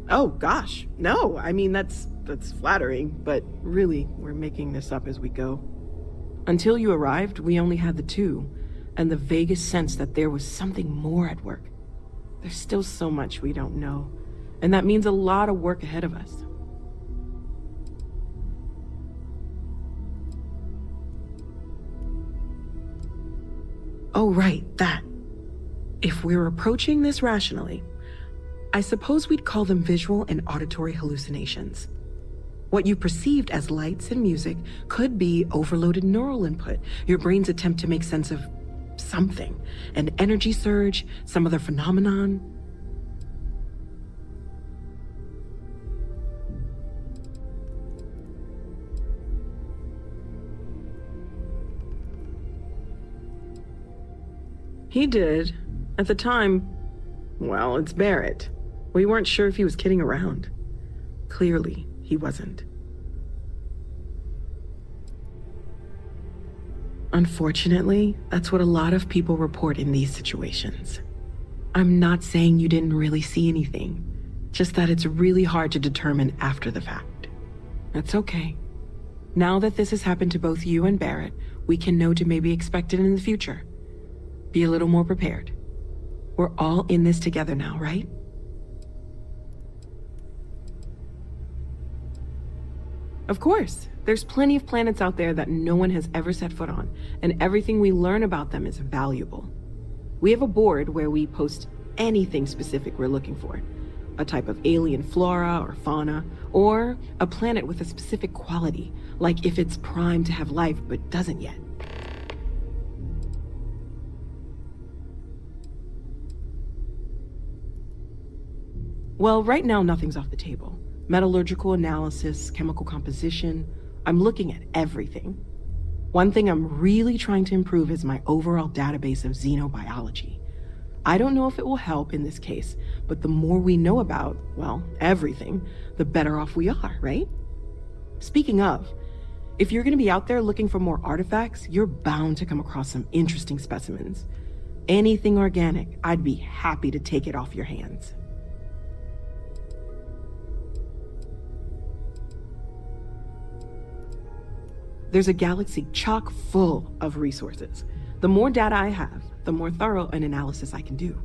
Oh gosh, no, I mean that's flattering, but really, we're making this up as we go. Until you arrived, we only had the two, and the vaguest sense that there was something more at work. There's still so much we don't know, and that means a lot of work ahead of us. Oh, right, that. If we're approaching this rationally, I suppose we'd call them visual and auditory hallucinations. What you perceived as lights and music could be overloaded neural input, your brain's attempt to make sense of something, an energy surge, some other phenomenon. He did. At the time, well, it's Barret. We weren't sure if he was kidding around. Clearly, he wasn't. Unfortunately, that's what a lot of people report in these situations. I'm not saying you didn't really see anything, just that it's really hard to determine after the fact. That's okay. Now that this has happened to both you and Barret, we can know to maybe expect it in the future. Be a little more prepared. We're all in this together now, right? Of course. There's plenty of planets out there that no one has ever set foot on, and everything we learn about them is valuable. We have a board where we post anything specific we're looking for. A type of alien flora or fauna, or a planet with a specific quality, like if it's primed to have life but doesn't yet. Well, right now nothing's off the table. Metallurgical analysis, chemical composition, I'm looking at everything. One thing I'm really trying to improve is my overall database of xenobiology. I don't know if it will help in this case, but the more we know about, well, everything, the better off we are, right? Speaking of, if you're gonna be out there looking for more artifacts, you're bound to come across some interesting specimens. Anything organic, I'd be happy to take it off your hands. There's a galaxy chock full of resources. The more data I have, the more thorough an analysis I can do.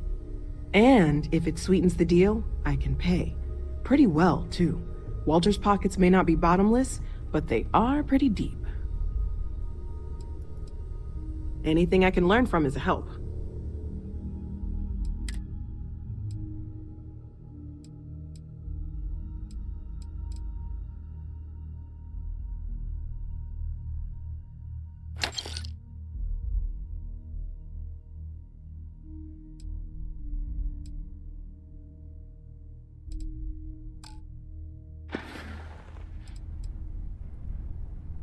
And if it sweetens the deal, I can pay. Pretty well, too. Walter's pockets may not be bottomless, but they are pretty deep. Anything I can learn from is a help.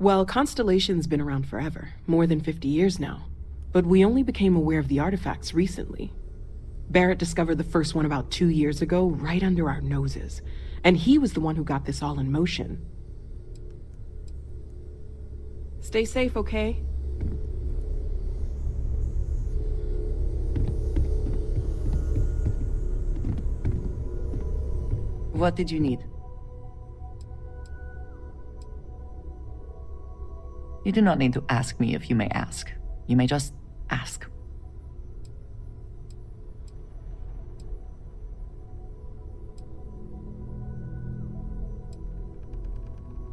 Well, Constellation's been around forever, more than 50 years now. But we only became aware of the artifacts recently. Barret discovered the first one about 2 years ago, right under our noses. And he was the one who got this all in motion. Stay safe, okay? What did you need? You do not need to ask me if you may ask. You may just ask.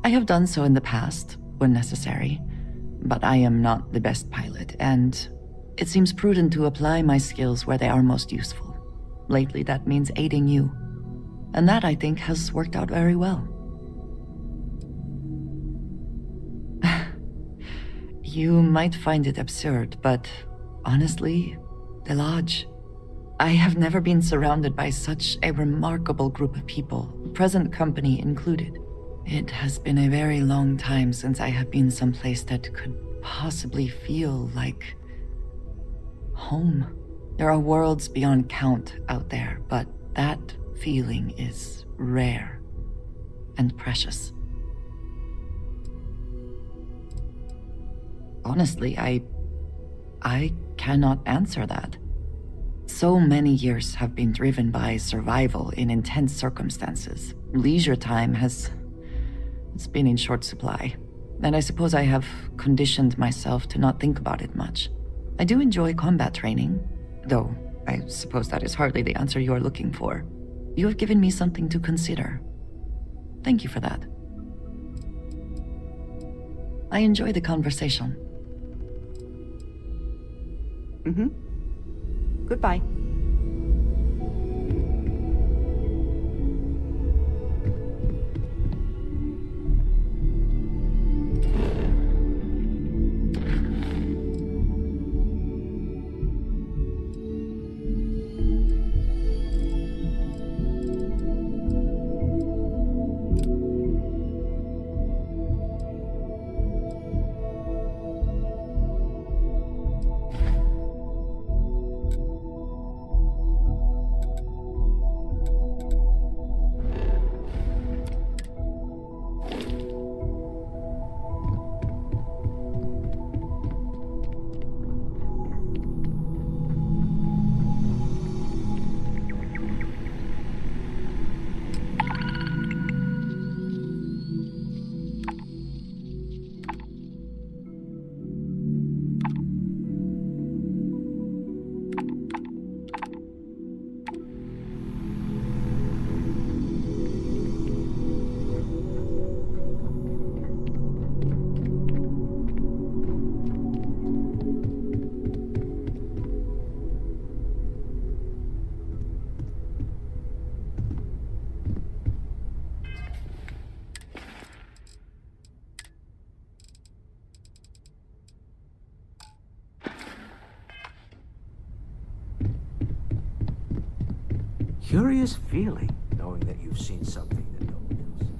I have done so in the past, when necessary, but I am not the best pilot, and it seems prudent to apply my skills where they are most useful. Lately, that means aiding you, and that, I think, has worked out very well. You might find it absurd, but honestly, the Lodge. I have never been surrounded by such a remarkable group of people, present company included. It has been a very long time since I have been someplace that could possibly feel like home. There are worlds beyond count out there, but that feeling is rare and precious. Honestly, I cannot answer that. So many years have been driven by survival in intense circumstances. Leisure time it's been in short supply, and I suppose I have conditioned myself to not think about it much. I do enjoy combat training, though I suppose that is hardly the answer you are looking for. You have given me something to consider. Thank you for that. I enjoy the conversation. Goodbye. Curious feeling, knowing that you've seen something that no one else has.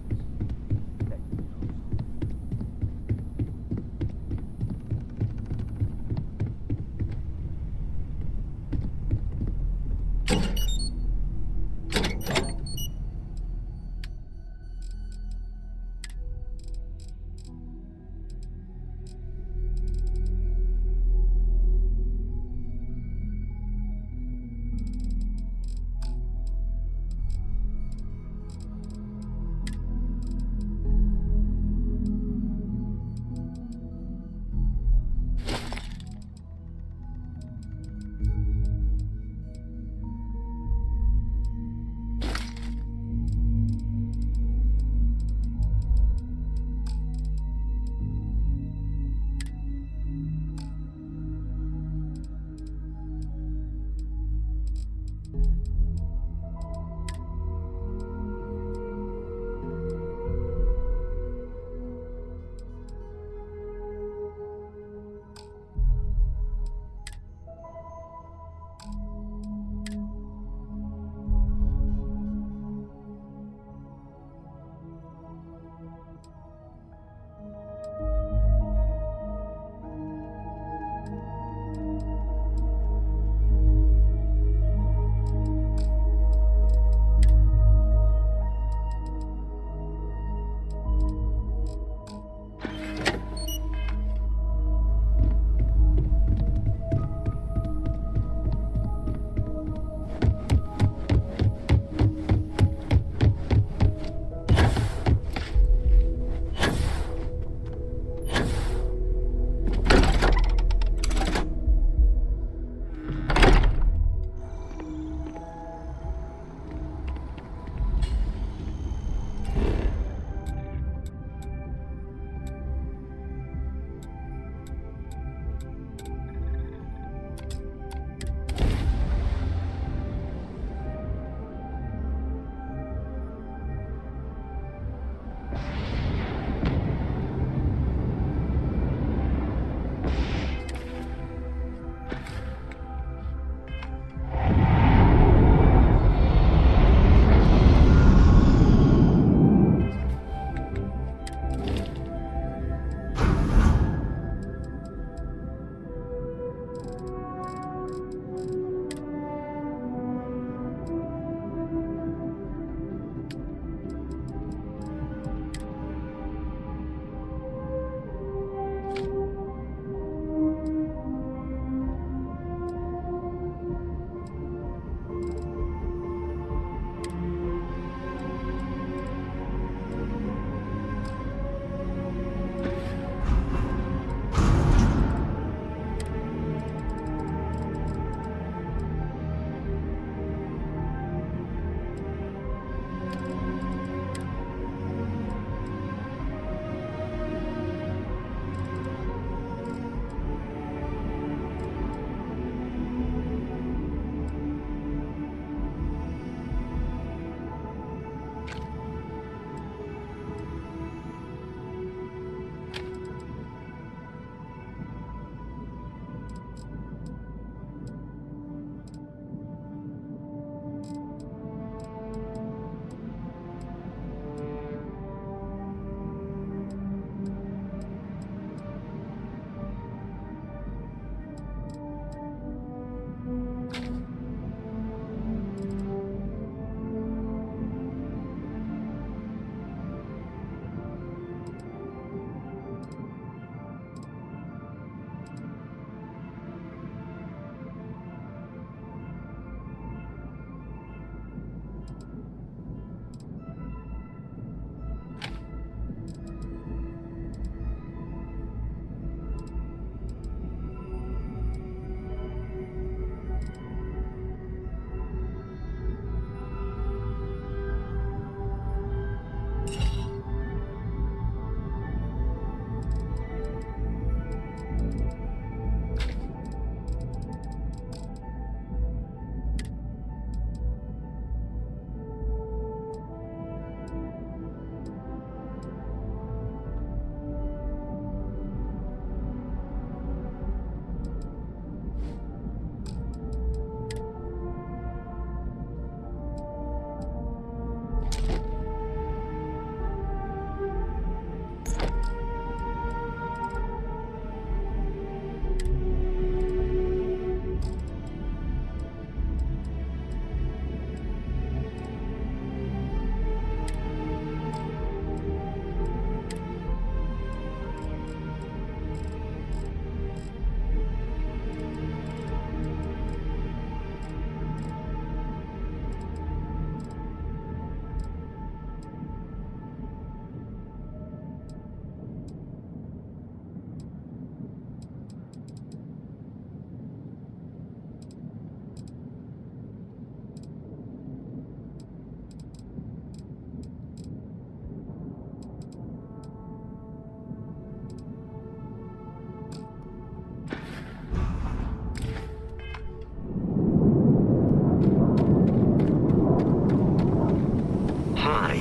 eye.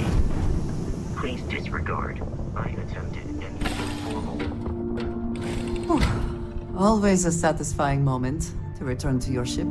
Please disregard. I attempted an informal. Always a satisfying moment to return to your ship.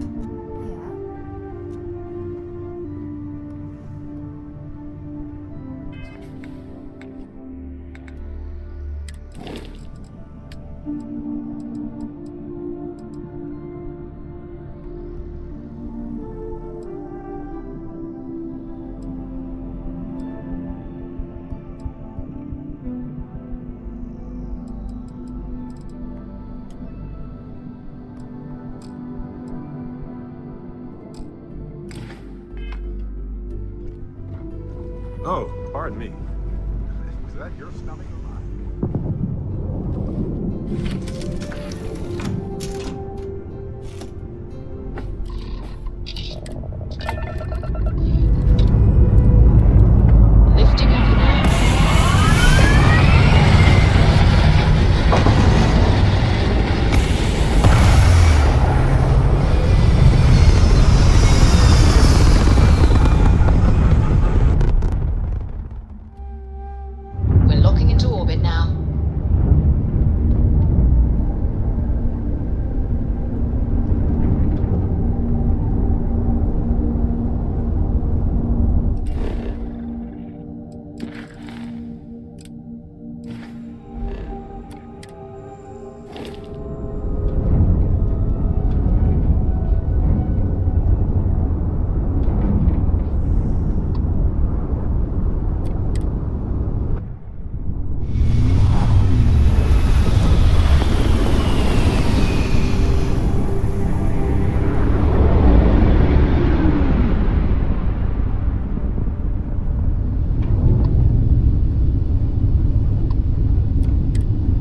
Oh, pardon me. Was that your stomach or mine? Lifting off now. We're locking into orbit now.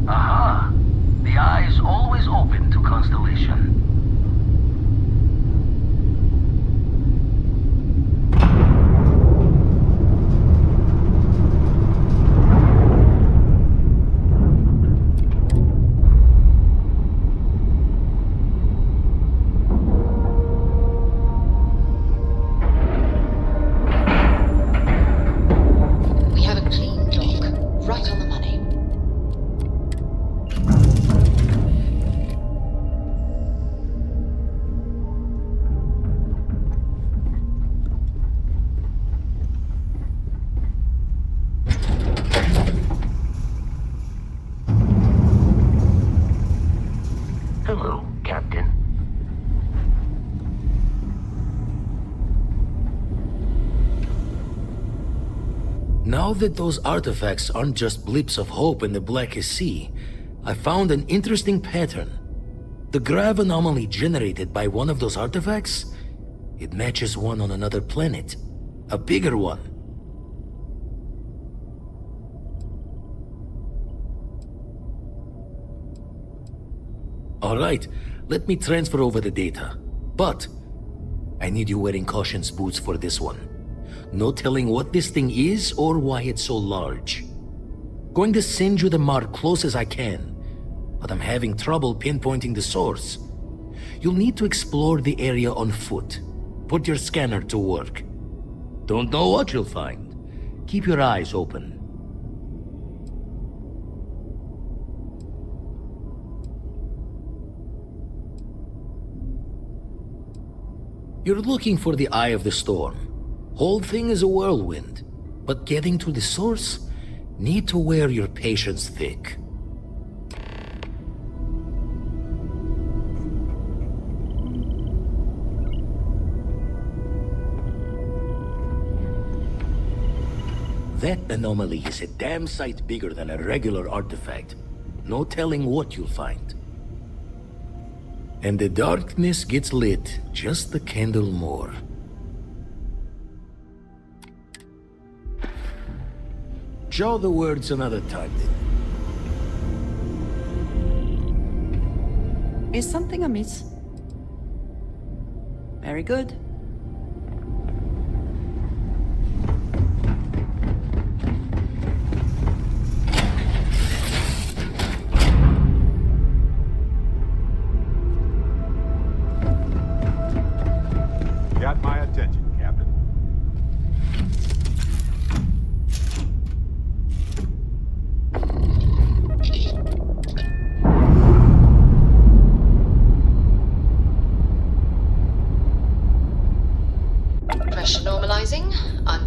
Aha! The eye is always open to Constellation. We have a clean dock, right on the money. Hello, Captain. Now that those artifacts aren't just blips of hope in the blackest sea, I found an interesting pattern. The grav anomaly generated by one of those artifacts, it matches one on another planet. A bigger one. Alright, let me transfer over the data. But I need you wearing caution's boots for this one. No telling what this thing is or why it's so large. Going to send you the mark close as I can, but I'm having trouble pinpointing the source. You'll need to explore the area on foot. Put your scanner to work. Don't know what you'll find. Keep your eyes open. You're looking for the eye of the storm. Whole thing is a whirlwind, but getting to the source, need to wear your patience thick. That anomaly is a damn sight bigger than a regular artifact. No telling what you'll find. And the darkness gets lit just a candle more. Show the words another time, then. Is something amiss? Very good. Got my attention, Captain.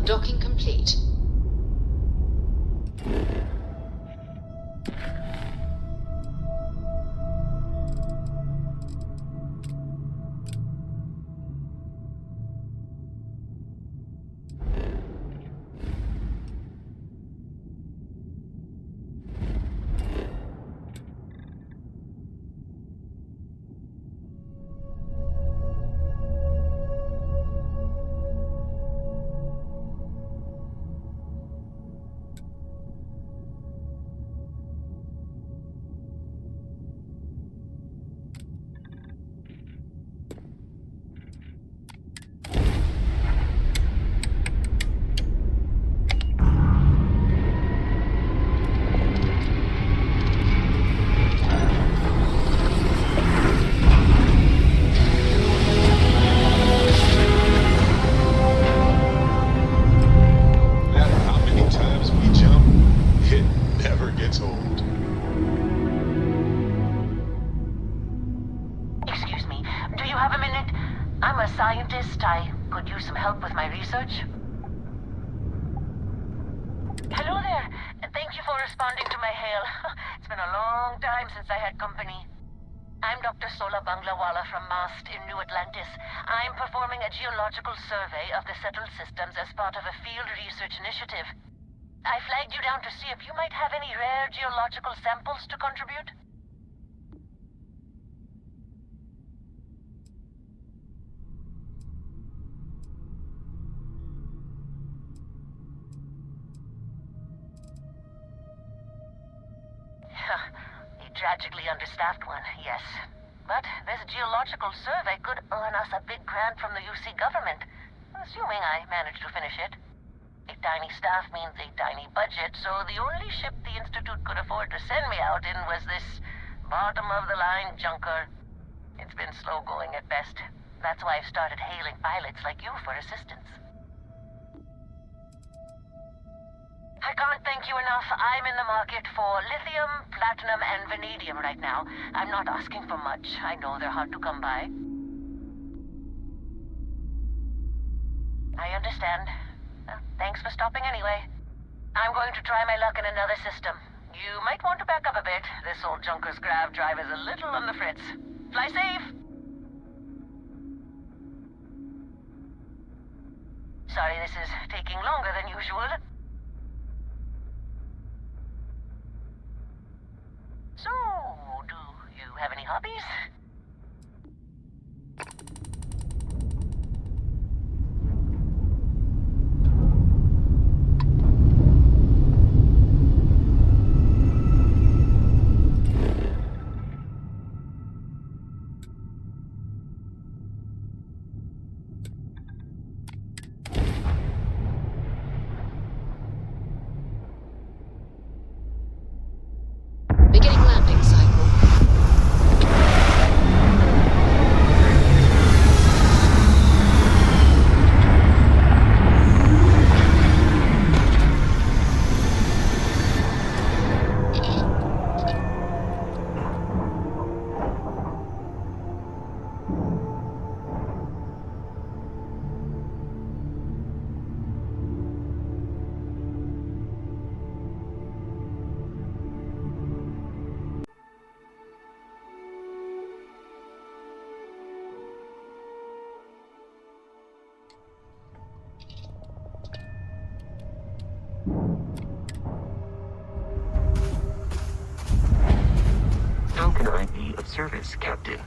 Docking complete. Tragically understaffed one, yes. But this geological survey could earn us a big grant from the UC government, assuming I manage to finish it. A tiny staff means a tiny budget, so the only ship the Institute could afford to send me out in was this bottom-of-the-line junker. It's been slow going at best. That's why I've started hailing pilots like you for assistance. I can't thank you enough. I'm in the market for lithium, platinum, and vanadium right now. I'm not asking for much. I know they're hard to come by. I understand. Thanks for stopping anyway. I'm going to try my luck in another system. You might want to back up a bit. This old junker's grav drive is a little on the fritz. Fly safe! Sorry this is taking longer than usual. So, do you have any hobbies? Beginning landing cycle. How can I be of service, Captain?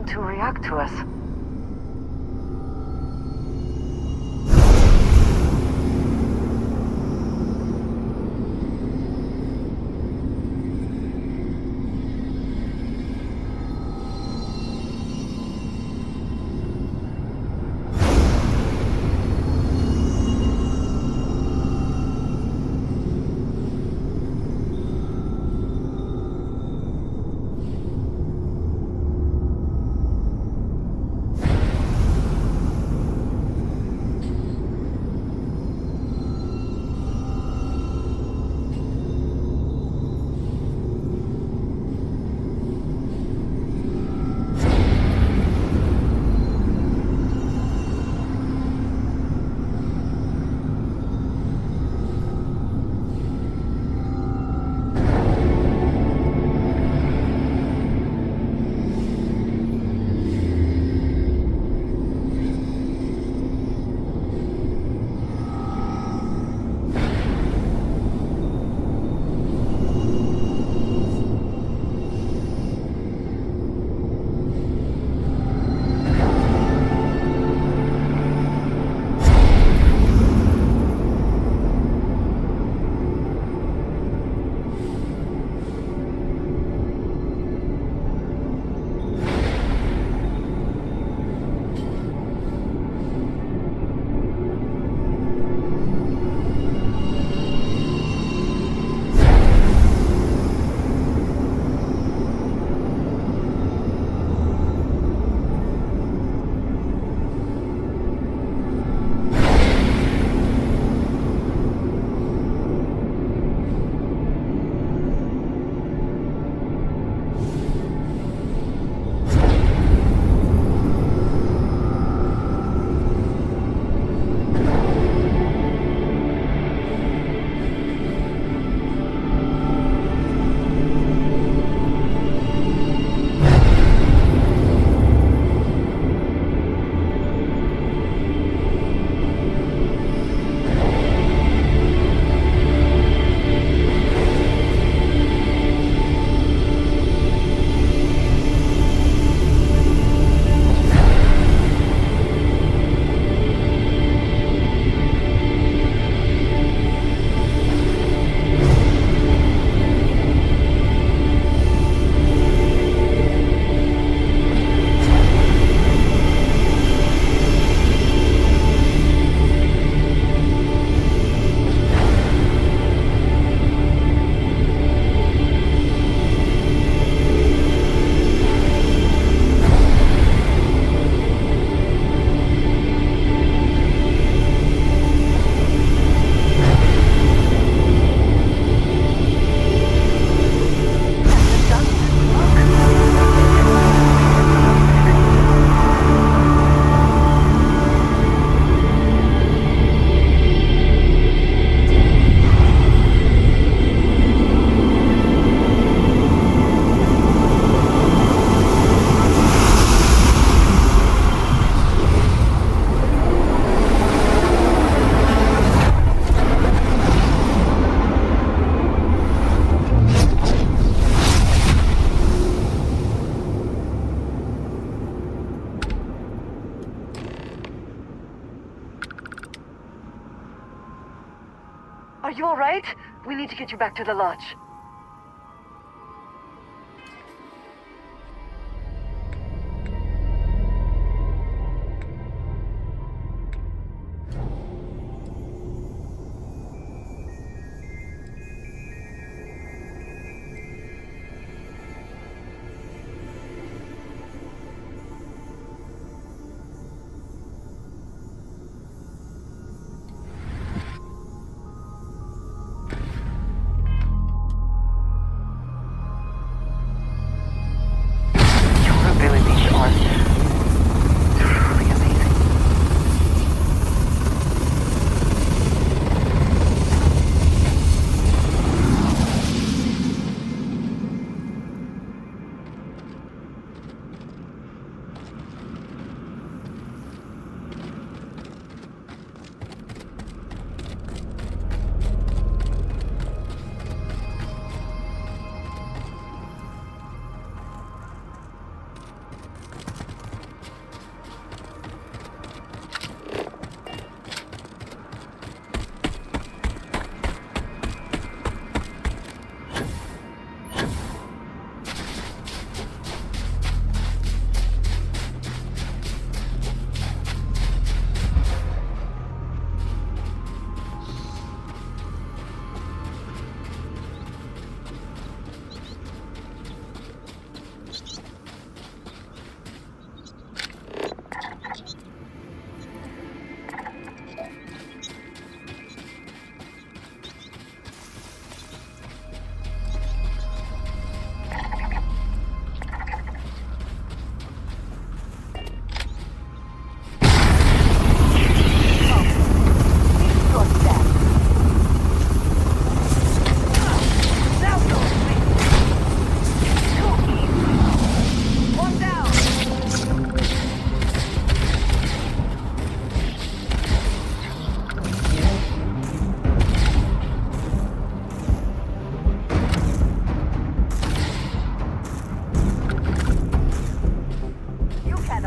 to react to us. Are you alright? We need to get you back to the lodge.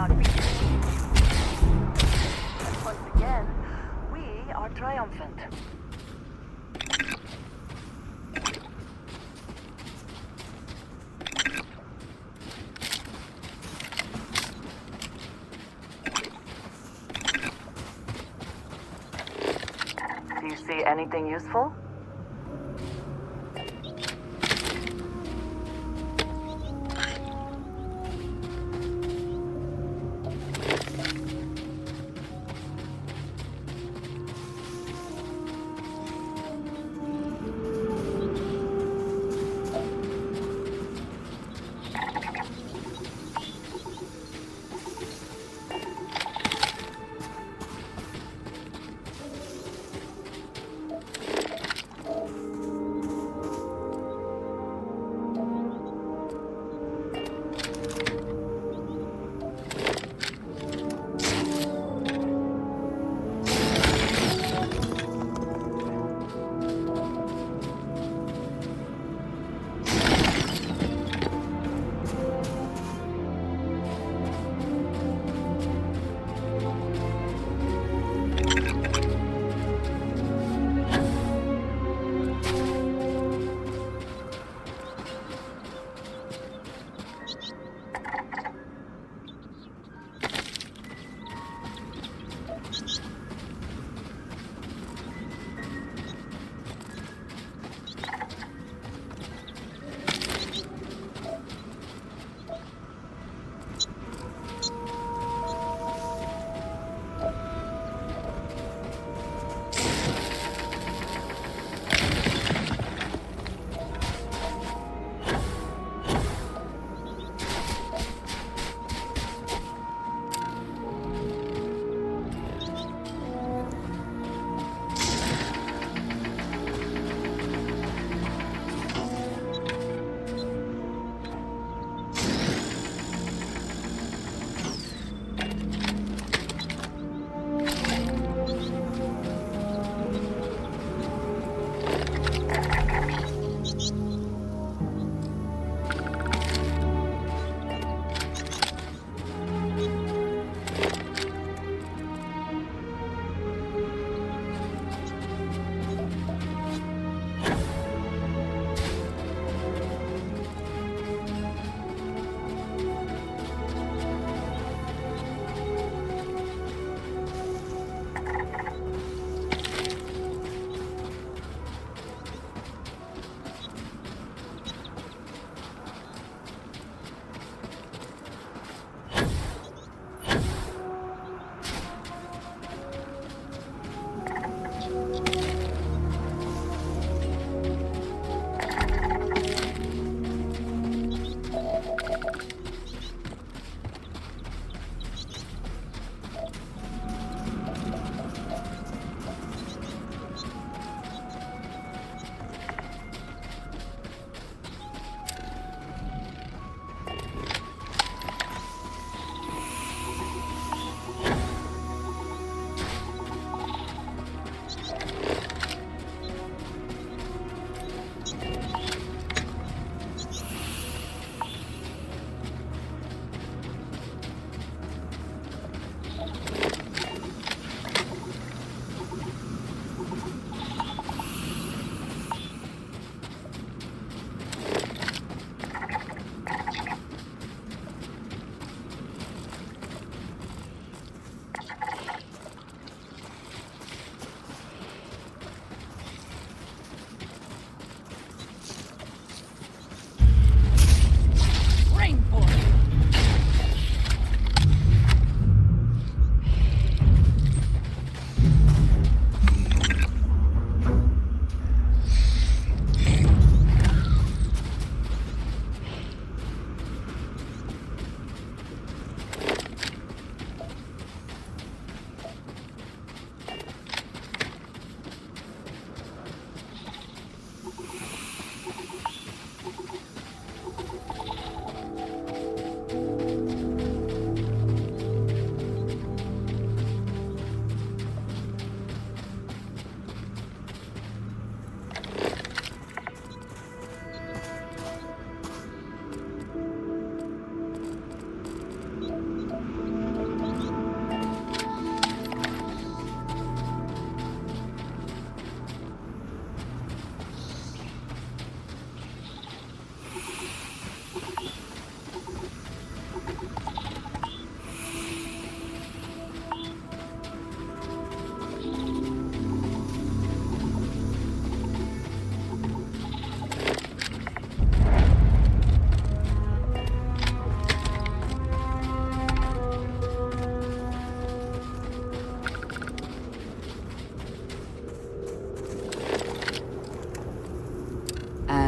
not be. And once again, we are triumphant. Do you see anything useful?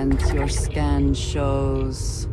And your scan shows...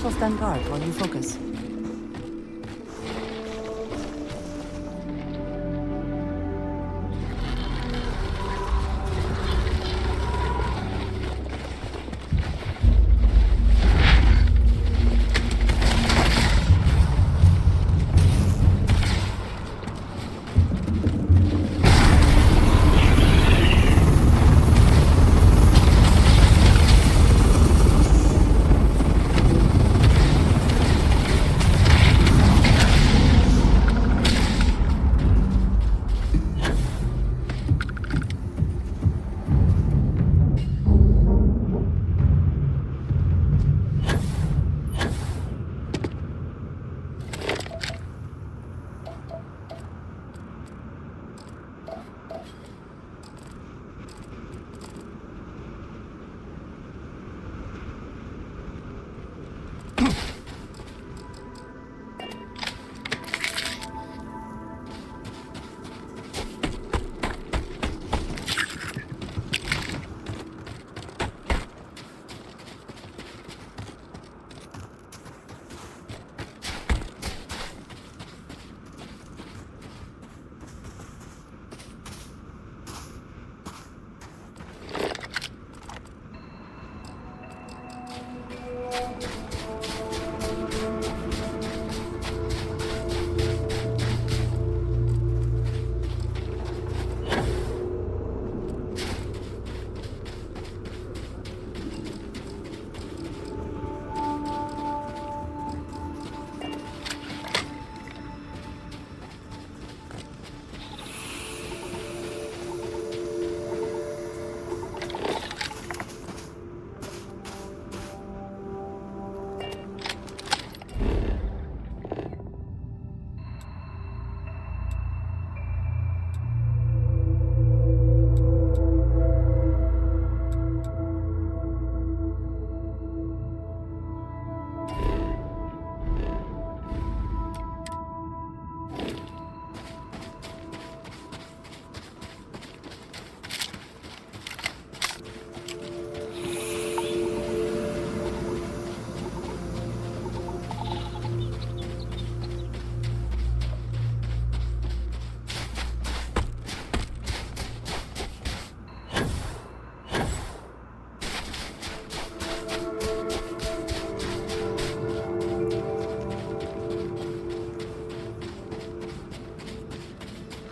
I'll stand guard while you focus.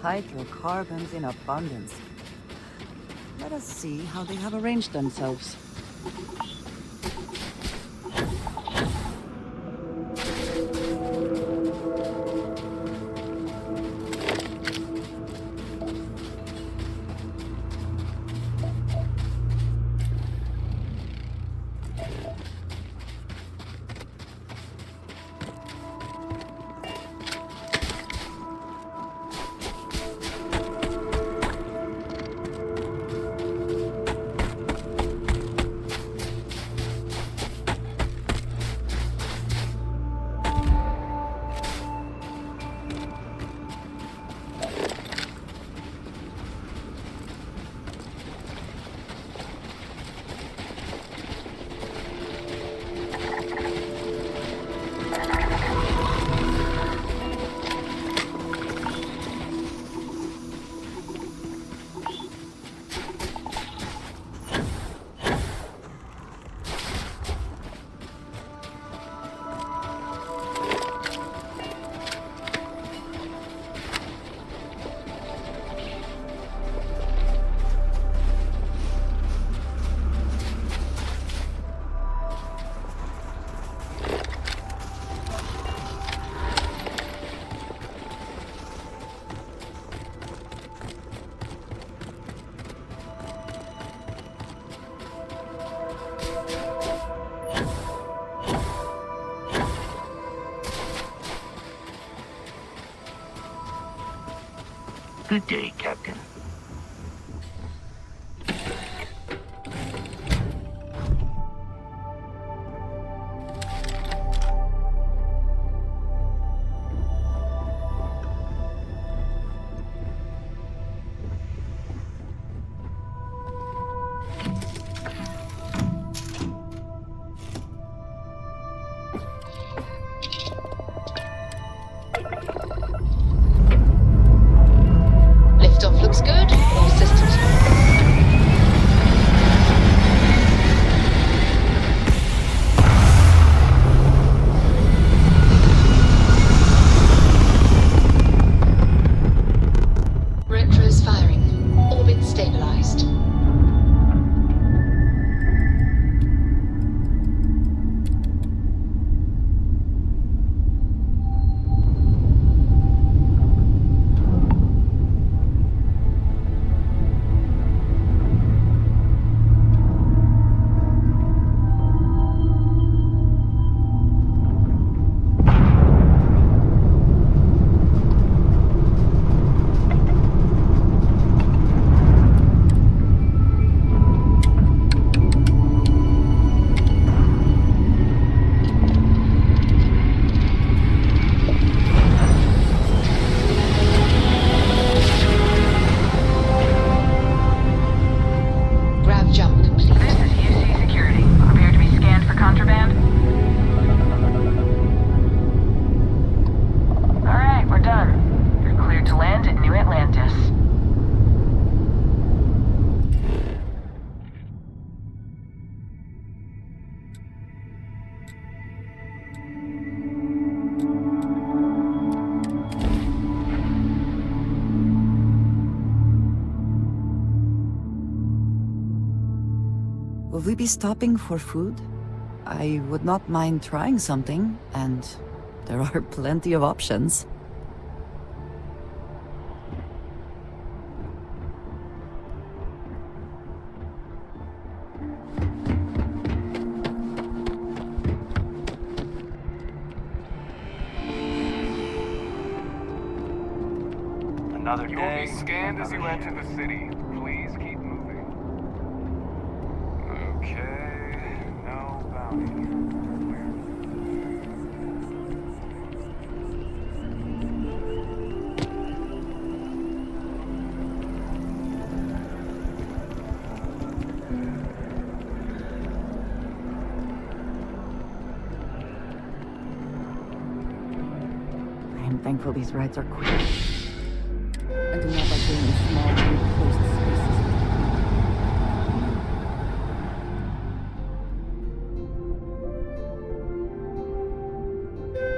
Hydrocarbons in abundance. Let us see how they have arranged themselves. Good day, Captain. Will we be stopping for food? I would not mind trying something, and there are plenty of options. Another day. You will be scanned as you enter the city. Please keep moving. Okay, no bounty. I am thankful these rides are quick. I do not like being in small, enclosed spaces.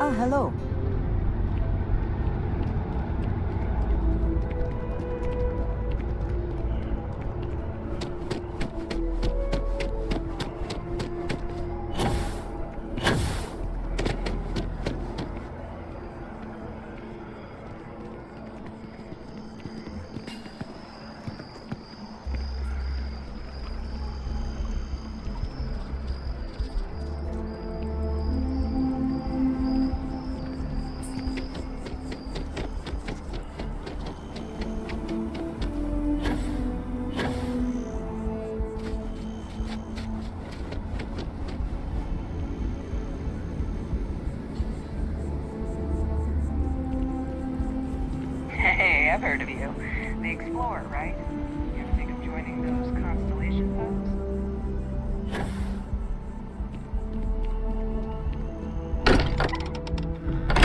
Ah, hello. Hey, I've heard of you. The Explorer, right? You ever think of joining those Constellation folks?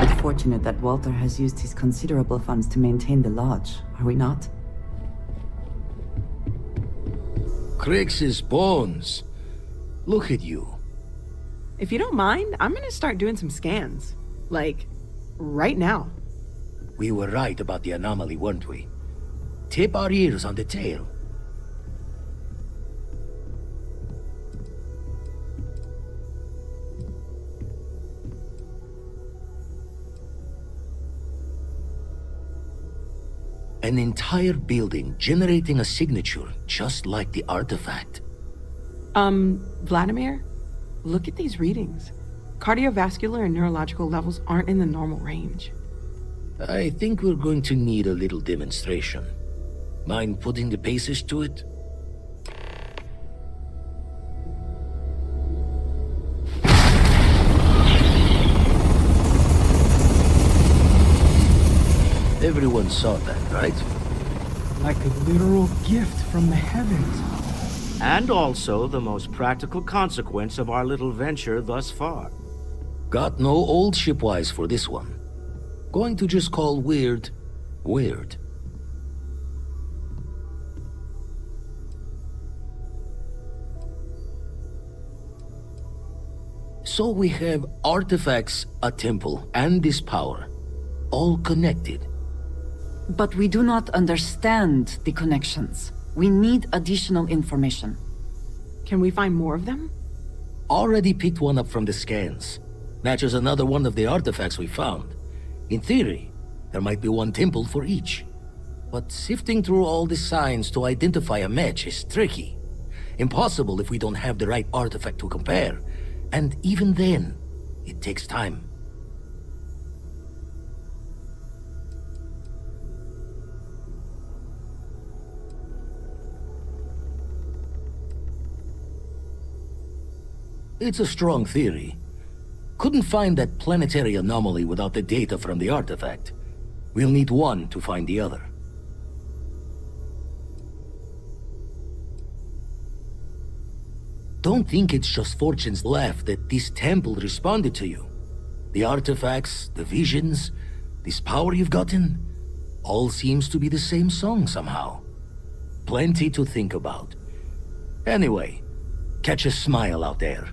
We're fortunate that Walter has used his considerable funds to maintain the lodge, are we not? Crix's bones. Look at you. If you don't mind, I'm gonna start doing some scans. Like, right now. We were right about the anomaly, weren't we? Tip our ears on the tail. An entire building generating a signature just like the artifact. Vladimir, look at these readings. Cardiovascular and neurological levels aren't in the normal range. I think we're going to need a little demonstration. Mind putting the paces to it? Everyone saw that, right? Like a literal gift from the heavens. And also the most practical consequence of our little venture thus far. Got no old shipwise for this one. Going to just call weird, weird. So we have artifacts, a temple, and this power, all connected. But we do not understand the connections. We need additional information. Can we find more of them? Already picked one up from the scans. Matches another one of the artifacts we found. In theory, there might be one temple for each. But sifting through all the signs to identify a match is tricky. Impossible if we don't have the right artifact to compare. And even then, it takes time. It's a strong theory. Couldn't find that planetary anomaly without the data from the artifact. We'll need one to find the other. Don't think it's just Fortune's laugh that this temple responded to you. The artifacts, the visions, this power you've gotten, all seems to be the same song somehow. Plenty to think about. Anyway, catch a smile out there.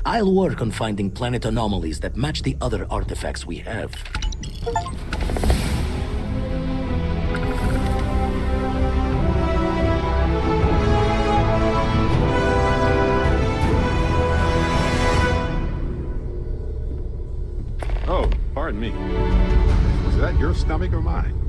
I'll work on finding planet anomalies that match the other artifacts we have. Pardon me. Was that your stomach or mine?